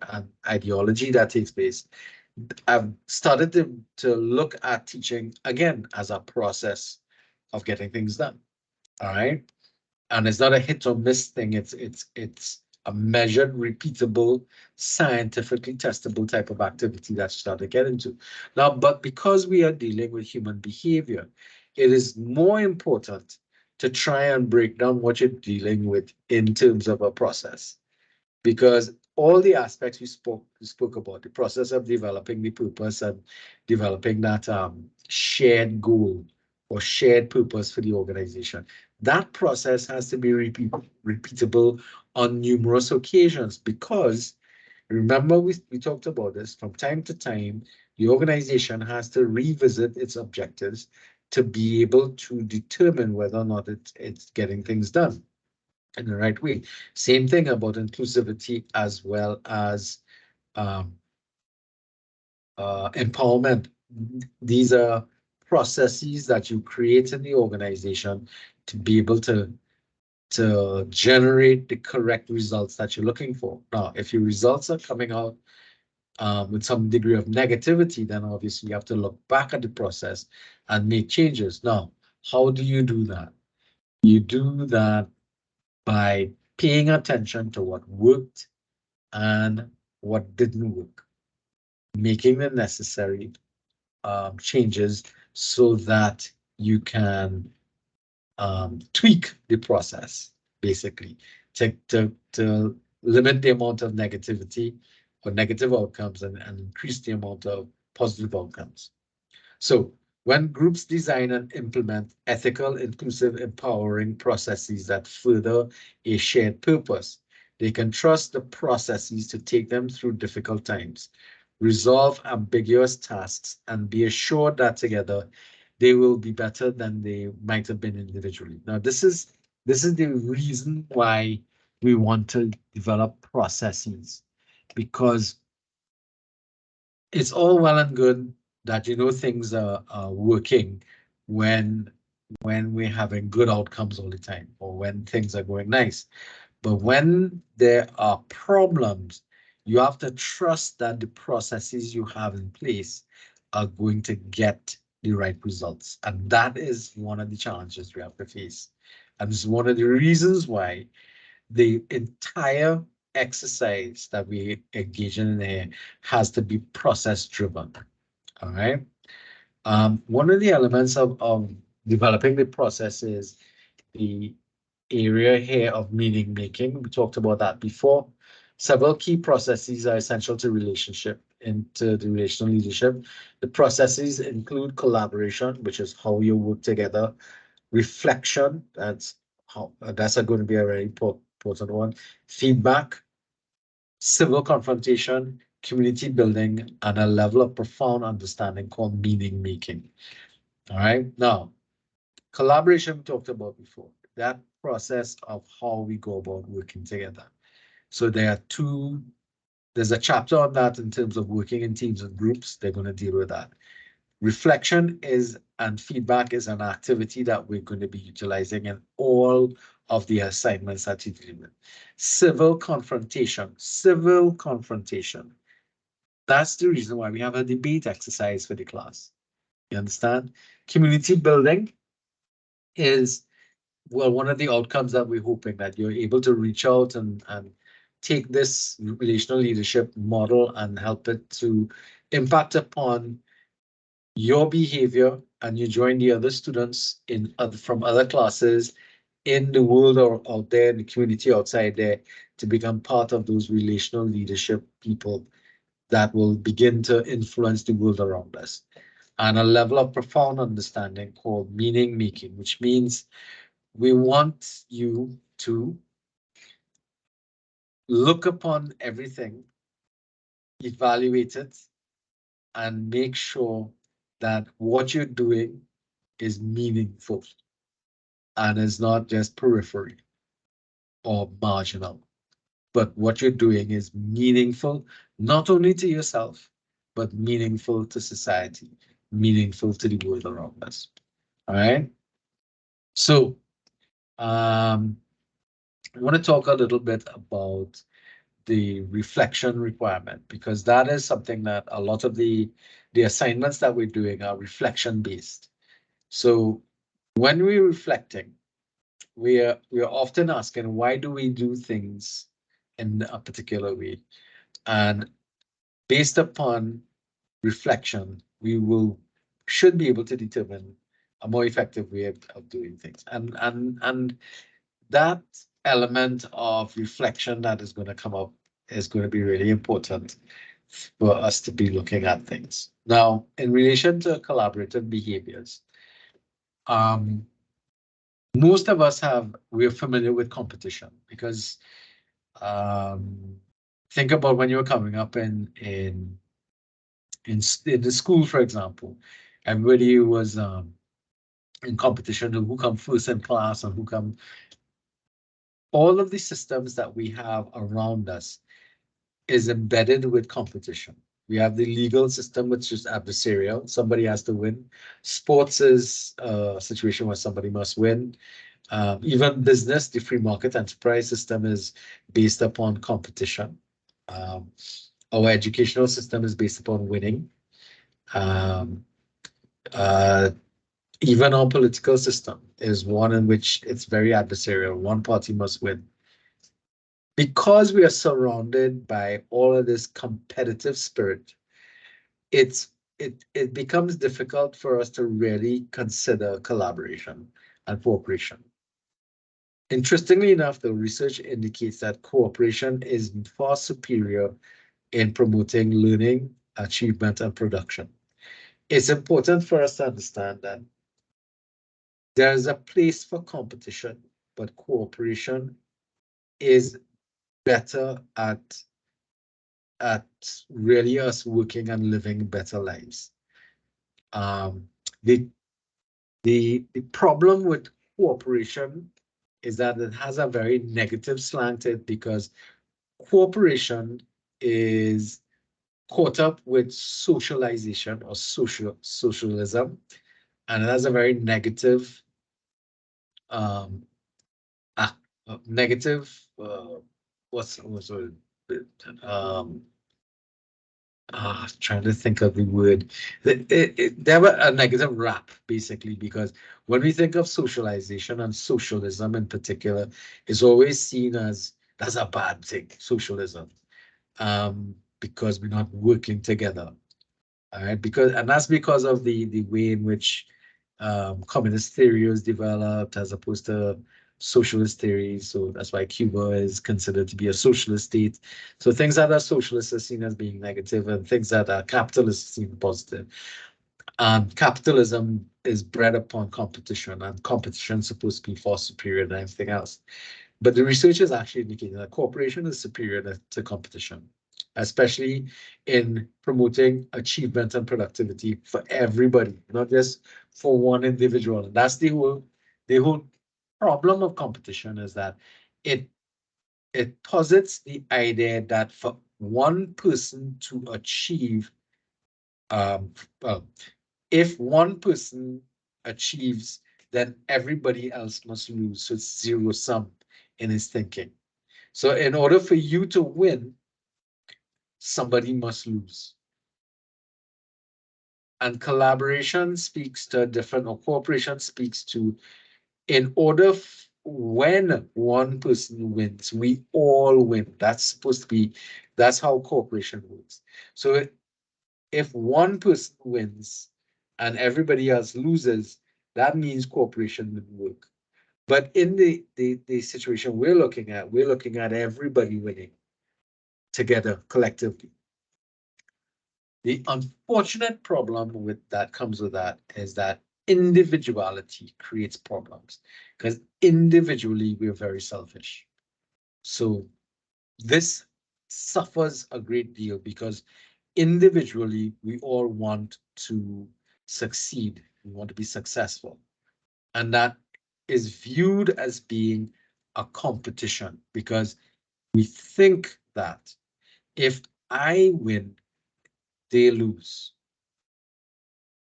ideology that takes place, I've started to look at teaching again as a process of getting things done. All right. And it's not a hit or miss thing. It's a measured, repeatable, scientifically testable type of activity that you start to get into. Now, but because we are dealing with human behavior, it is more important to try and break down what you're dealing with in terms of a process. Because all the aspects we spoke about, the process of developing the purpose and developing that shared goal or shared purpose for the organization, that process has to be repeatable on numerous occasions, because remember we talked about this, from time to time, the organization has to revisit its objectives to be able to determine whether or not it's getting things done in the right way. Same thing about inclusivity as well as empowerment. These are processes that you create in the organization to be able to generate the correct results that you're looking for. Now, if your results are coming out with some degree of negativity, then obviously you have to look back at the process and make changes. Now, how do you do that? You do that by paying attention to what worked and what didn't work, making the necessary changes so that you can tweak the process, basically, to limit the amount of negativity or negative outcomes and increase the amount of positive outcomes. So when groups design and implement ethical, inclusive, empowering processes that further a shared purpose, they can trust the processes to take them through difficult times, resolve ambiguous tasks, and be assured that together they will be better than they might have been individually. Now, this is the reason why we want to develop processes, because it's all well and good that things are working when we're having good outcomes all the time, or when things are going nice. But when there are problems, you have to trust that the processes you have in place are going to get the right results. And that is one of the challenges we have to face. And it's one of the reasons why the entire exercise that we engage in here has to be process driven. All right. One of the elements of developing the process is the area here of meaning making. We talked about that before. Several key processes are essential to the relational leadership. The processes include collaboration, which is how you work together. Reflection, that's going to be a very important one. Feedback, civil confrontation, community building, and a level of profound understanding called meaning making. All right. Now, collaboration we talked about before. That process of how we go about working together. So there's a chapter on that in terms of working in teams and groups. They're going to deal with that. Reflection and feedback is an activity that we're going to be utilizing in all of the assignments that you're dealing with. Civil confrontation. That's the reason why we have a debate exercise for the class. You understand? Community building is, well, one of the outcomes that we're hoping that you're able to reach out and take this relational leadership model and help it to impact upon your behavior, and you join the other students from other classes in the world or out there in the community outside there to become part of those relational leadership people that will begin to influence the world around us. And a level of profound understanding called meaning making, which means we want you to look upon everything, evaluate it, and make sure that what you're doing is meaningful and is not just periphery or marginal, but what you're doing is meaningful, not only to yourself, but meaningful to society, meaningful to the world around us. All right. So I want to talk a little bit about the reflection requirement, because that is something that a lot of the assignments that we're doing are reflection based. So when we're reflecting, we are often asking, why do we do things in a particular way? And based upon reflection, we should be able to determine a more effective way of doing things. And that element of reflection that is going to come up is going to be really important for us to be looking at things. Now, in relation to collaborative behaviors, most of us we're familiar with competition because think about when you were coming up in the school, for example, everybody was in competition who come first in class and who come. All of the systems that we have around us is embedded with competition. We have the legal system, which is adversarial. Somebody has to win. Sports is a situation where somebody must win. Even business, the free market enterprise system is based upon competition. Our educational system is based upon winning. Even our political system is one in which it's very adversarial. One party must win. Because we are surrounded by all of this competitive spirit, it becomes difficult for us to really consider collaboration and cooperation. Interestingly enough, the research indicates that cooperation is far superior in promoting learning, achievement, and production. It's important for us to understand that there is a place for competition, but cooperation is better at really us working and living better lives. The problem with cooperation is that it has a very negative slant to it because cooperation is caught up with socialization or socialism, and it has a very negative trying to think of the word. They have a negative rap, basically, because when we think of socialization and socialism in particular, it's always seen as that's a bad thing, socialism, because we're not working together. All right, and that's because of the way in which communist theory was developed as opposed to socialist theories. So that's why Cuba is considered to be a socialist state. So things that are socialist are seen as being negative, and things that are capitalist seen positive. Capitalism is bred upon competition, and competition is supposed to be far superior than anything else. But the research is actually indicating that cooperation is superior to competition, especially in promoting achievement and productivity for everybody, not just for one individual. And that's the whole problem of competition, is that it posits the idea that for one person to achieve, if one person achieves, then everybody else must lose. So it's zero sum in his thinking. So in order for you to win, somebody must lose. And collaboration speaks to different, or cooperation speaks to, in order when one person wins, we all win. That's supposed to be, that's how cooperation works. So if one person wins and everybody else loses, that means cooperation didn't work. But in the situation we're looking at everybody winning together collectively. The unfortunate problem comes with that is that individuality creates problems, because individually we're very selfish. So this suffers a great deal because individually we all want to succeed. We want to be successful. And that is viewed as being a competition, because we think that if I win, they lose.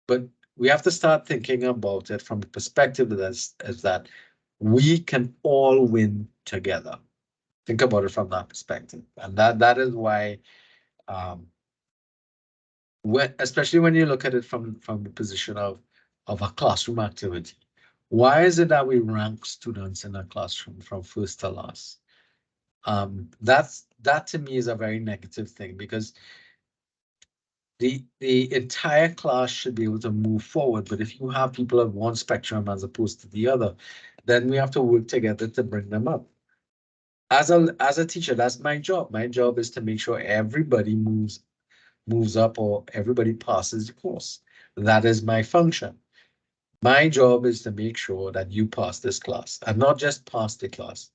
But we have to start thinking about it from the perspective that we can all win together. Think about it from that perspective. And that is why, especially when you look at it from the position of a classroom activity, Why is it that we rank students in a classroom from first to last? That to me is a very negative thing, because the entire class should be able to move forward. But if you have people on one spectrum as opposed to the other, then we have to work together to bring them up. As a teacher, that's my job. My job is to make sure everybody moves up, or everybody passes the course. That is my function. My job is to make sure that you pass this class, and not just pass the class.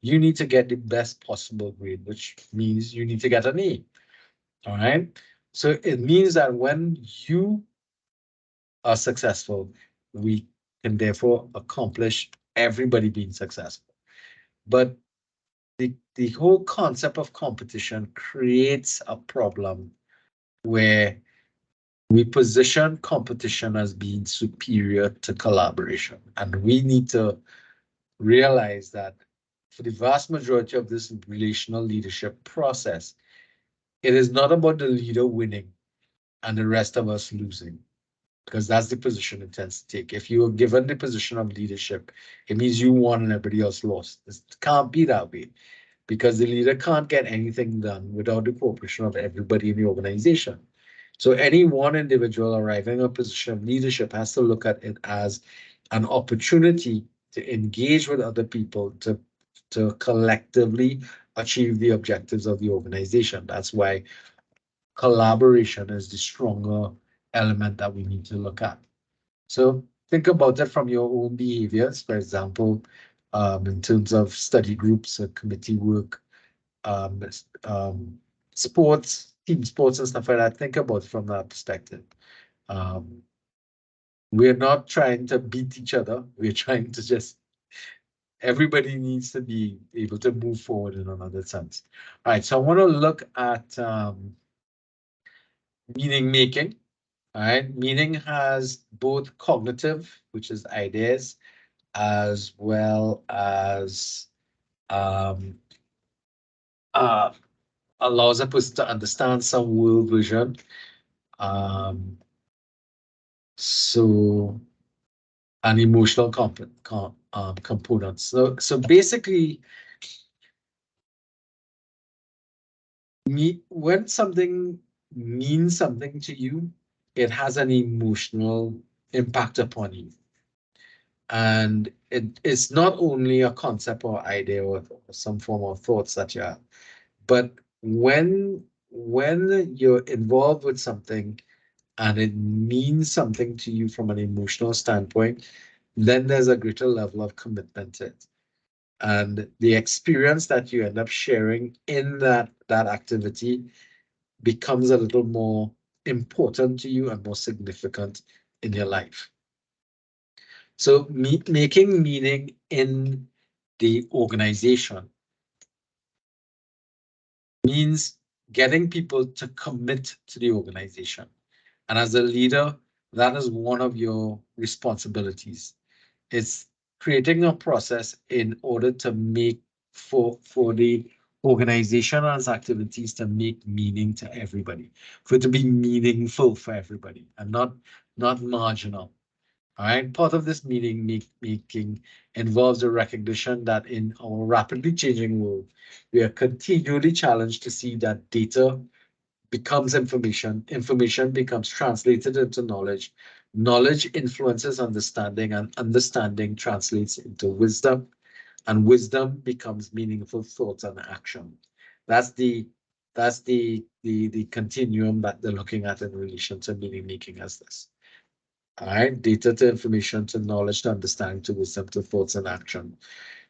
You need to get the best possible grade, which means you need to get an A. All right. So it means that when you are successful, we can therefore accomplish everybody being successful. But the whole concept of competition creates a problem where we position competition as being superior to collaboration. And we need to realize that for the vast majority of this relational leadership process, it is not about the leader winning and the rest of us losing, because that's the position it tends to take. If you are given the position of leadership, it means you won and everybody else lost. It can't be that way, because the leader can't get anything done without the cooperation of everybody in the organization. So any one individual arriving at a position of leadership has to look at it as an opportunity to engage with other people to collectively achieve the objectives of the organization. That's why collaboration is the stronger element that we need to look at. So think about it from your own behaviors, for example, in terms of study groups, committee work, sports, team sports and stuff like that. Think about it from that perspective. We're not trying to beat each other. We're trying to just, everybody needs to be able to move forward in another sense. All right, so I want to look at meaning making. All right, meaning has both cognitive, which is ideas, as well as allows a person to understand some world vision. So an emotional component. So basically, when something means something to you, it has an emotional impact upon you. And it's not only a concept or idea or some form of thoughts that you have, but when you're involved with something and it means something to you from an emotional standpoint, then there's a greater level of commitment to it. And the experience that you end up sharing in that activity becomes a little more important to you and more significant in your life. So making meaning in the organization means getting people to commit to the organization. And as a leader, that is one of your responsibilities. It's creating a process in order to make for the organization and its activities to make meaning to everybody, for it to be meaningful for everybody and not marginal. All right, part of this meaning making involves the recognition that in our rapidly changing world, we are continually challenged to see that data becomes information, information becomes translated into knowledge, knowledge influences understanding, and understanding translates into wisdom, and wisdom becomes meaningful thought and action. That's the continuum that they're looking at in relation to meaning making as this. All right, data to information to knowledge to understanding to wisdom to thoughts and action.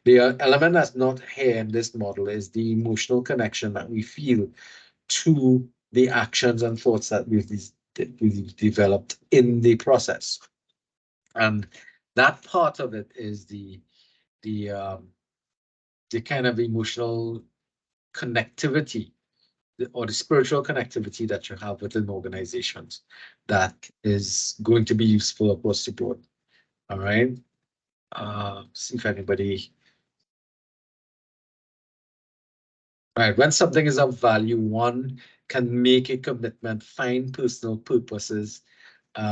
The element that's not here in this model is the emotional connection that we feel to the actions and thoughts that we've developed in the process. And that part of it is the kind of emotional connectivity or the spiritual connectivity that you have within organizations that is going to be useful across the board. All right. See if anybody. All right. When something is of value, one can make a commitment, find personal purposes,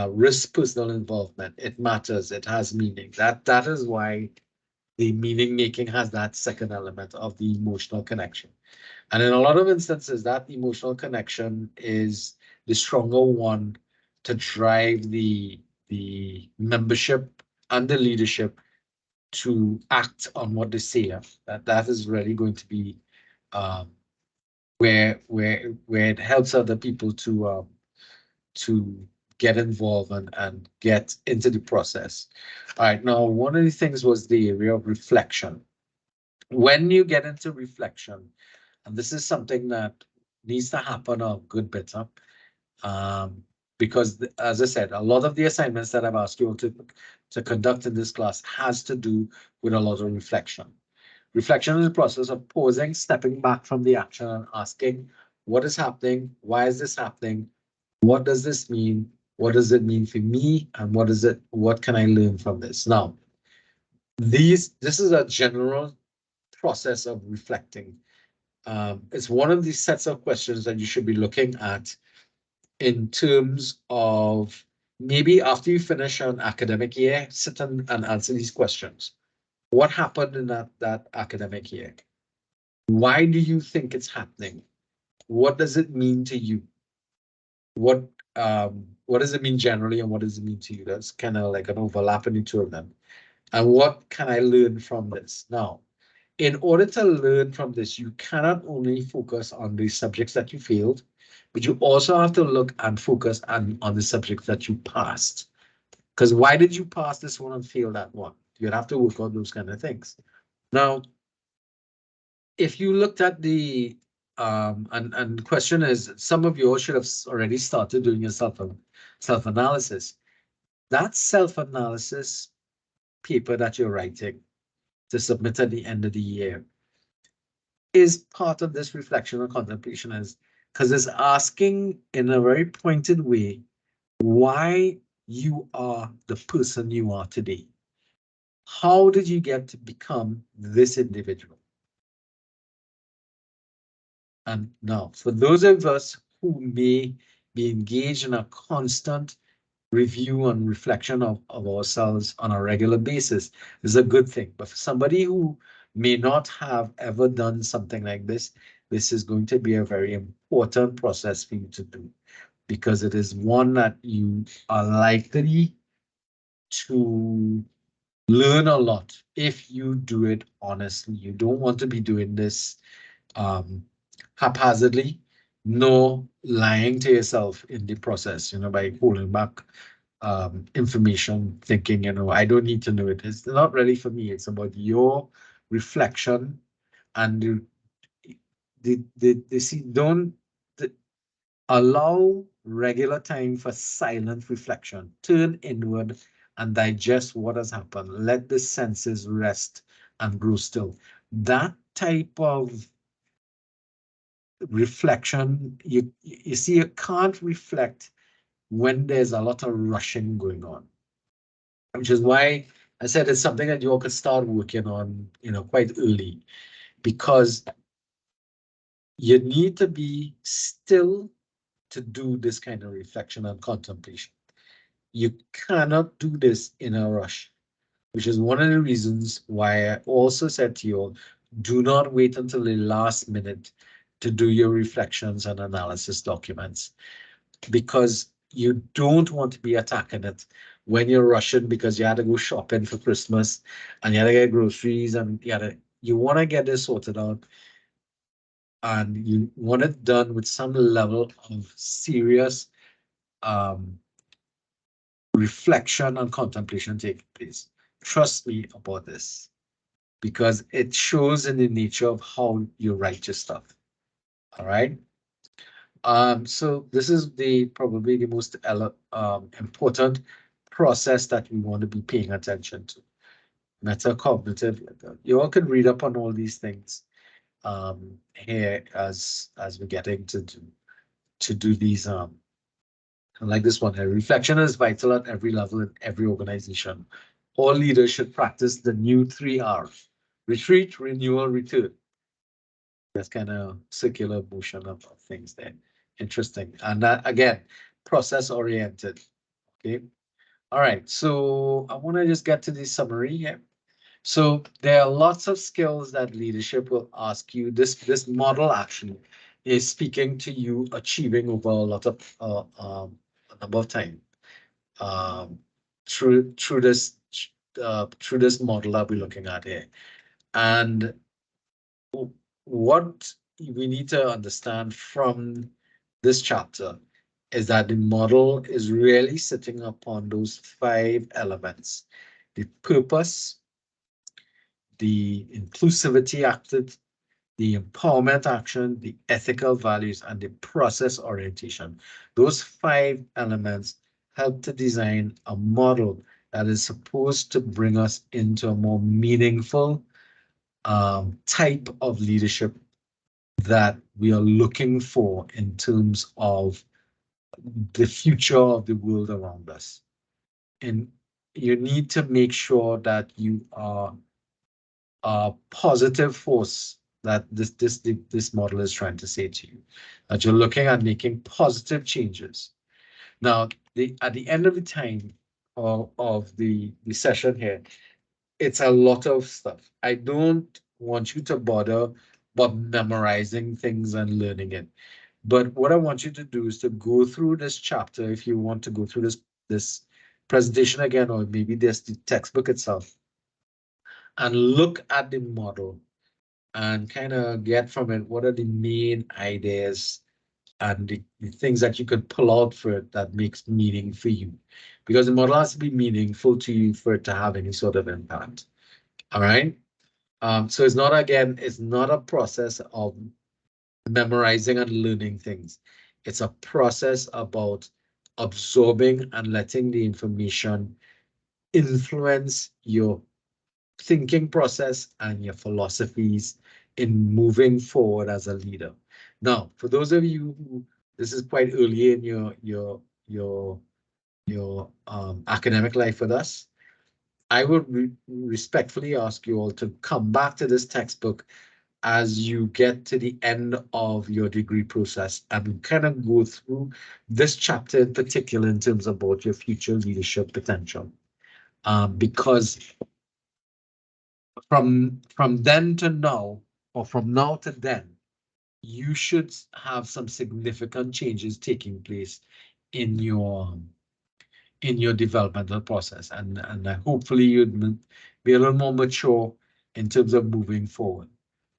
risk personal involvement. It matters. It has meaning. That is why the meaning making has that second element of the emotional connection. And in a lot of instances, that emotional connection is the stronger one to drive the membership and the leadership to act on what they say. That is really going to be where it helps other people to get involved and get into the process. All right, now one of the things was the area of reflection. When you get into reflection, and this is something that needs to happen a good bit up, because as I said, a lot of the assignments that I've asked you all to conduct in this class has to do with a lot of reflection. Reflection is the process of pausing, stepping back from the action and asking, what is happening? Why is this happening? What does this mean? What does it mean for me? And what can I learn from this? Now, this is a general process of reflecting. It's one of these sets of questions that you should be looking at in terms of maybe after you finish an academic year, sit and answer these questions. What happened in that academic year? Why do you think it's happening? What does it mean to you? What does it mean generally, and what does it mean to you? That's kind of like an overlap in the two of them. And what can I learn from this? Now, in order to learn from this, you cannot only focus on the subjects that you failed, but you also have to look and focus on the subjects that you passed. Because why did you pass this one and fail that one? You'd have to work on those kind of things. Now, if you looked at the and the question is, some of you all should have already started doing your self-analysis. That self-analysis paper that you're writing to submit at the end of the year is part of this reflection and contemplation, is because it's asking in a very pointed way why you are the person you are today. How did you get to become this individual? And now, for those of us who may be engaged in a constant review and reflection of ourselves on a regular basis, is a good thing. But for somebody who may not have ever done something like this is going to be a very important process for you to do, because it is one that you are likely to learn a lot if you do it honestly. You don't want to be doing this haphazardly, nor lying to yourself in the process, by holding back information, thinking, I don't need to know it. It's not really for me. It's about your reflection and don't allow regular time for silent reflection. Turn inward and digest what has happened. Let the senses rest and grow still. That type of reflection, you see, you can't reflect when there's a lot of rushing going on, which is why I said it's something that you all could start working on, quite early, because you need to be still to do this kind of reflection and contemplation. You cannot do this in a rush, which is one of the reasons why I also said to you all, do not wait until the last minute to do your reflections and analysis documents, because you don't want to be attacking it when you're rushing because you had to go shopping for Christmas and you had to get groceries and you want to get this sorted out, and you want it done with some level of serious reflection and contemplation taking place. Trust me about this, because it shows in the nature of how you write your stuff. All right. So this is probably the most important process that we want to be paying attention to. Metacognitive. You all can read up on all these things here as we're getting to do these like this one here. Reflection is vital at every level in every organization. All leaders should practice the new 3 R's: retreat, renewal, return. That's kind of circular motion of things there. Interesting. And that, again, process oriented. Okay. All right. So I want to just get to the summary here. So there are lots of skills that leadership will ask you. This model actually is speaking to you achieving over a lot of a number of time through this model that we're looking at here. And what we need to understand from this chapter is that the model is really sitting upon those 5 elements: the purpose, the inclusivity acted, the empowerment action, the ethical values, and the process orientation. Those 5 elements help to design a model that is supposed to bring us into a more meaningful type of leadership that we are looking for in terms of the future of the world around us. And you need to make sure that you are a positive force that this model is trying to say to you, that you're looking at making positive changes. Now, at the end of the time of the session here, it's a lot of stuff. I don't want you to bother but memorizing things and learning it. But what I want you to do is to go through this chapter if you want to go through this presentation again, or maybe there's the textbook itself, and look at the model and kind of get from it what are the main ideas and the things that you could pull out for it that makes meaning for you. Because the model has to be meaningful to you for it to have any sort of impact. All right. So it's not a process of memorizing and learning things. It's a process about absorbing and letting the information influence your thinking process and your philosophies in moving forward as a leader. Now, for those of you who this is quite early in your academic life with us, I would respectfully ask you all to come back to this textbook as you get to the end of your degree process and kind of go through this chapter in particular in terms about your future leadership potential. Because from then to now, or from now to then, you should have some significant changes taking place in your developmental process, and hopefully you'd be a little more mature in terms of moving forward.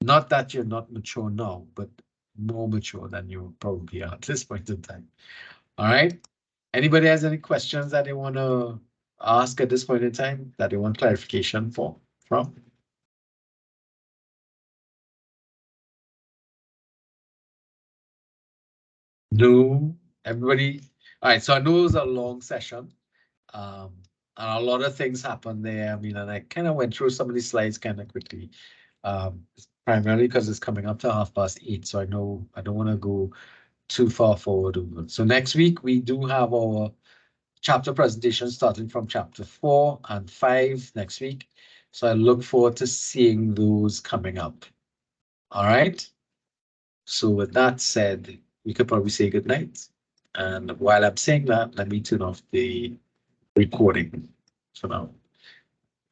Not that you're not mature now, but more mature than you probably are at this point in time. All right. Anybody has any questions that they want to ask at this point in time that they want clarification from? No, everybody. All right, so I know it was a long session, and a lot of things happened there. I mean, and I kind of went through some of these slides kind of quickly, primarily because it's coming up to 8:30. So I know I don't want to go too far forward. So next week we do have our chapter presentation starting from chapter 4 and 5 next week. So I look forward to seeing those coming up. All right. So with that said, we could probably say good night. And while I'm saying that, let me turn off the recording for now.